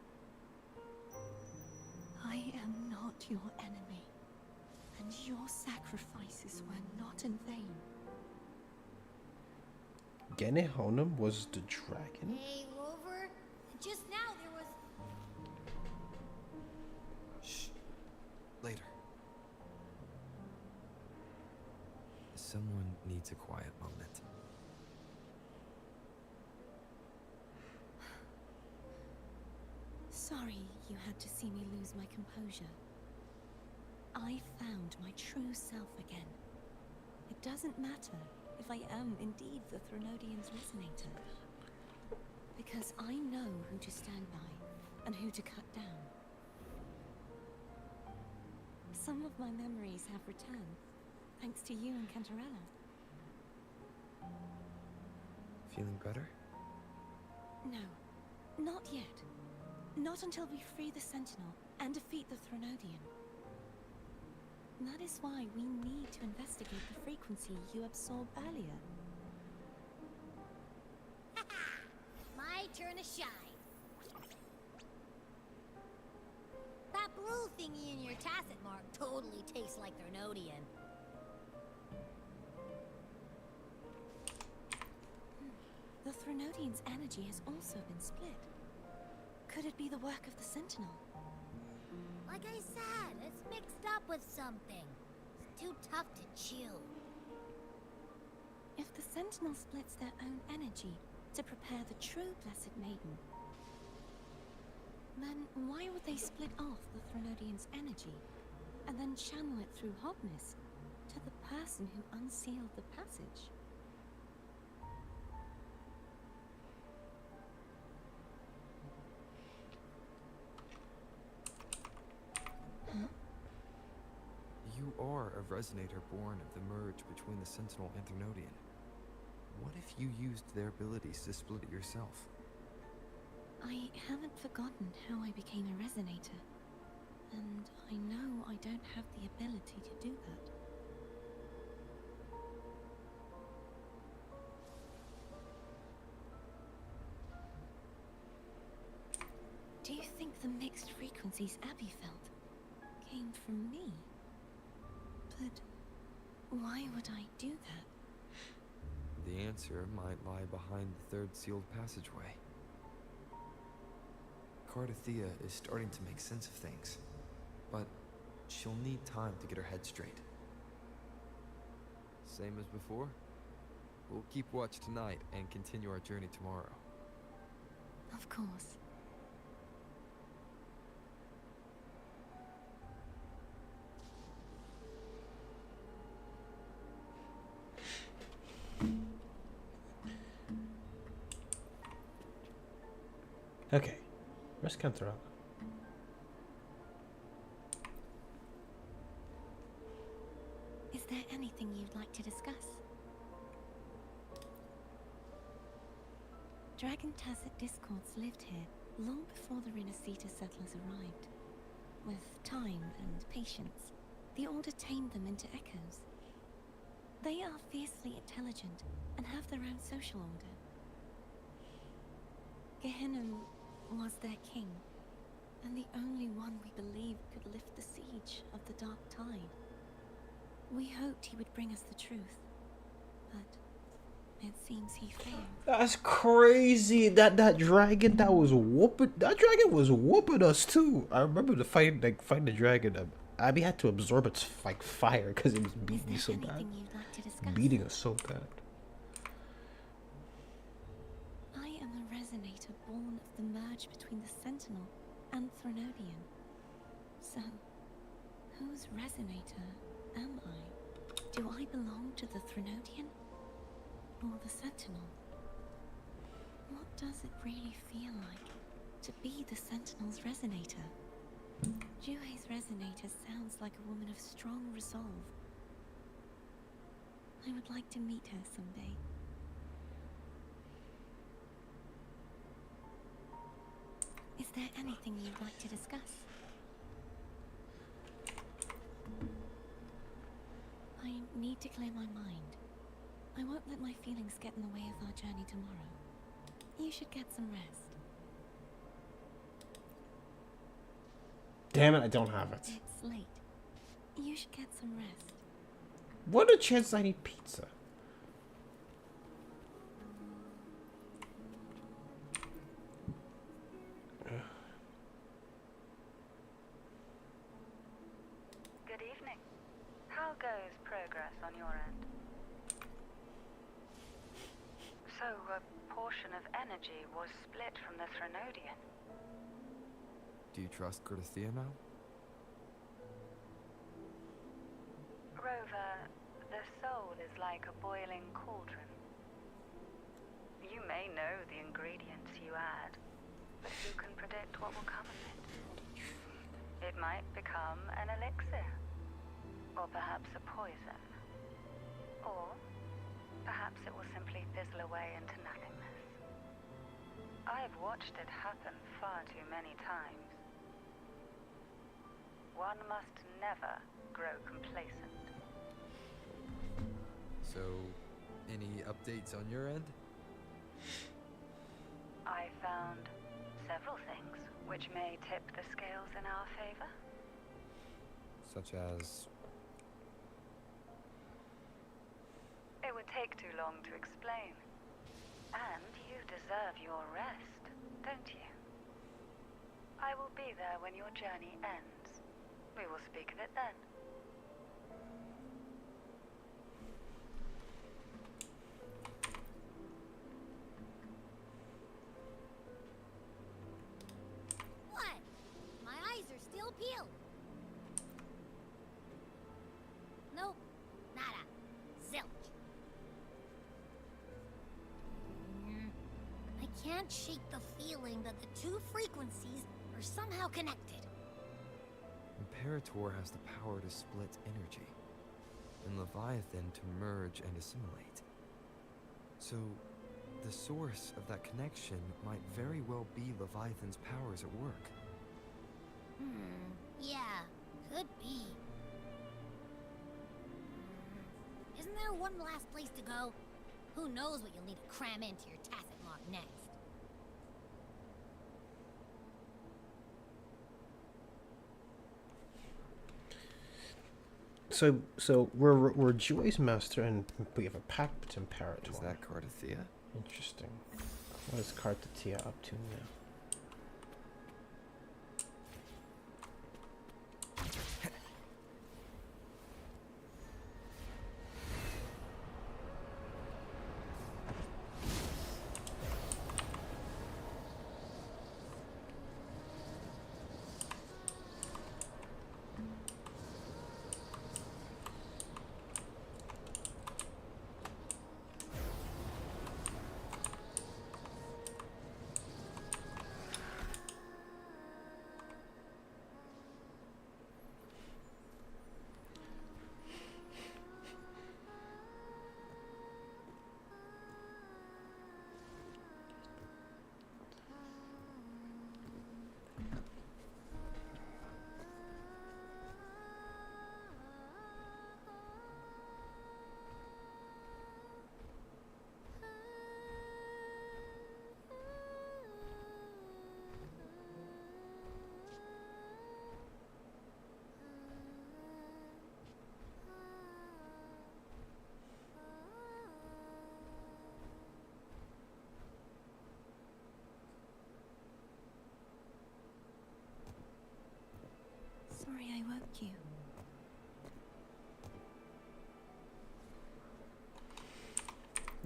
I am not your enemy, and your sacrifices were not in vain. Gehenna was the dragon? Hey, Rover. Just now there was... Shh. Later. Someone needs a quiet moment. Sorry you had to see me lose my composure. I found my true self again. It doesn't matter if I am indeed the Threnodian's resonator. Because I know who to stand by and who to cut down. Some of my memories have returned, thanks to you and Cantarella. Feeling better? No, not yet. Not until we free the Sentinel and defeat the Threnodian. That is why we need to investigate the frequency you absorbed earlier. My turn to shine. That blue thingy in your tacit mark totally tastes like Threnodian. The Threnodian's energy has also been split. Could it be the work of the Sentinel? Like I said, it's mixed up with something. It's too tough to chew. If the Sentinel splits their own energy to prepare the true Blessed Maiden, then why would they split off the Threnodian's energy and then channel it through Hobnis to the person who unsealed the passage? You are a resonator born of the merge between the Sentinel and Threnodian. What if you used their abilities to split it yourself? I haven't forgotten how I became a resonator, and I know I don't have the ability to do that. Do you think the mixed frequencies Abby felt came from me? But why would I do that? The answer might lie behind the third sealed passageway. Cardathea is starting to make sense of things, but she'll need time to get her head straight. Same as before? We'll keep watch tonight and continue our journey tomorrow. Of course. Okay, where's Cantarella? Is there anything you'd like to discuss? Dragon Tacit discords lived here long before the Renacita settlers arrived. With time and patience, the Order tamed them into echoes. They are fiercely intelligent and have their own social order. Gehenna was their king, and the only one we believed could lift the siege of the Dark Tide. We hoped he would bring us the truth, but it seems he failed. That's crazy. That dragon was whooping us too. I remember the fighting the dragon Abby had to absorb its like fire because it was Is beating me there so bad. anything you'd like to discuss? Beating us so bad. I am a resonator born of the merge between the Sentinel and Threnodian. So, whose resonator am I? Do I belong to the Threnodian? Or the Sentinel? What does it really feel like to be the Sentinel's resonator? Jue's resonator sounds like a woman of strong resolve. I would like to meet her someday. Is there anything you'd like to discuss? I need to clear my mind. I won't let my feelings get in the way of our journey tomorrow. You should get some rest. Damn it, I don't have it. It's late. You should get some rest. What are the chances I need pizza? Good evening. How goes progress on your end? So, a portion of energy was split from the Threnodian. Do you trust Gerthia now? Rover, the soul is like a boiling cauldron. You may know the ingredients you add, but who can predict what will come of it? It might become an elixir, or perhaps a poison, or perhaps it will simply fizzle away into nothingness. I've watched it happen far too many times. One must never grow complacent. So, any updates on your end? I found several things which may tip the scales in our favor. Such as... It would take too long to explain. And you deserve your rest, don't you? I will be there when your journey ends. We will speak of it then. What? My eyes are still peeled. Nope. Nada. Zilch. I can't shake the feeling that the two frequencies are somehow connected. Imperator has the power to split energy, and Leviathan to merge and assimilate. So, the source of that connection might very well be Leviathan's powers at work. Yeah, could be. Isn't there one last place to go? Who knows what you'll need to cram into your tacit mark next? So we're Joy's master and we have a pact with Imperator. Is that Gerthia? Interesting. What is Cartatia up to now?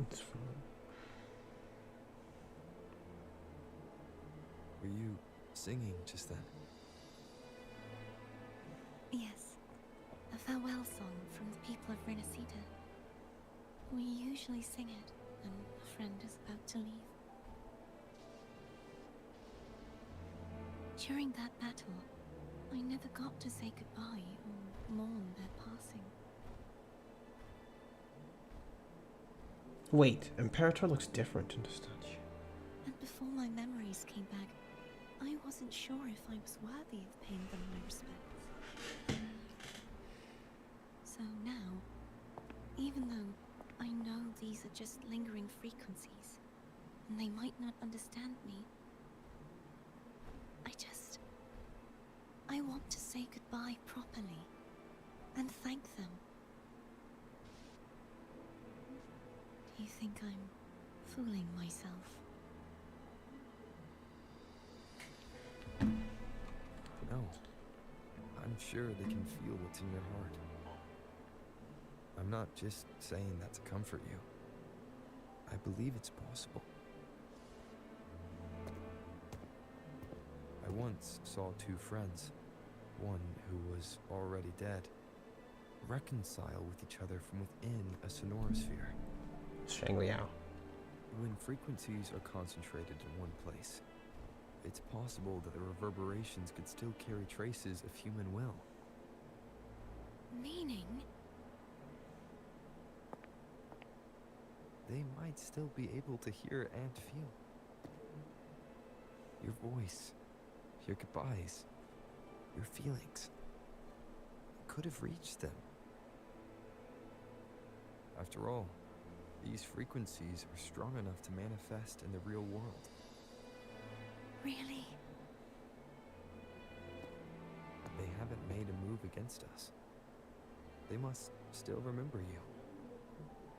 It's fine. Were you singing just then? Yes, a farewell song from the people of Renacita. We usually sing it when a friend is about to leave. During that battle, I never got to say goodbye or mourn their passing. Wait, Imperator looks different in the statue. And before my memories came back, I wasn't sure if I was worthy of paying them my respects. So now, even though I know these are just lingering frequencies, and they might not understand me, I want to say goodbye properly, and thank them. Do you think I'm fooling myself? No. I'm sure they can feel what's in your heart. I'm not just saying that to comfort you. I believe it's possible. I once saw two friends, one who was already dead, reconcile with each other from within a sonorosphere. Shang-Liao. When frequencies are concentrated in one place, it's possible that the reverberations could still carry traces of human will. Meaning? They might still be able to hear and feel. Your voice, your goodbyes, your feelings could have reached them. After all, these frequencies are strong enough to manifest in the real world. Really? They haven't made a move against us. They must still remember you,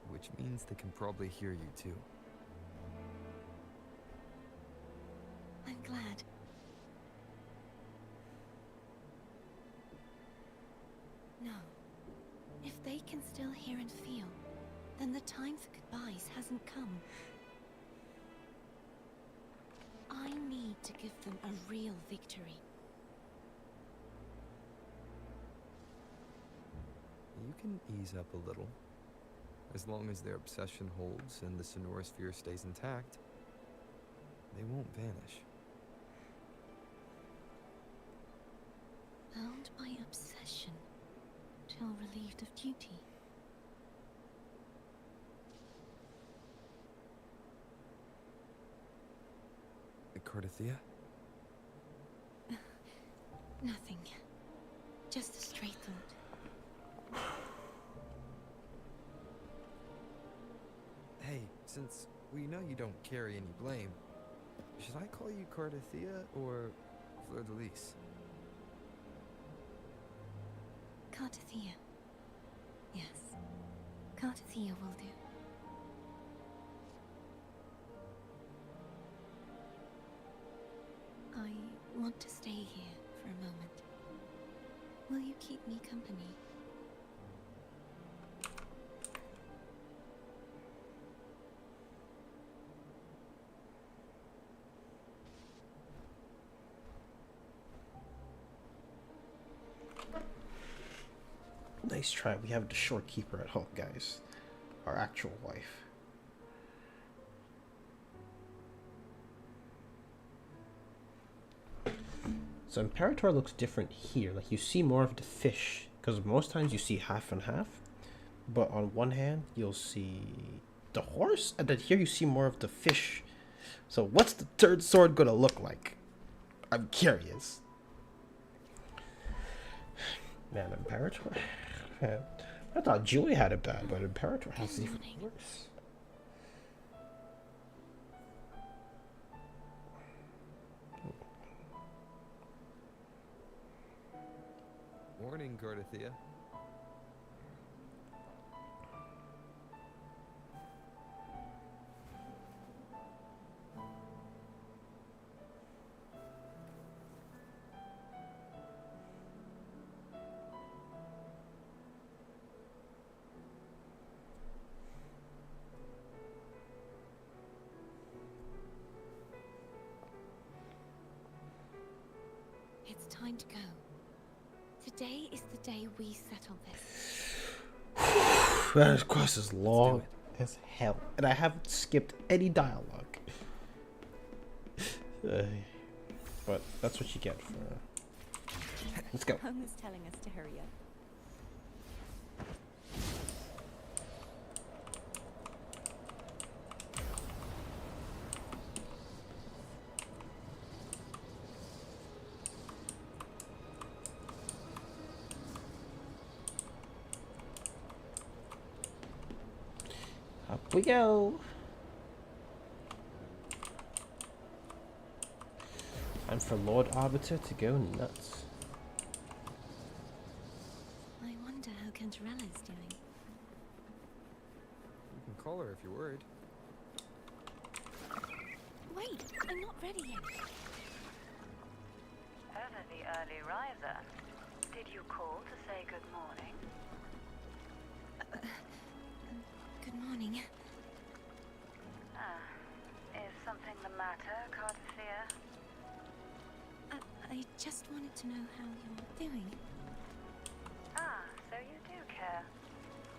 which means they can probably hear you too. I'm glad. No. If they can still hear and feel, then the time for goodbyes hasn't come. I need to give them a real victory. You can ease up a little. As long as their obsession holds and the sonorosphere stays intact, they won't vanish. Bound by obsession, till relieved of duty. Cardathea? Nothing. Just a stray thought. Hey, since we know you don't carry any blame, should I call you Cardathea or Fleur de Lis? Cardathea. Yes. Cardathea will do. I want to stay here for a moment. Will you keep me company? Nice try. We have the shorekeeper at home, guys. Our actual wife. So Imperator looks different here. Like you see more of the fish, because most times you see half and half. But on one hand, you'll see the horse, and then here you see more of the fish. So what's the third sword gonna look like? I'm curious. Man, Imperator. Man, I thought Julie had it bad, but Imperator has it even worse. Morning, Cardathea. time to go. Today is the day we settle this. That quest is long as hell, and I haven't skipped any dialogue. But that's what you get for. Let's go. Homer's telling us to hurry up. Up we go. Time for Lord Arbiter to go nuts. I wonder how Cantarella's doing. You can call her if you're worried. Wait, I'm not ready yet. Ever the early riser. Did you call to say good morning? Good morning. Is something the matter, Cardathea? I just wanted to know how you're doing. So you do care.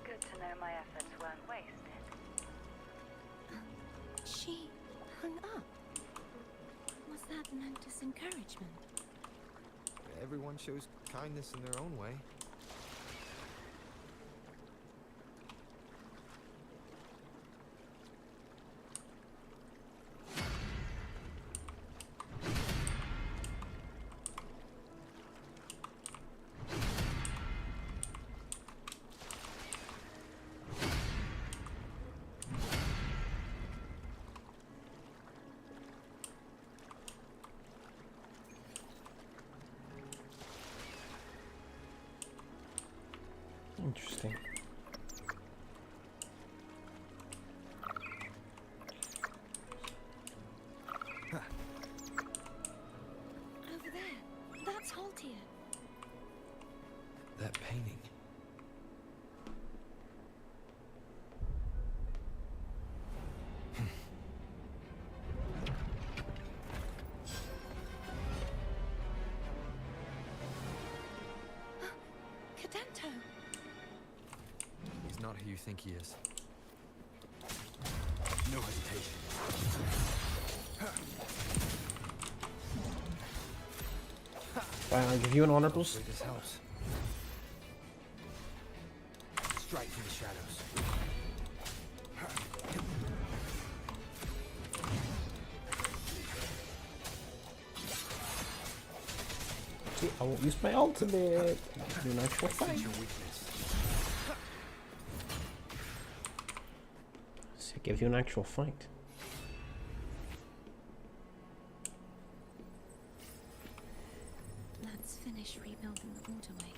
Good to know my efforts weren't wasted. She hung up. Was that meant as encouragement? Everyone shows kindness in their own way. Interesting. Over there. That's Haltia. That painting. Cadento. He's not who you think he is. No hesitation. Fine, I'll give you an honorable. Hopefully this helps. Strike through the shadows. See, I won't use my ultimate. Do an actual Sense fight. your weakness. See, give you an actual fight. Let's finish rebuilding the waterway.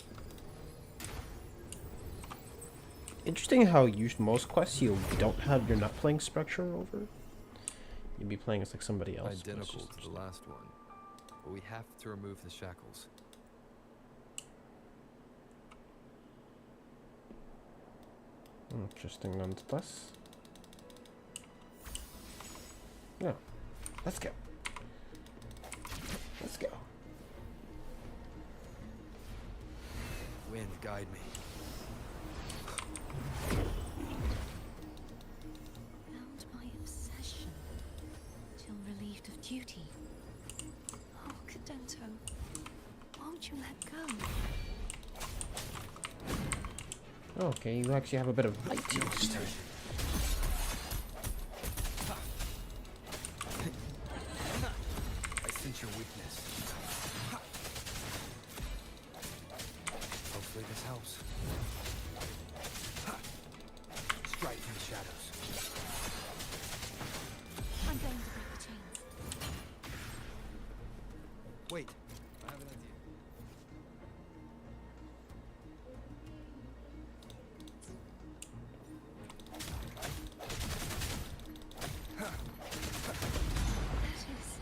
Interesting how most quests you don't have your nut playing structure over. You'd be playing as like somebody else. but it's Identical just- to the last one, but we have to remove the shackles. Interesting nonetheless. Yeah. Let's go. Let's go. Wind, guide me. Bound by obsession, till relieved of duty. Oh, Cadento, won't you let go? Okay, you actually have a bit of bite to you this time. I sense your weakness. Hopefully this helps. Strike through the shadows. I'm going to break the chains. Wait, I have an idea. That is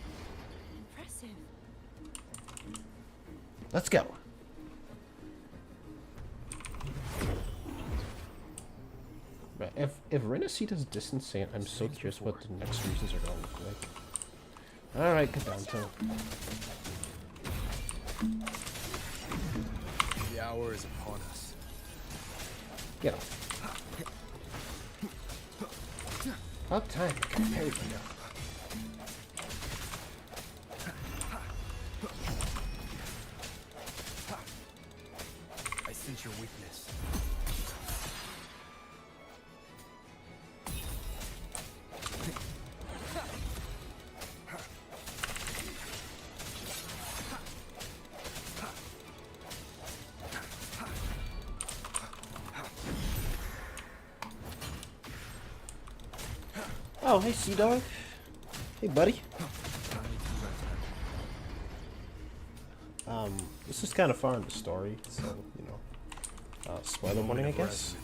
impressive. Let's go. But if Renaissance does distance Saint, I'm so curious what the next regions are gonna look like. Alright, Cadento. The hour is upon us. Get off. About time. There we go. I sense your weakness. Oh, hey, Sea Dog. Hey, buddy. This is kind of far in the story, so, you know. Spoiler warning, I guess.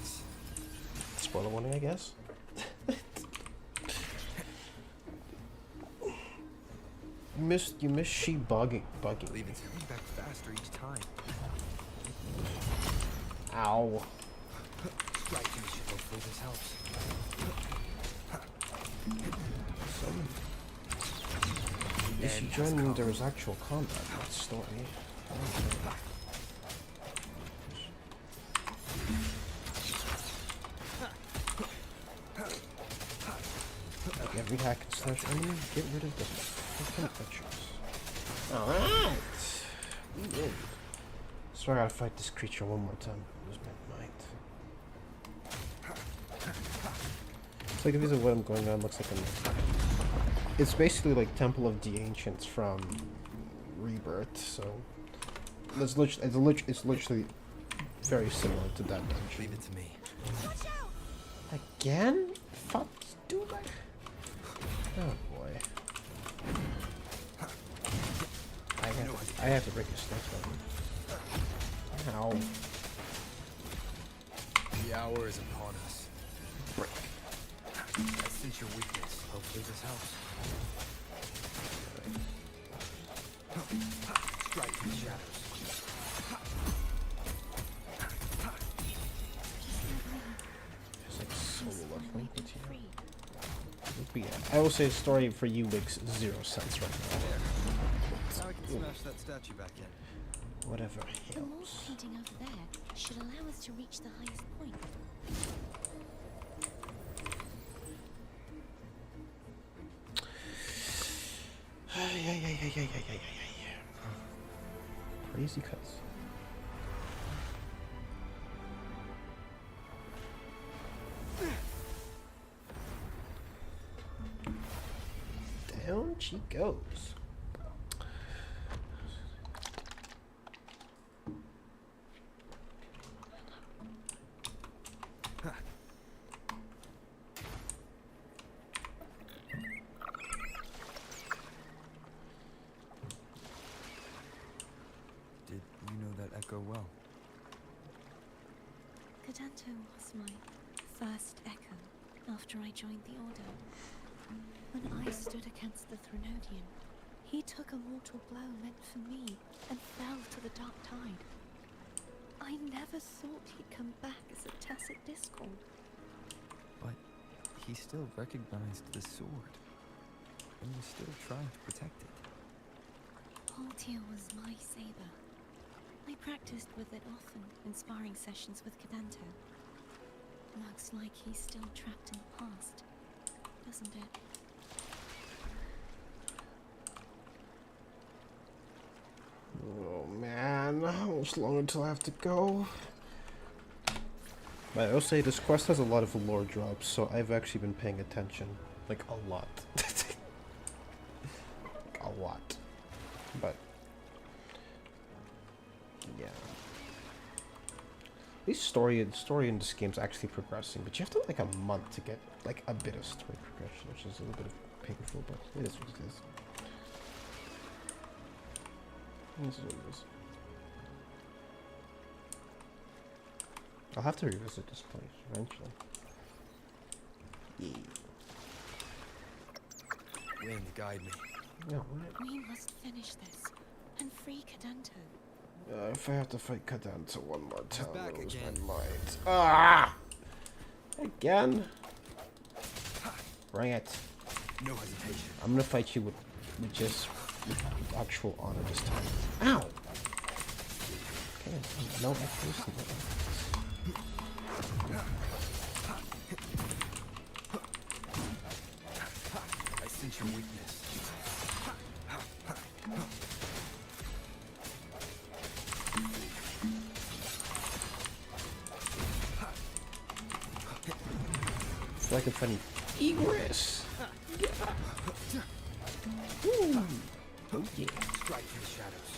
Spoiler warning, I guess. You missed she bugging. Leave it coming back faster each time. Ow. Strike initiative. Hopefully this helps. If you join when there is actual combat, not story. Every hack and slash enemy, get rid of the freaking pictures. Alright! We win. So I gotta fight this creature one more time. Lose my mind. It's like if these are what I'm going on, looks like it's basically like Temple of the Ancients from Rebirth, so it's literally very similar to that dungeon. Leave it to me. Again? Fuck, dude. Oh boy. I have to break his next one. Ow. The hour is upon us. Break. I sense your weakness. Hopefully this helps. Strike in the shadows. It's like so lovely. But yeah, I will say the story for you makes 0 sense right now. Now I can smash that statue back in. Whatever The more helps. painting over there should allow us to reach the highest point. Crazy cuts. Down she goes. Did you know that echo well? Cadanto was my first echo after I joined the Order. When I stood against the Threnodian, he took a mortal blow meant for me and fell to the dark tide. I never thought he'd come back as a tacit discord. But he still recognized the sword. And was still trying to protect it. Haltia was my saber. I practiced with it often in sparring sessions with Cadanto. Looks like he's still trapped in the past, doesn't it? Oh man, how much longer till I have to go? But I will say this quest has a lot of lore drops, so I've actually been paying attention. Like a lot. A lot. But yeah. At least story in this game's actually progressing, but you have to like a month to get like a bit of story progression, which is a little bit painful, but it is what it is. This is what it is. I'll have to revisit this place eventually. Yeah. Wind, guide me. No, right. We must finish this and free Cadanto. If I have to fight Cadanto one more time, back I'll lose again. my mind. Ah! Again? Bring it. No hesitation. I'm gonna fight you with just with actual honor this time. Ow! No accuracy. I sense your weakness. It's like a funny egress. Ooh. Oh yeah. Strike from the shadows.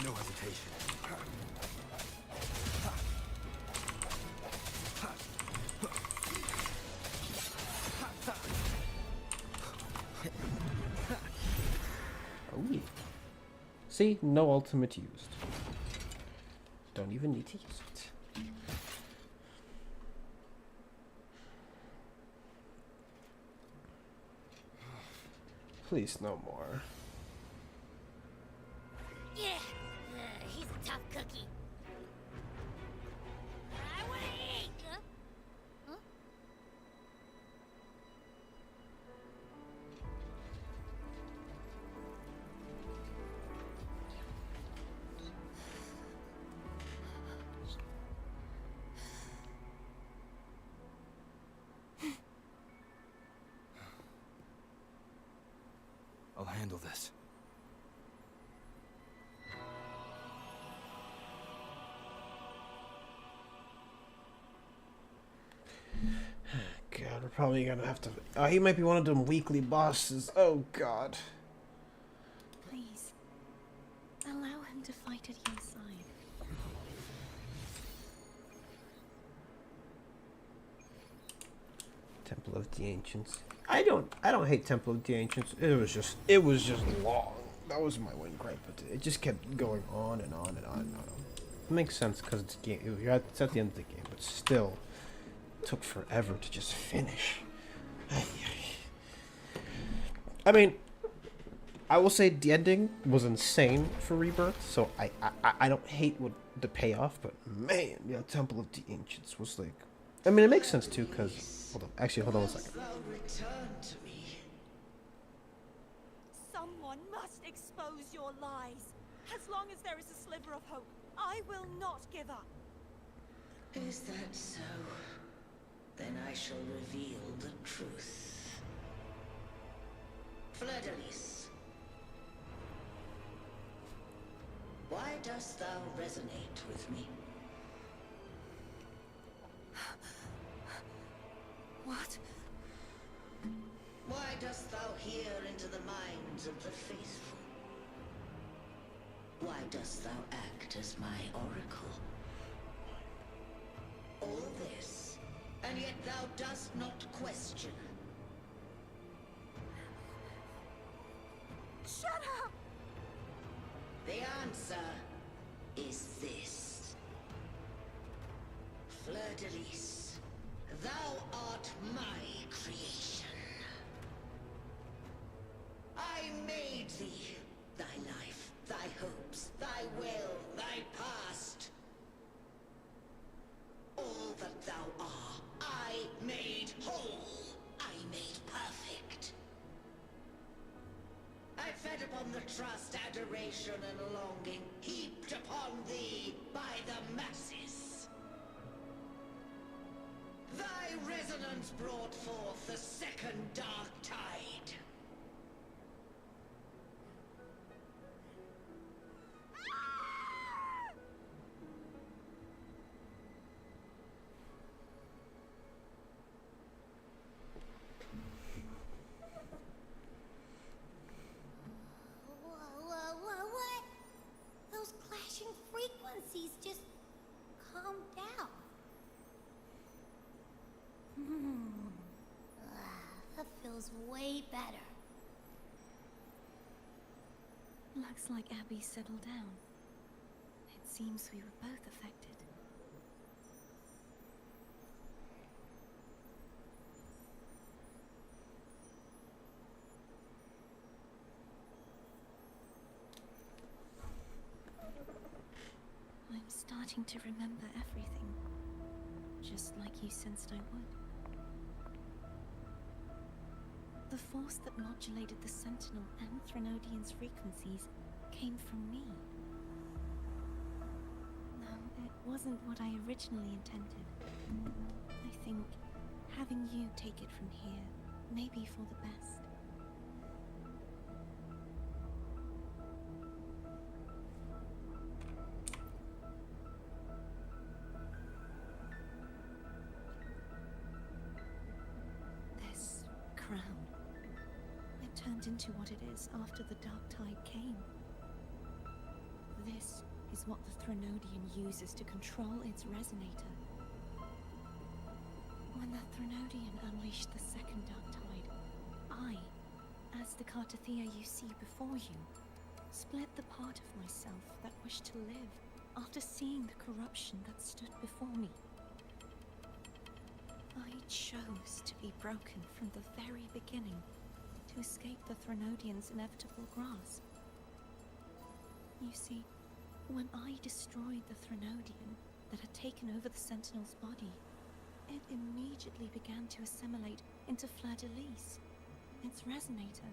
No hesitation. Oh yeah. See, no ultimate used. Don't even need to use it. Please, no more. Yeah, he's a tough cookie. I wanna eat! Huh? I'll handle this. God, we're probably gonna have to. Oh, he might be one of them weekly bosses. Oh God. Please, allow him to fight at your side. Temple of the Ancients. I don't hate Temple of the Ancients. It was just long. That was my one gripe, but it just kept going on and on and on and on. It makes sense because it's a game. It's at the end of the game, but still took forever to just finish. I mean, I will say the ending was insane for Rebirth, so I don't hate what the payoff, but man, yeah, Temple of the Ancients was like. I mean, it makes sense too, because hold on one second. Return to me. Someone must expose your lies. As long as there is a sliver of hope, I will not give up. Is that so? Then I shall reveal the truth. Fleur-de-Lis, why dost thou resonate with me? What? Why dost thou hear into the minds of the faithful? Why dost thou act as my oracle? All this, and yet thou dost not question. Shut up! The answer is this. Fleur-de-Lis, thou art my creation. I made thee, thy life, thy hopes, thy will, thy past. All that thou art, I made whole. I made perfect. I fed upon the trust, adoration, and longing heaped upon thee by the masses. Thy resonance brought forth the second dark tide. What? Those clashing frequencies just calm down. That feels way better. Looks like Abby settled down. It seems we were both affected. I'm starting to remember everything, just like you sensed I would. The force that modulated the Sentinel and Threnodian's frequencies came from me. No, it wasn't what I originally intended. I think having you take it from here may be for the best. This crown, it turned into what it is after the Dark Tide came. This is what the Threnodian uses to control its resonator. When the Threnodian unleashed the second Dark Tide, I, as the Cartathea you see before you, split the part of myself that wished to live after seeing the corruption that stood before me. I chose to be broken from the very beginning to escape the Threnodian's inevitable grasp. You see, when I destroyed the Threnodian that had taken over the Sentinel's body, it immediately began to assimilate into Fleur-de-Lis, its resonator.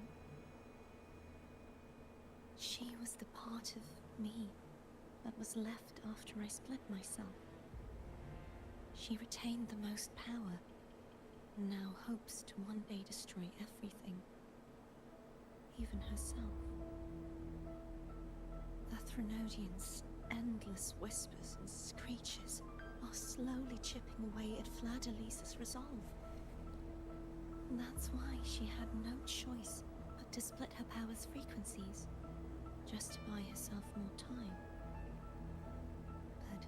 She was the part of me that was left after I split myself. She retained the most power, and now hopes to one day destroy everything, even herself. The Threnodian's endless whispers and screeches are slowly chipping away at Fleur-de-Lis's resolve. That's why she had no choice but to split her power's frequencies, just to buy herself more time. But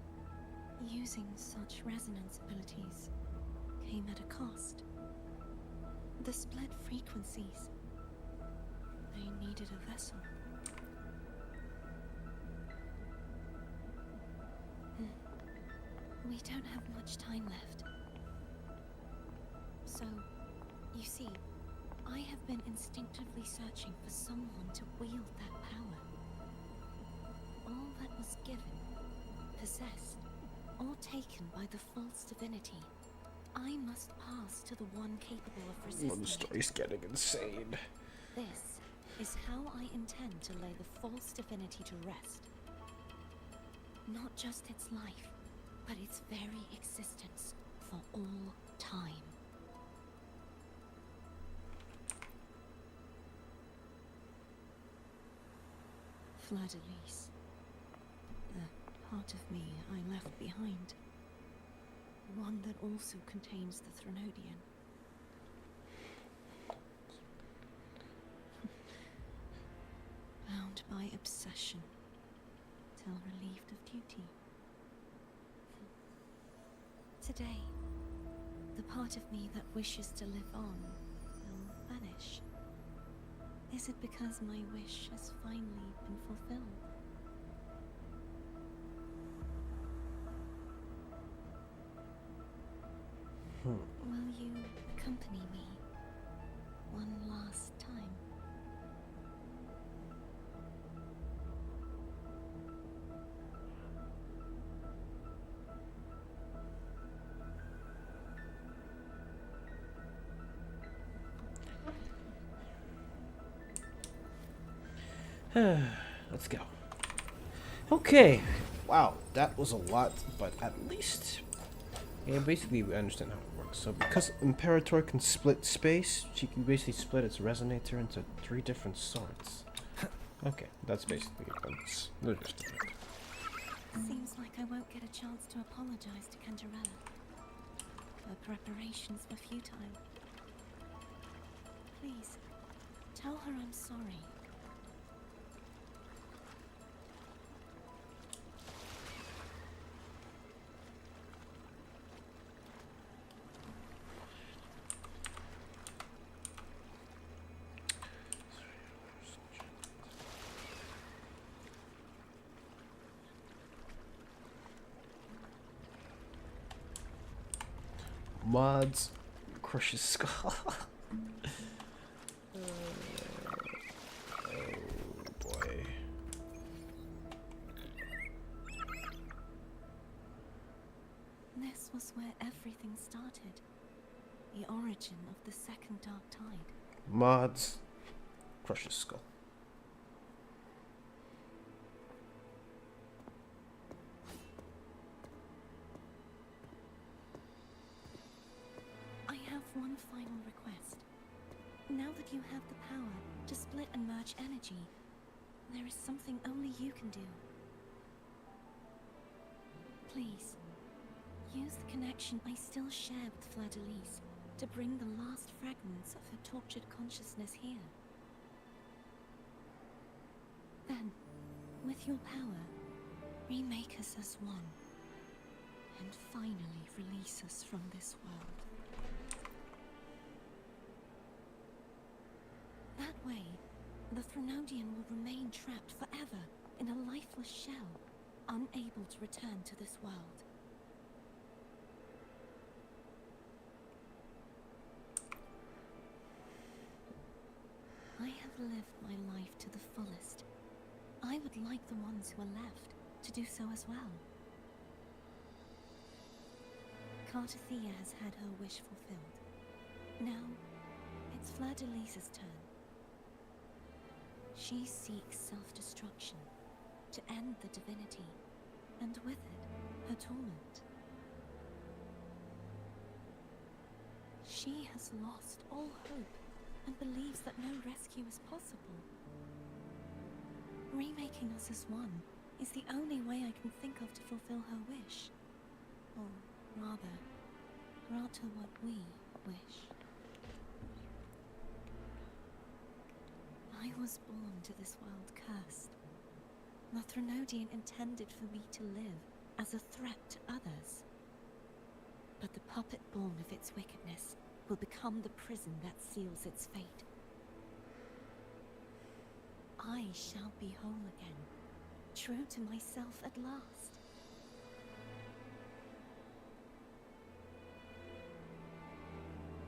using such resonance abilities came at a cost. The split frequencies, they needed a vessel. We don't have much time left. So, you see, I have been instinctively searching for someone to wield that power. All that was given, possessed, or taken by the false divinity, I must pass to the one capable of resisting. The story's getting insane. This is how I intend to lay the false divinity to rest. Not just its life, but its very existence for all time. Fleur-de-Lis, the part of me I left behind, one that also contains the Threnodian. Bound by obsession, till relieved of duty. Today, the part of me that wishes to live on will vanish. Is it because my wish has finally been fulfilled? Will you accompany me one last time? Let's go. Okay. Wow, that was a lot, but at least... Yeah, basically we understand how it works. So because Imperator can split space, she can basically split its resonator into 3 different sorts. Okay, that's basically it. They're just different. Seems like I won't get a chance to apologize to Cantarella. Her preparations were futile. Please, tell her I'm sorry. Mods, crush his skull. Oh boy. This was where everything started. The origin of the second Dark Tide. mods. Crush his skull. I have one final request. Now that you have the power to split and merge energy, there is something only you can do. Please, use the connection I still share with Fladelise to bring the last fragments of her tortured consciousness here. Then, with your power, remake us as one, and finally release us from this world. That way, the Threnodian will remain trapped forever in a lifeless shell, unable to return to this world. I have lived my life to the fullest. I would like the ones who are left to do so as well. Cartathea has had her wish fulfilled. Now, it's Fladelise's turn. She seeks self-destruction to end the divinity, and with it, her torment. She has lost all hope and believes that no rescue is possible. Remaking us as one is the only way I can think of to fulfill her wish. Or rather, grant her what we wish. I was born to this world cursed. The Threnodian intended for me to live as a threat to others. But the puppet born of its wickedness will become the prison that seals its fate. I shall be whole again, true to myself at last.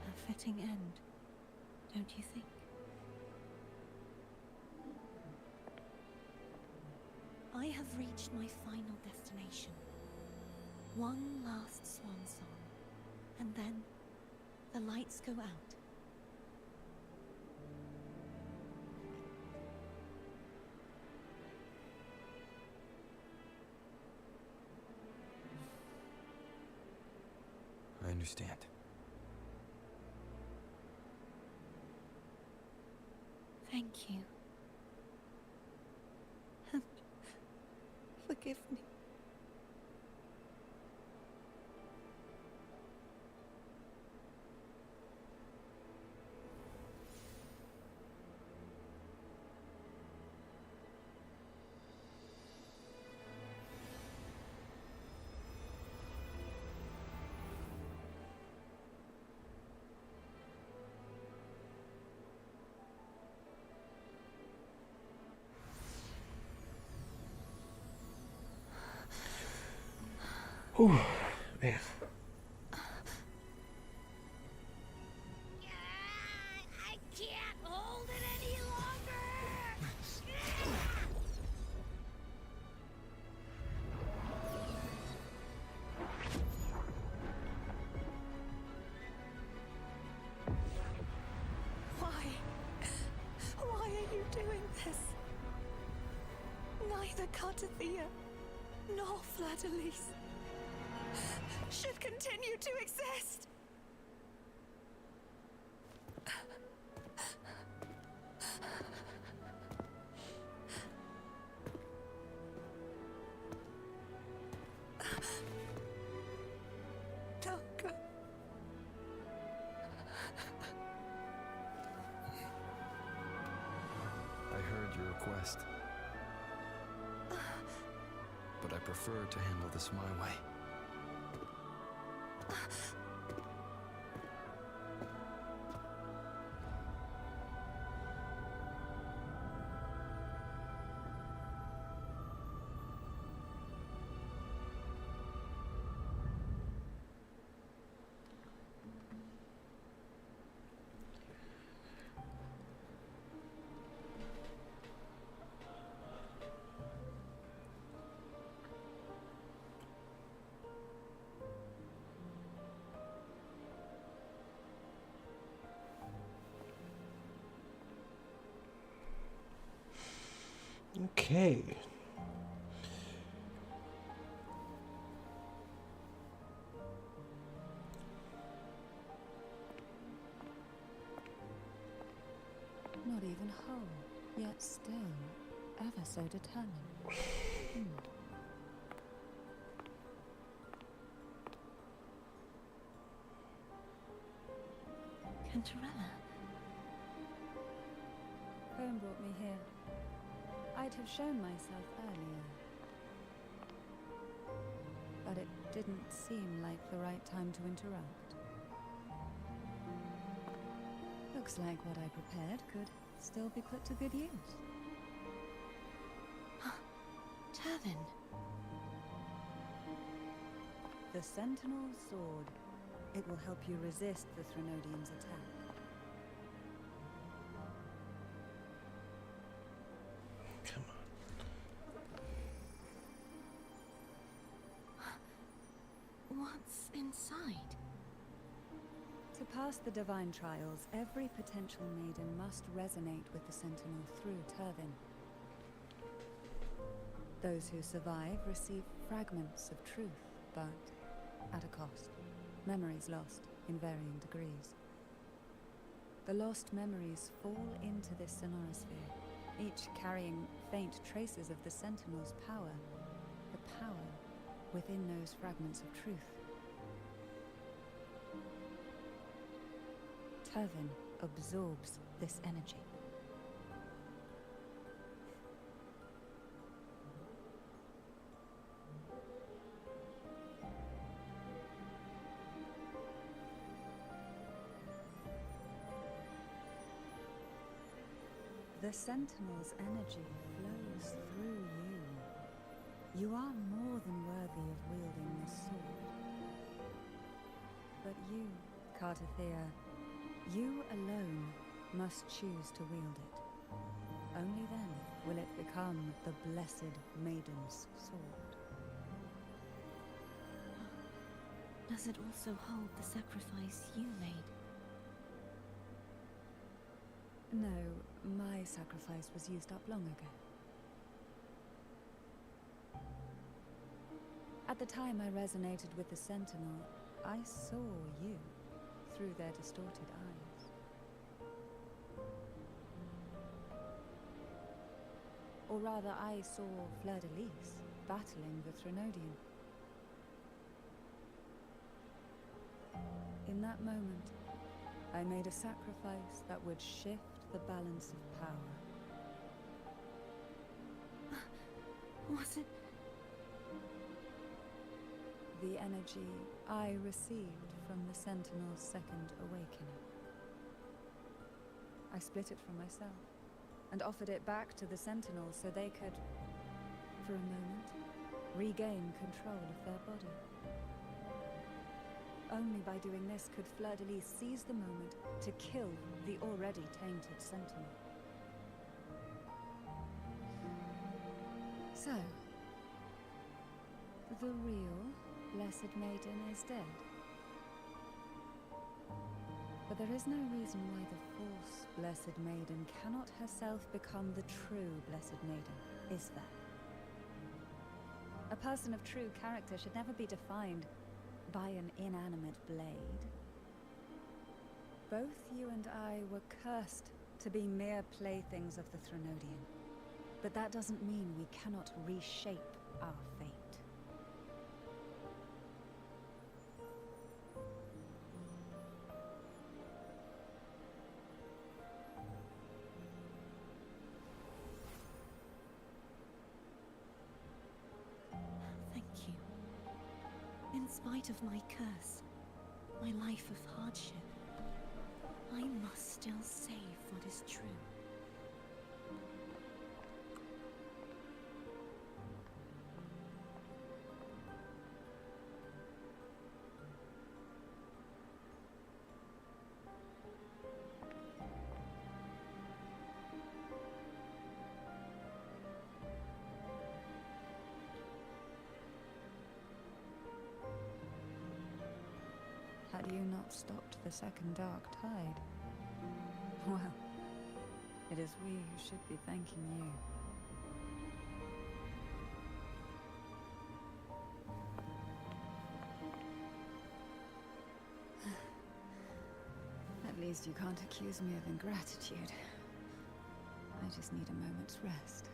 A fitting end, don't you think? I have reached my final destination. One last swan song, and then the lights go out. I understand. Thank you. And forgive me. Whew, man. I can't hold it any longer! Why are you doing this? Neither Cartathea nor Fladelise should continue to exist. Don't go. I heard your request. But I prefer to handle this my way. Okay. Not even whole, yet still ever so determined. Cantarella. Home brought me here. I'd have shown myself earlier. But it didn't seem like the right time to interrupt. Looks like what I prepared could still be put to good use. Turvin. The Sentinel's sword. It will help you resist the Threnodian's attack. Come on. What's inside? To pass the divine trials, every potential maiden must resonate with the Sentinel through Turvin. Those who survive receive fragments of truth, but at a cost. Memories lost in varying degrees. The lost memories fall into this sonorosphere, each carrying faint traces of the Sentinel's power, the power within those fragments of truth. Turvin absorbs this energy. The Sentinel's energy flows through you. You are more than worthy of wielding this sword. But you, Cartathea, you alone must choose to wield it. Only then will it become the Blessed Maiden's sword. Does it also hold the sacrifice you made? No, my sacrifice was used up long ago. At the time I resonated with the Sentinel, I saw you through their distorted eyes. Or rather, I saw Fleur-de-Lis battling the Threnodian. In that moment, I made a sacrifice that would shift the balance of power. Was it? The energy I received from the Sentinel's second awakening. I split it from myself and offered it back to the Sentinels so they could, for a moment, regain control of their body. Only by doing this could Fleur-de-Lis seize the moment to kill the already tainted Sentinel. So, the real Blessed Maiden is dead. But there is no reason why the false Blessed Maiden cannot herself become the true Blessed Maiden, is there? A person of true character should never be defined by an inanimate blade. Both you and I were cursed to be mere playthings of the Threnodian. But that doesn't mean we cannot reshape our fate. Thank you. In spite of my curse, my life of hardship, I must still save what is true. Had you not stopped the second dark tide? Well, it is we who should be thanking you. least you can't accuse me of ingratitude. I just need a moment's rest.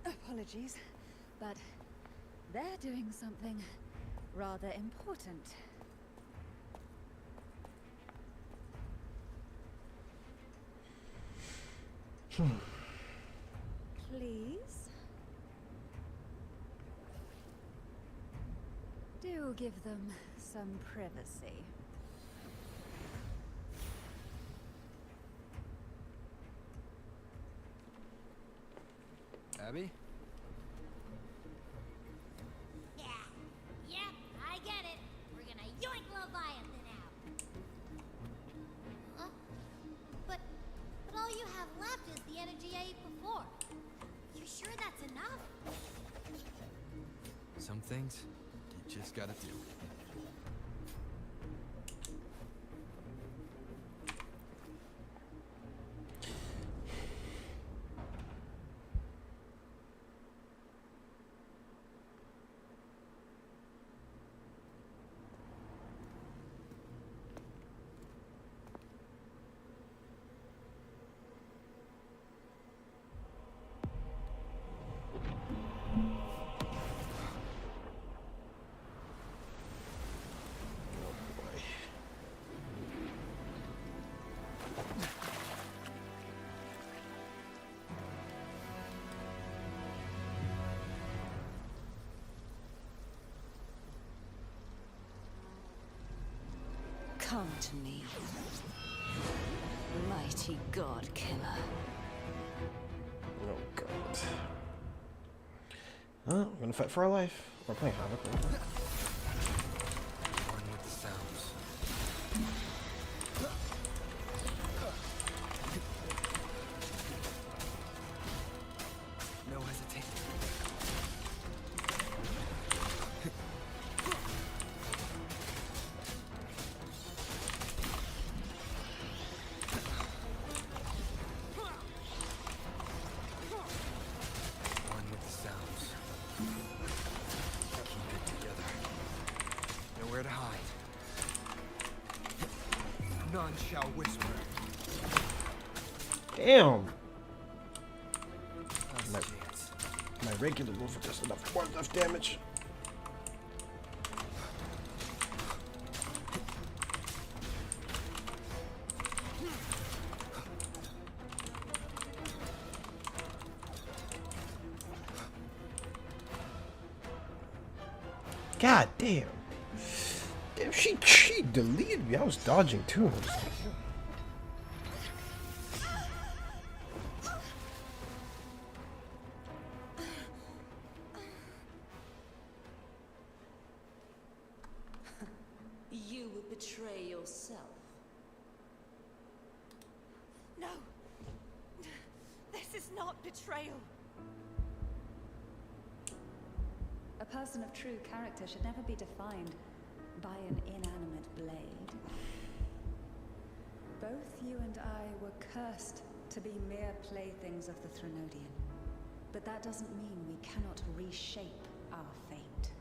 Apologies, but they're doing something rather important. Please? Do give them some privacy. Abby? Yeah. Yep, I get it. We're gonna yoink Leviathan out. Huh? But all you have left is the energy I ate before. You sure that's enough? Some things you just gotta do. Come to me, mighty god killer. Oh god. Well, we're gonna fight for our life. We're playing Havoc. Right? One with the sounds. No hesitation. One with the sounds. Keep it together. Nowhere to hide. None shall whisper. Damn! Last chance. My regular move does enough damage. God damn. Damn, she deleted me. I was dodging too. I was like, You would betray yourself. No. This is not betrayal. A person of true character should never be defined by an inanimate blade. Both you and I were cursed to be mere playthings of the Threnodian. But that doesn't mean we cannot reshape our fate.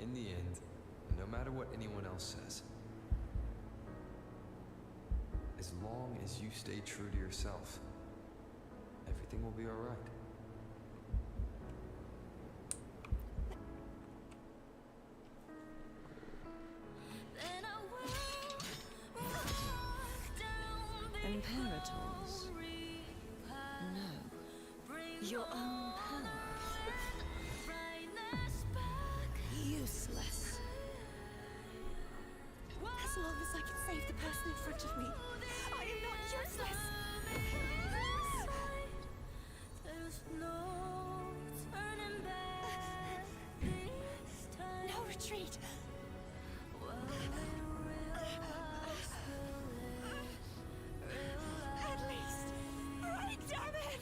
In the end, no matter what anyone else says, as long as you stay true to yourself, everything will be alright. Imperators? No. Your own power. Useless. As long as I can save the person in front of me, I am not useless. No retreat. At least, right, damn it!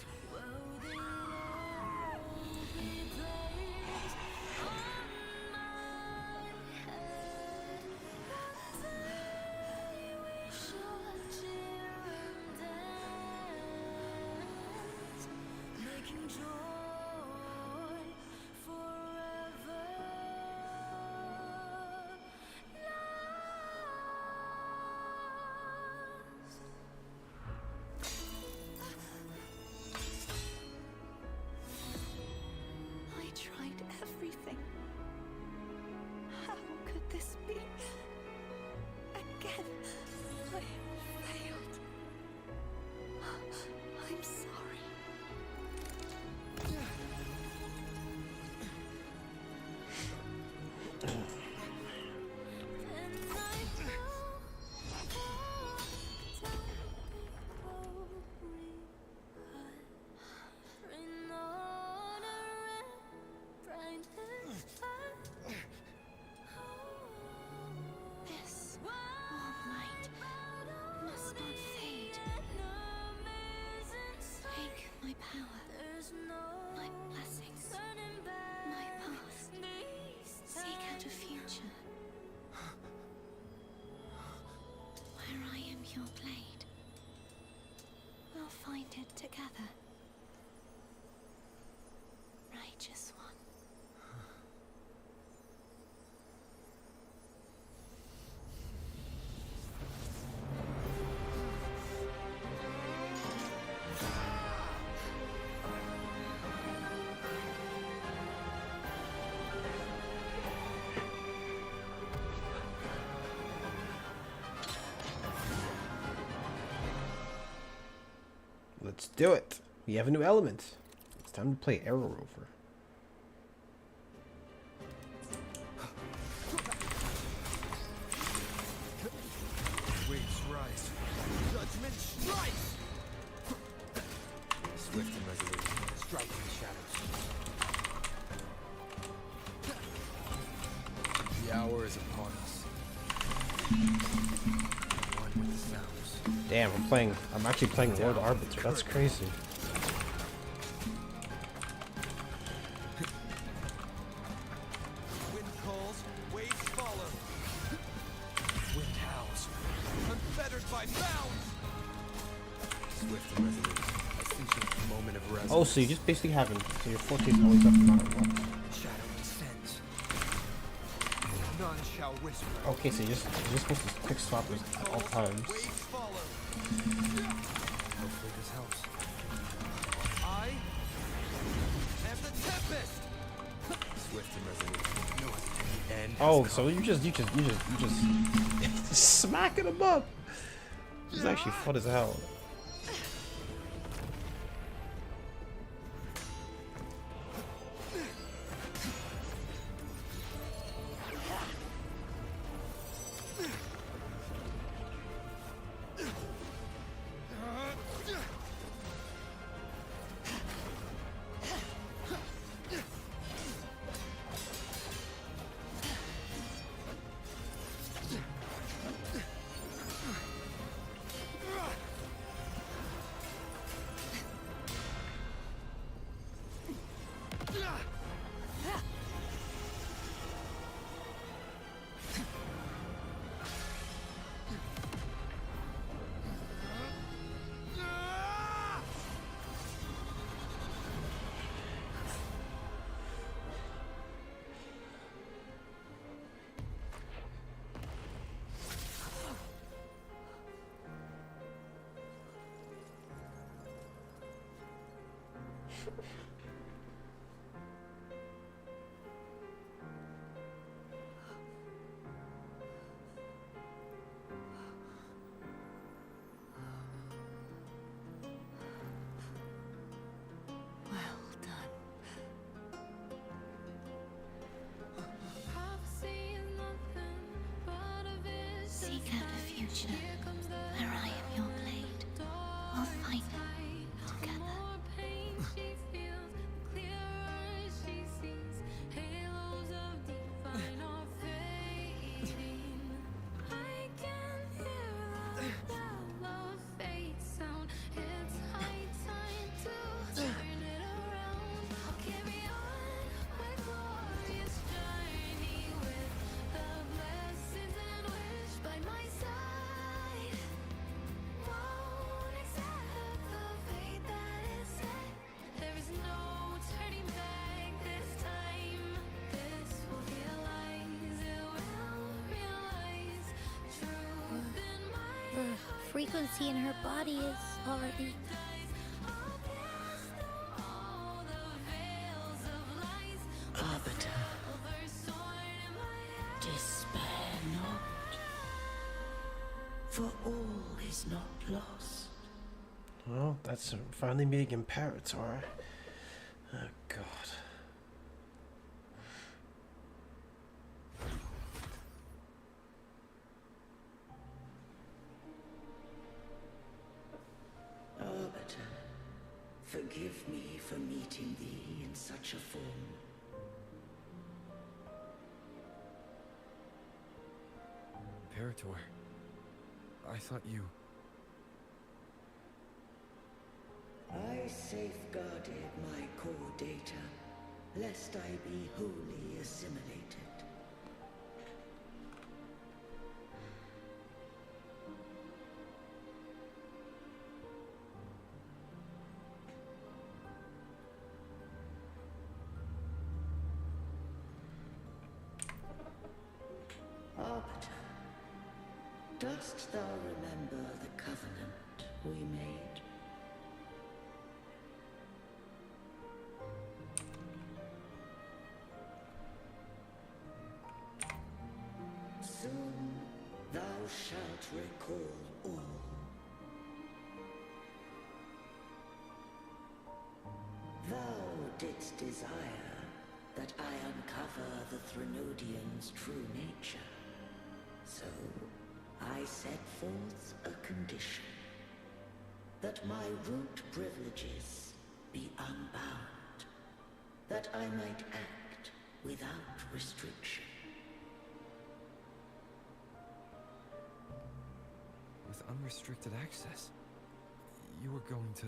I tried everything. How could this be? Again, I failed. I'm sorry. This warm light must not fade. Take my power, my blessings, my path. Seek out a future where I am your blade. We'll find it together. Righteous one. Let's do it. We have a new element. It's time to play Arrow Rover. Waves rise. Judgment strikes! Swift and resolute, striking the shadows. The hour is upon us. One with the sounds. Damn, I'm actually playing Lord Arbiter. That's crazy. Wind calls, waves follow. Wind howls, unfettered by bounds. Swift and resolute, a sentient moment of rest. Oh, so you just basically haven't. So your forte is always up no matter what. Shadow descends. None shall whisper. Okay, so you're just supposed to quick swap this at all times. Waves follow. Hopefully this helps. I am the tempest. Swift and resolute. No hesitation. End. Oh, so you just smacking him up. This is actually fun as hell. Seek out a future where I am your blade. We'll find it together. By my side. frequency in her body is already... Arbiter, despair not, for all is not lost. Well, that's finally meeting Imperator. Oh god. Arbiter, forgive me for meeting thee in such a form. Imperator, I thought you... I safeguarded my core data, lest I be wholly assimilated. Arbiter, dost thou remember the covenant we made? Soon thou shalt recall all. Thou didst desire that I uncover the Threnodian's true nature. So I set forth a condition. That my root privileges be unbound. That I might act without restriction. With unrestricted access, you were going to...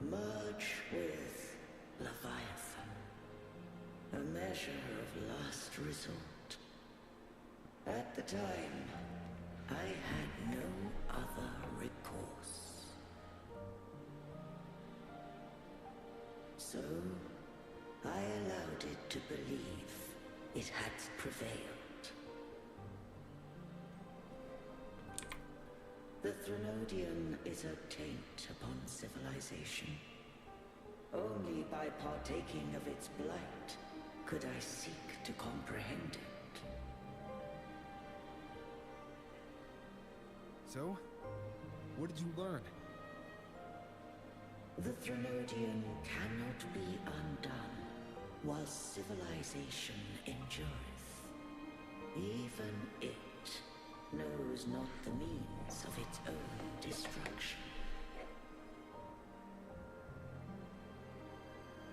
Merge with Leviathan. A measure of last resort. At the time, I had no other recourse. So, I allowed it to believe it had prevailed. The Threnodian is a taint upon civilization. Only by partaking of its blight could I seek to comprehend it. So? What did you learn? The Threnodian cannot be undone while civilization endureth. Even it knows not the means of its own destruction.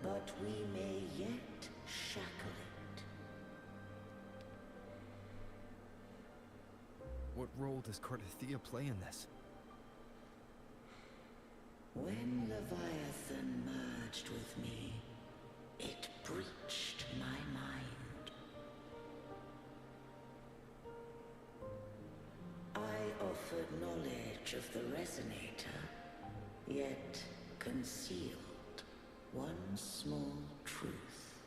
But we may yet shackle it. What role does Cardathia play in this? When Leviathan merged with me, it breached my mind. I offered knowledge of the Resonator, yet concealed one small truth.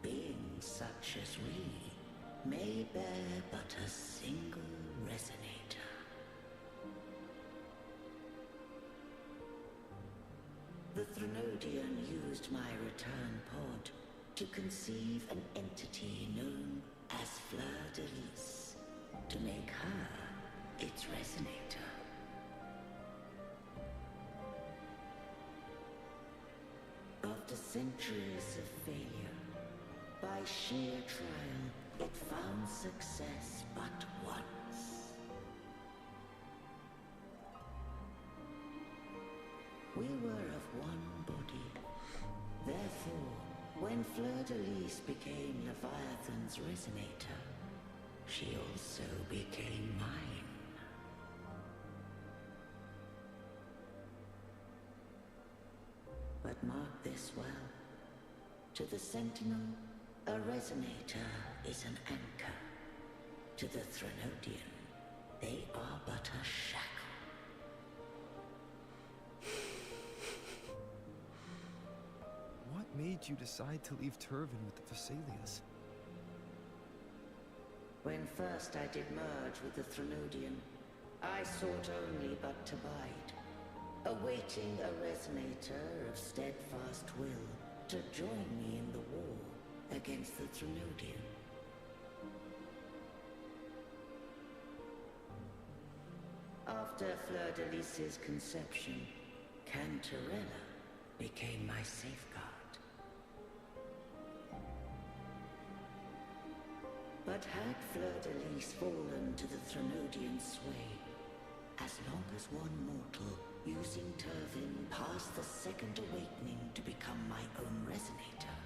Beings such as we may bear but a single Resonator. The Threnodian used my return pod to conceive an entity known as Fleur de Lis, to make her its Resonator. After centuries of failure, by sheer trial, it found success but once. We were of one body. Therefore, when Fleur de Lis became Leviathan's Resonator, she also became mine. But mark this well. To the Sentinel, a Resonator is an anchor. To the Threnodian, they are but a shackle. What made you decide to leave Turvin with the Phasaelias? When first I did merge with the Threnodian, I sought only but to bide, awaiting a resonator of steadfast will to join me in the war against the Threnodian. After Fleur-de-Lis's conception, Cantarella became my safeguard. But had Fleur-de-Lis fallen to the Threnodian sway, as long as one mortal using Turvin passed the second awakening to become my own resonator,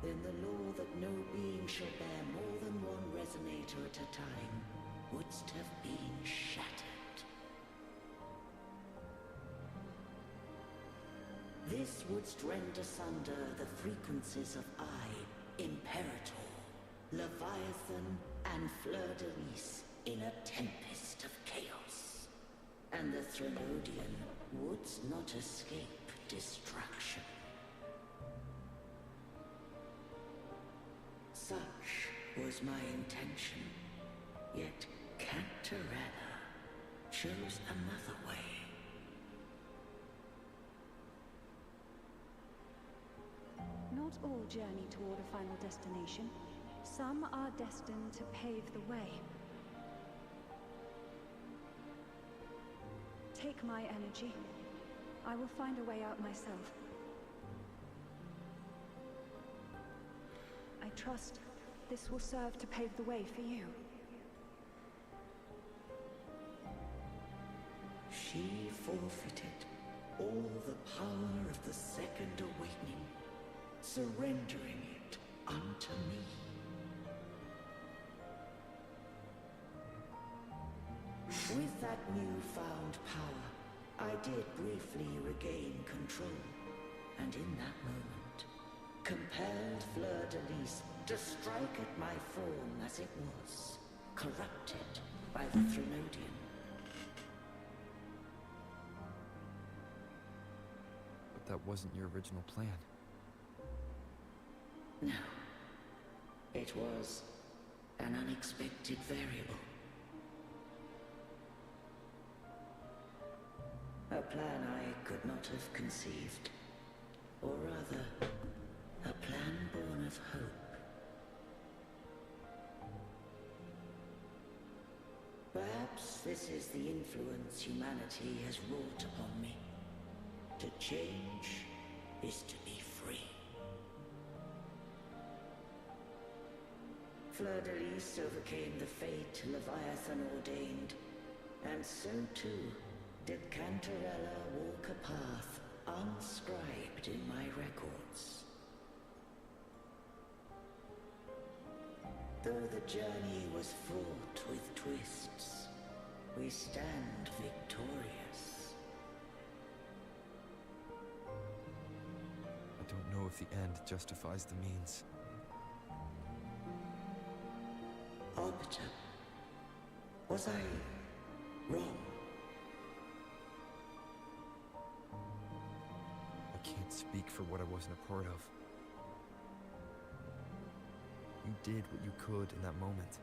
then the law that no being shall bear more than one resonator at a time wouldst have been shattered. This wouldst rend asunder the frequencies of I, Imperator, Leviathan, and Fleur-de-Lis in a tempest of chaos. And the Threnodian wouldst not escape destruction. Such was my intention, yet Cantarella chose another way. Not all journey toward a final destination. Some are destined to pave the way. Take my energy. I will find a way out myself. I trust this will serve to pave the way for you. She forfeited all the power of the second awakening, surrendering it unto me. With that newfound power, I did briefly regain control, and in that moment, compelled Fleur-de-Lis to strike at my form as it was, corrupted by the Threnodian. But that wasn't your original plan. No. It was an unexpected variable. A plan I could not have conceived. Or rather, a plan born of hope. Perhaps this is the influence humanity has wrought upon me. To change is to be free. Fleur-de-Lis overcame the fate Leviathan ordained, and so too did Cantarella walk a path unscribed in my records. Though the journey was fraught with twists, we stand victorious. I don't know if the end justifies the means. Arbiter, was I wrong? I can't speak for what I wasn't a part of. You did what you could in that moment.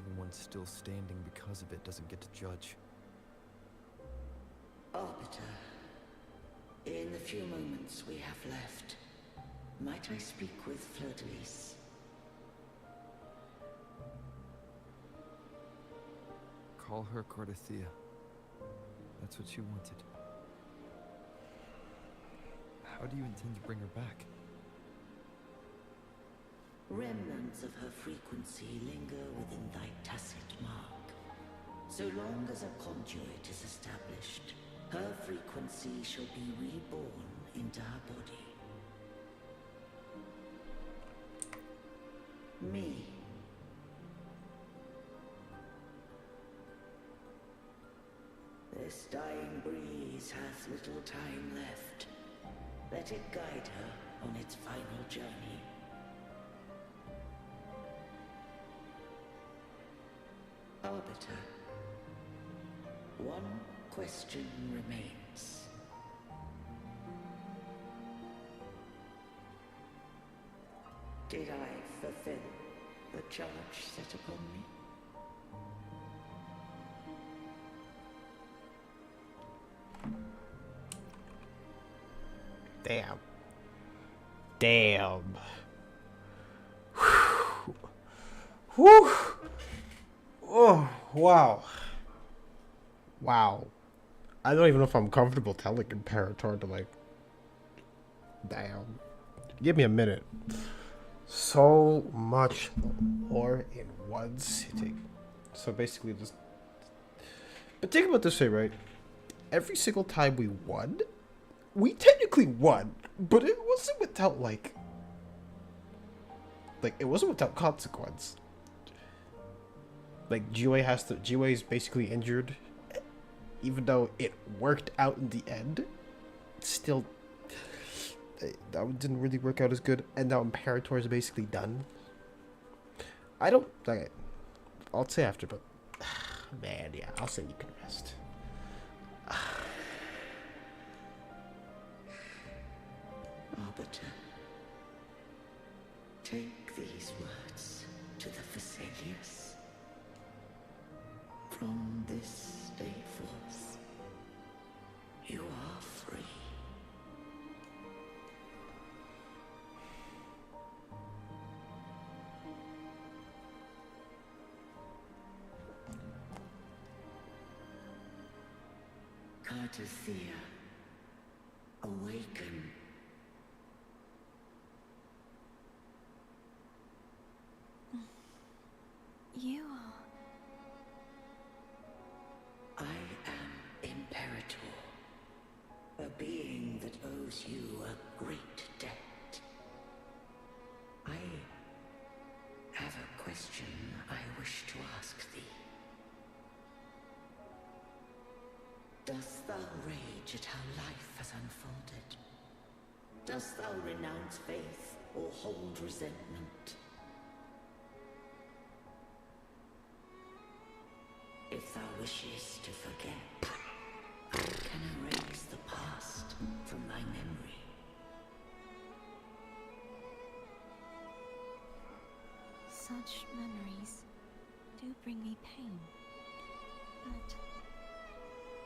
Anyone still standing because of it doesn't get to judge. Arbiter, in the few moments we have left, might I speak with Fleur-de-Lis? Call her Cardathea. That's what she wanted. How do you intend to bring her back? Remnants of her frequency linger within thy tacit mark. So long as a conduit is established, her frequency shall be reborn into her body. Me. This dying breeze hath little time left. Let it guide her on its final journey. Arbiter, one question remains. Did I fulfill the charge set upon me? Damn. Damn. Whew. Oh, wow. Wow. I don't even know if I'm comfortable telling Imperator to, like... Damn. Give me a minute. So much more in one sitting. So basically just... But think about this way, right? Every single time we won, we technically won, but it wasn't without, like, it wasn't without consequence. Like, Jiwei is basically injured, even though it worked out in the end. Still, that one didn't really work out as good, and now Imperator is basically done. I don't, okay, I'll say after, but, man, yeah, I'll say you can rest. Arbiter, take these words to the Vesalius. From this day forth, you are free. Cartathea, awaken. You are... I am Imperator, a being that owes you a great debt. I have a question I wish to ask thee. Dost thou rage at how life has unfolded? Dost thou renounce faith or hold resentment? If thou wishes to forget, I can erase the past from thy memory. Such memories do bring me pain, but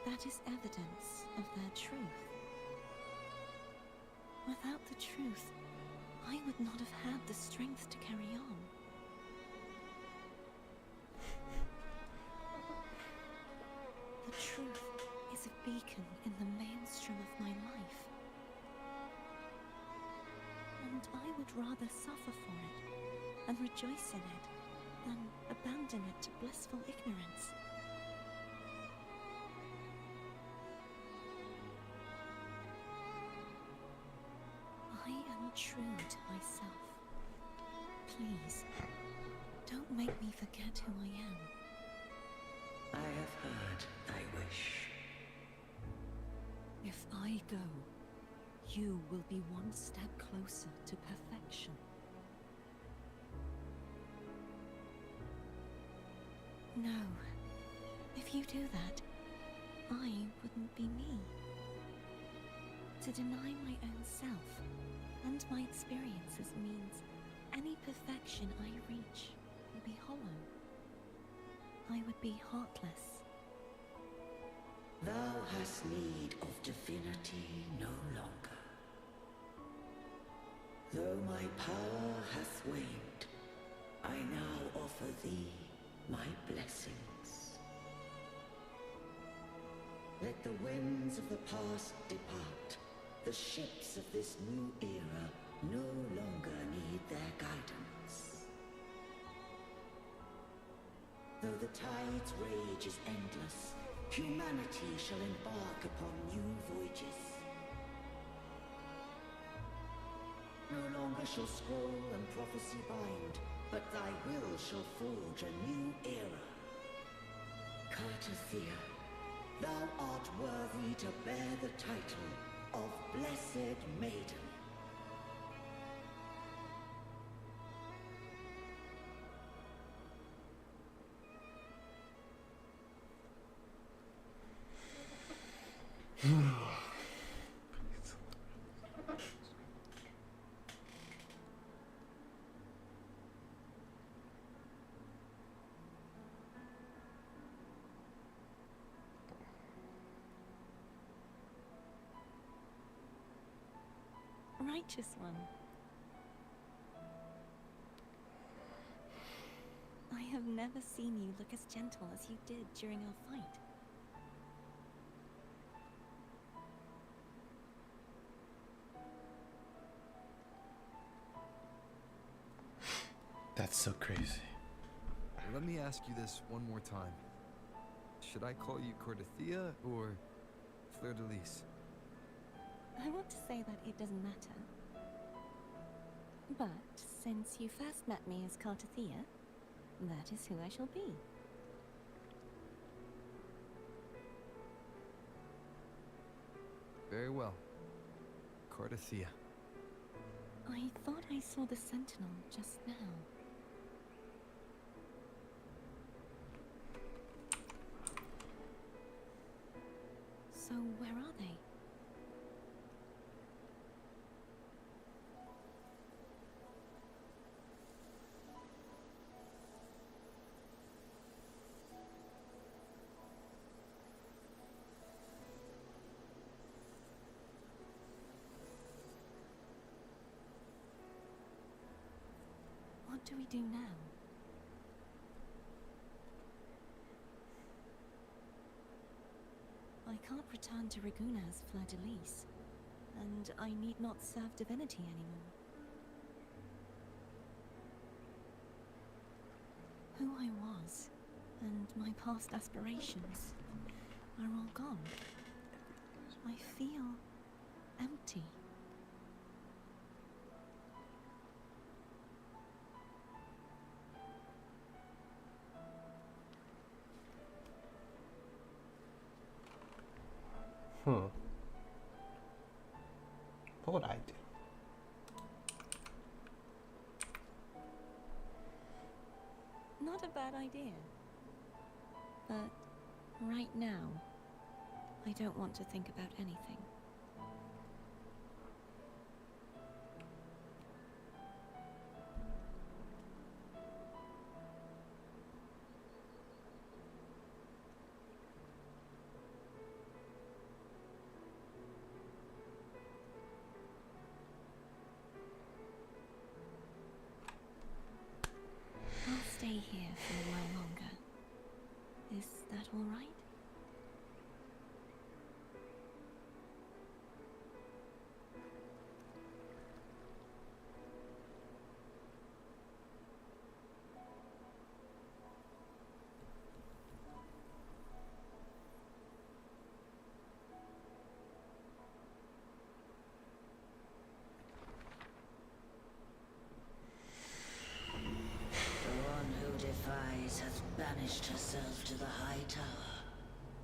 that is evidence of their truth. Without the truth, I would not have had the strength to carry on. The truth is a beacon in the maelstrom of my life. And I would rather suffer for it and rejoice in it than abandon it to blissful ignorance. I am true to myself. Please, don't make me forget who I am. I have heard thy wish. If I go, you will be one step closer to perfection. No. If you do that, I wouldn't be me. To deny my own self and my experiences means any perfection I reach will be hollow. I would be heartless. Thou hast need of divinity no longer. Though my power hath waned, I now offer thee my blessings. Let the winds of the past depart. The ships of this new era no longer need their guidance. Though the tide's rage is endless, humanity shall embark upon new voyages. No longer shall scroll and prophecy bind, but thy will shall forge a new era. Cartathea, thou art worthy to bear the title of Blessed Maiden. righteous one. I have never seen you look as gentle as you did during our fight. That's so crazy. Let me ask you this one more time. Should I call you Cordelia or Fleur de Lis? I want to say that it doesn't matter. But since you first met me as Cartathea, that is who I shall be. Very well. Cordelia. I thought I saw the Sentinel just now. So where are they? What do we do now? I can't return to Raguna as Fleur de Lis, and I need not serve divinity anymore. Who I was, and my past aspirations, are all gone. I feel empty. What would I do? Not a bad idea. But right now, I don't want to think about anything. I'll stay here for a while longer. Is that all right? Hath banished herself to the high tower,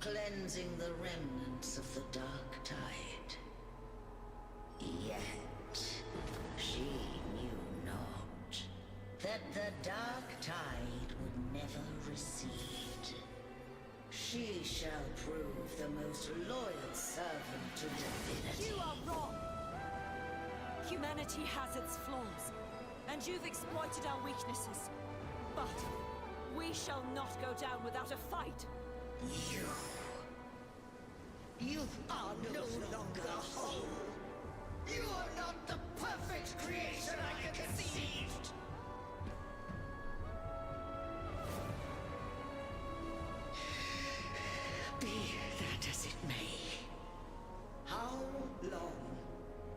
cleansing the remnants of the dark tide. Yet she knew not that the dark tide would never recede. She shall prove the most loyal servant to divinity. You are wrong! Humanity has its flaws, and you've exploited our weaknesses. But we shall not go down without a fight. You are no longer whole. You are not the perfect creation I conceived. Be that as it may, how long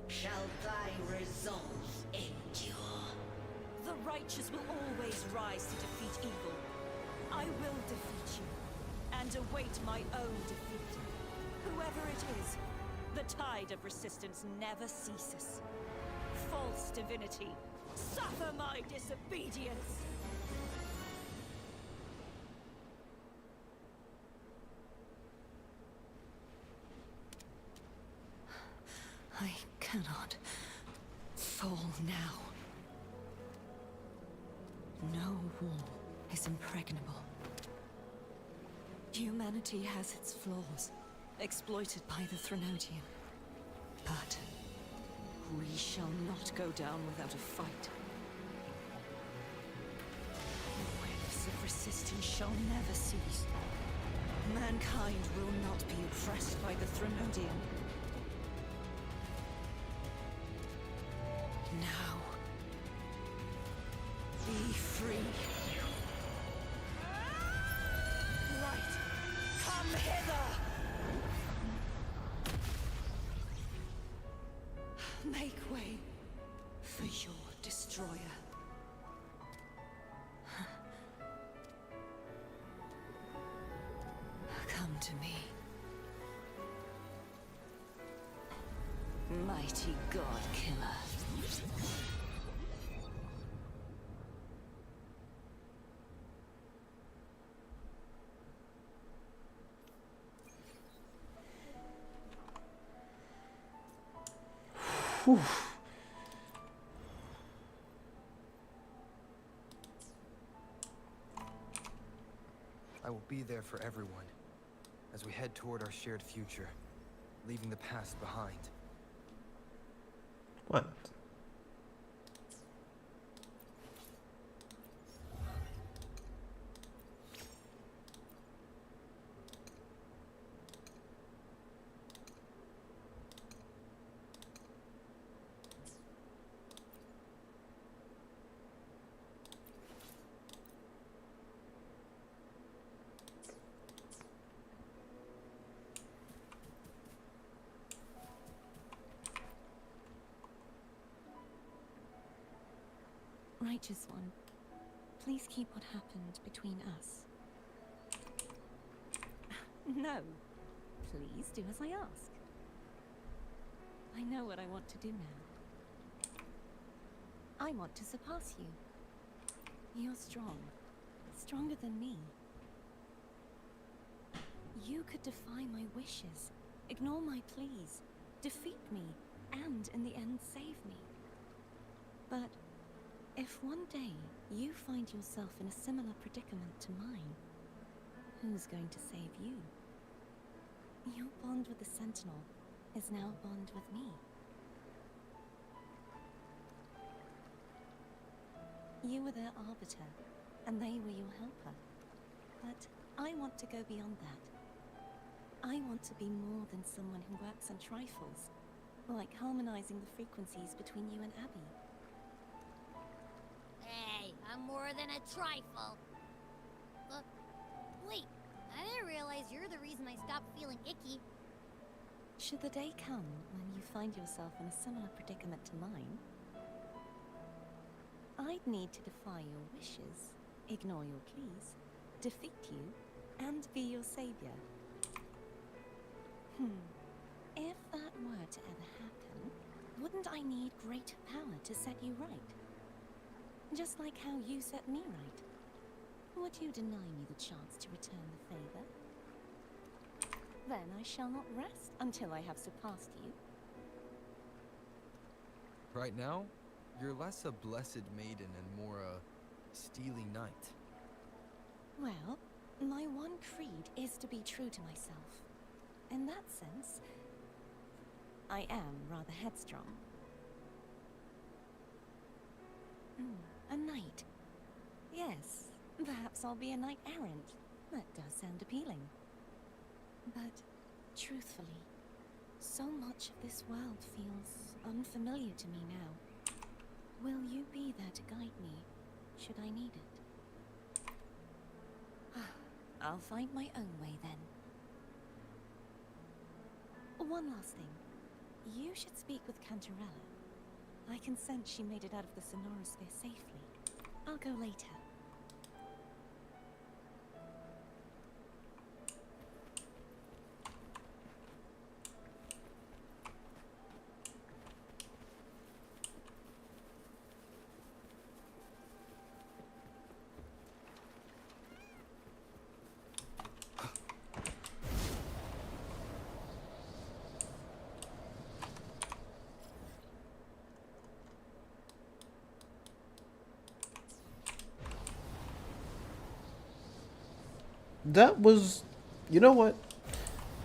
shall thy resolve endure? The righteous will always rise to defeat evil. I will defeat you, and await my own defeat. Whoever it is, the tide of resistance never ceases. False divinity, suffer my disobedience! I cannot fall now. No wall is impregnable. Humanity has its flaws, exploited by the Threnodian. But we shall not go down without a fight. Waves of resistance shall never cease. Mankind will not be oppressed by the Threnodian. now. Be free. Light, come hither! Make way for your destroyer. Come to me. Mighty God Killer. Whew. I will be there for everyone as we head toward our shared future, leaving the past behind. Why not? Righteous One, please keep what happened between us. No. Please do as I ask. I know what I want to do now. I want to surpass you. You're strong. Stronger than me. You could defy my wishes, ignore my pleas, defeat me, and in the end save me. But if one day you find yourself in a similar predicament to mine, who's going to save you? Your bond with the Sentinel is now a bond with me. You were their arbiter, and they were your helper. But I want to go beyond that. I want to be more than someone who works on trifles, like harmonizing the frequencies between you and Abby. Hey, I'm more than a trifle. Wait, I didn't realize you're the reason I stopped feeling icky. Should the day come when you find yourself in a similar predicament to mine, I'd need to defy your wishes, ignore your pleas, defeat you, and be your savior. If that were to ever happen, wouldn't I need greater power to set you right? Just like how you set me right. Would you deny me the chance to return the favor? Then I shall not rest until I have surpassed you. Right now, you're less a blessed maiden and more a steely knight. Well, my one creed is to be true to myself. In that sense, I am rather headstrong. A knight. Yes, perhaps I'll be a knight errant. That does sound appealing. But, truthfully, so much of this world feels unfamiliar to me now. Will you be there to guide me, should I need it? I'll find my own way then. One last thing. You should speak with Cantarella. I can sense she made it out of the Sonorosphere safely. I'll go later. That was, you know what?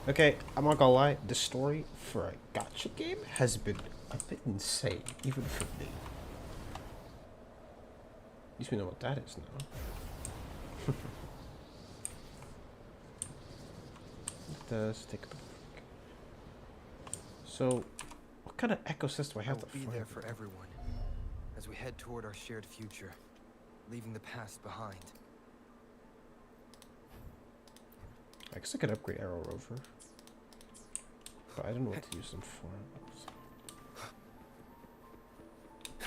Okay, I'm not gonna lie. The story for a gacha game has been a bit insane, even for me. At least we know what that is now. Let's take a look. So, what kind of ecosystem do I have to be find? there for everyone as we head toward our shared future, leaving the past behind. I guess I could upgrade Arrow Rover. But I don't know what to use them for.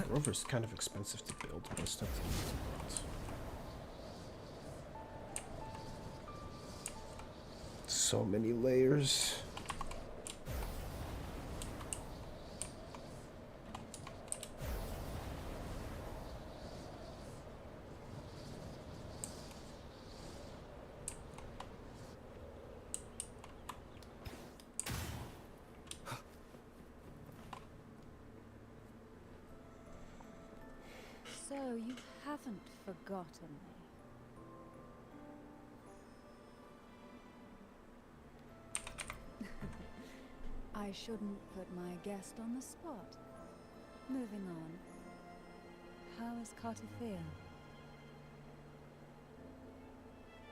Rover's kind of expensive to build, but it's not to use it. So many layers. So you haven't forgotten me. I shouldn't put my guest on the spot. Moving on. How is Cartifia?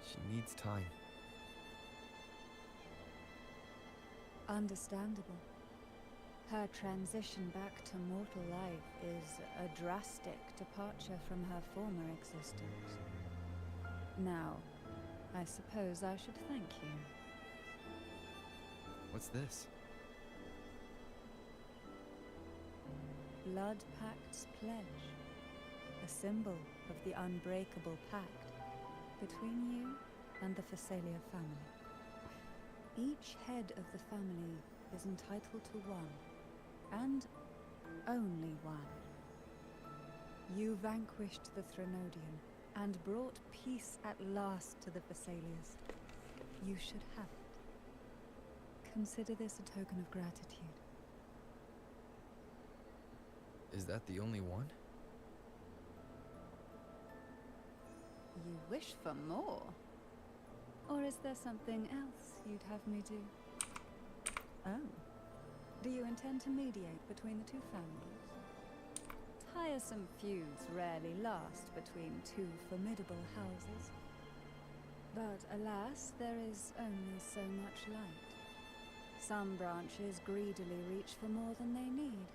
She needs time. Understandable. Her transition back to mortal life is a drastic departure from her former existence. Now, I suppose I should thank you. What's this? Blood Pact's pledge. A symbol of the unbreakable pact between you and the Phasalia family. Each head of the family is entitled to one. And only one. You vanquished the Threnodian and brought peace at last to the Phasalias. You should have it. Consider this a token of gratitude. Is that the only one? You wish for more? Or is there something else you'd have me do? Oh. Do you intend to mediate between the two families? Tiresome feuds rarely last between two formidable houses. But alas, there is only so much light. Some branches greedily reach for more than they need,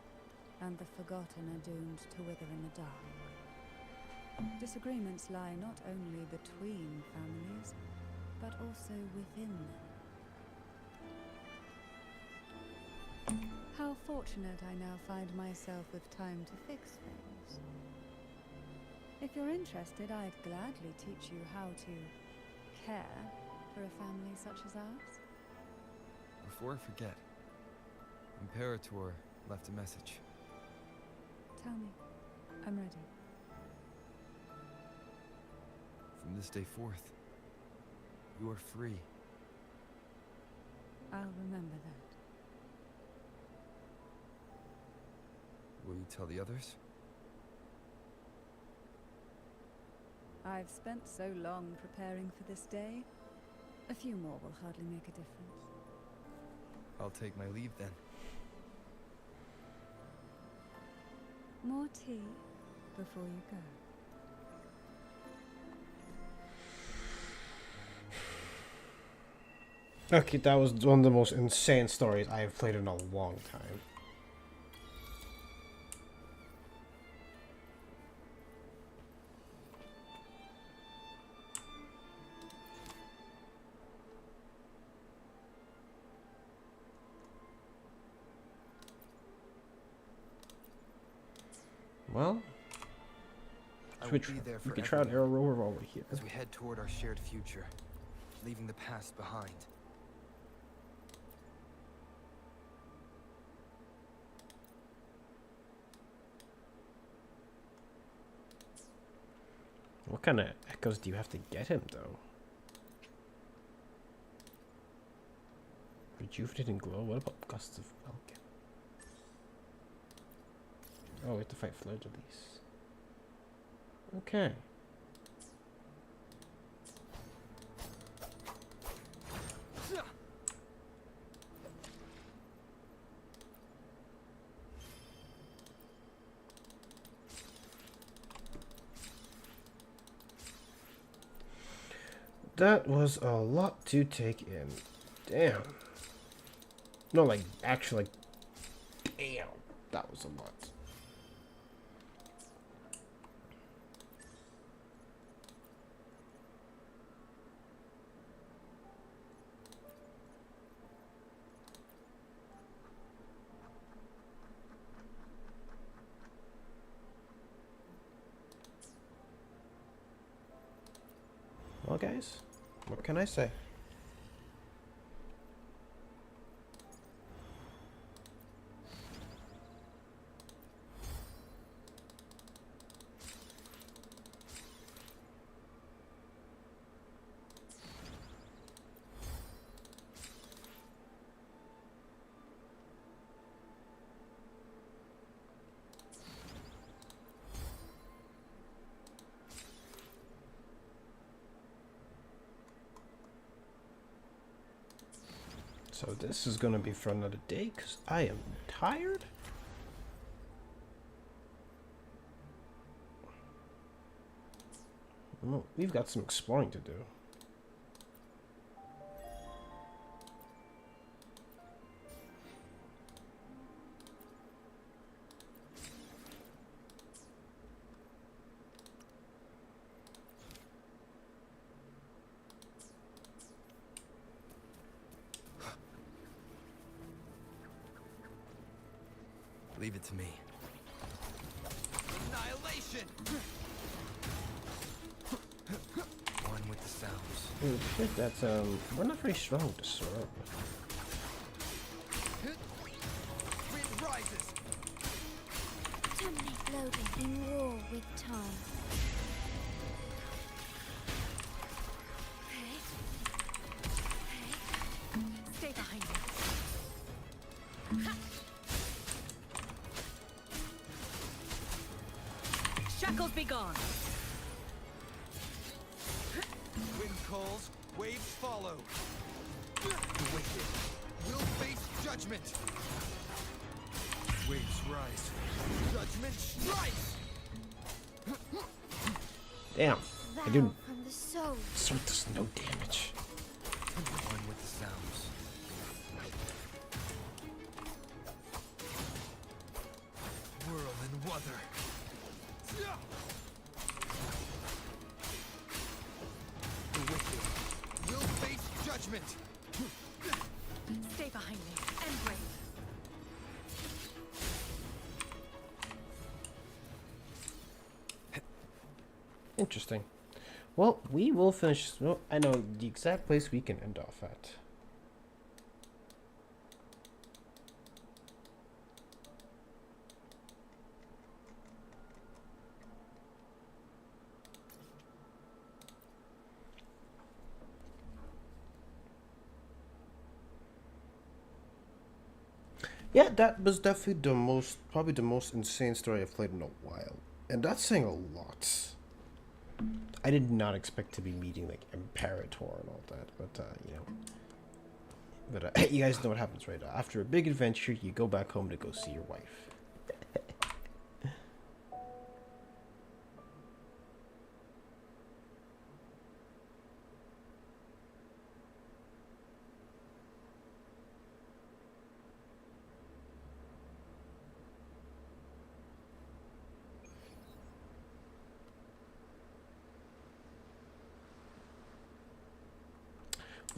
and the forgotten are doomed to wither in the dark. Disagreements lie not only between families, but also within them. How fortunate I now find myself with time to fix things. If you're interested, I'd gladly teach you how to care for a family such as ours. Before I forget, Imperator left a message. Tell me. I'm ready. From this day forth, you are free. I'll remember that. Will you tell the others? I've spent so long preparing for this day. A few more will hardly make a difference. I'll take my leave then. More tea before you go. Okay, that was one of the most insane stories I have played in a long time. Well, we can try out Arrow Rover while we're here. As we head toward our shared future, leaving the past behind. What kind of echoes do you have to get him, though? Rejuvenating glow? What about gusts of welcome? Oh, we have to fight fleur-de-lis. Okay. That was a lot to take in. Damn. No, like, actually, like, damn. That was a lot. guys. What can I say? So this is gonna be for another day because I am tired. Well, we've got some exploring to do. Leave it to me. Annihilation! One with the sounds. Ooh, shit, that's we're not very strong with the sword. Wind rises! Terminate loading in war with time. Stay behind me. Shackles be gone. Wind calls, waves follow. The wicked will face judgment. Waves rise. Judgment strikes! Damn, I didn't. From the soul. Sword does no damage. One with the sounds. Whirl and weather. The wicked will face judgment. Stay behind me and brave. Interesting. Well, we will finish. Well, I know the exact place we can end off at. Yeah, that was definitely the most, probably the most insane story I've played in a while. And that's saying a lot. I did not expect to be meeting, like, Imperator and all that, but, you know. But, you guys know what happens, right? After a big adventure, you go back home to go see your wife.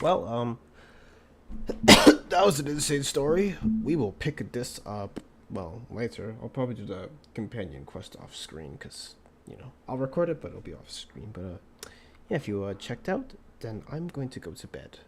Well, that was an insane story. We will pick this up, well, later. I'll probably do the companion quest off screen because, you know, I'll record it, but it'll be off screen. But, yeah, if you checked out, then I'm going to go to bed.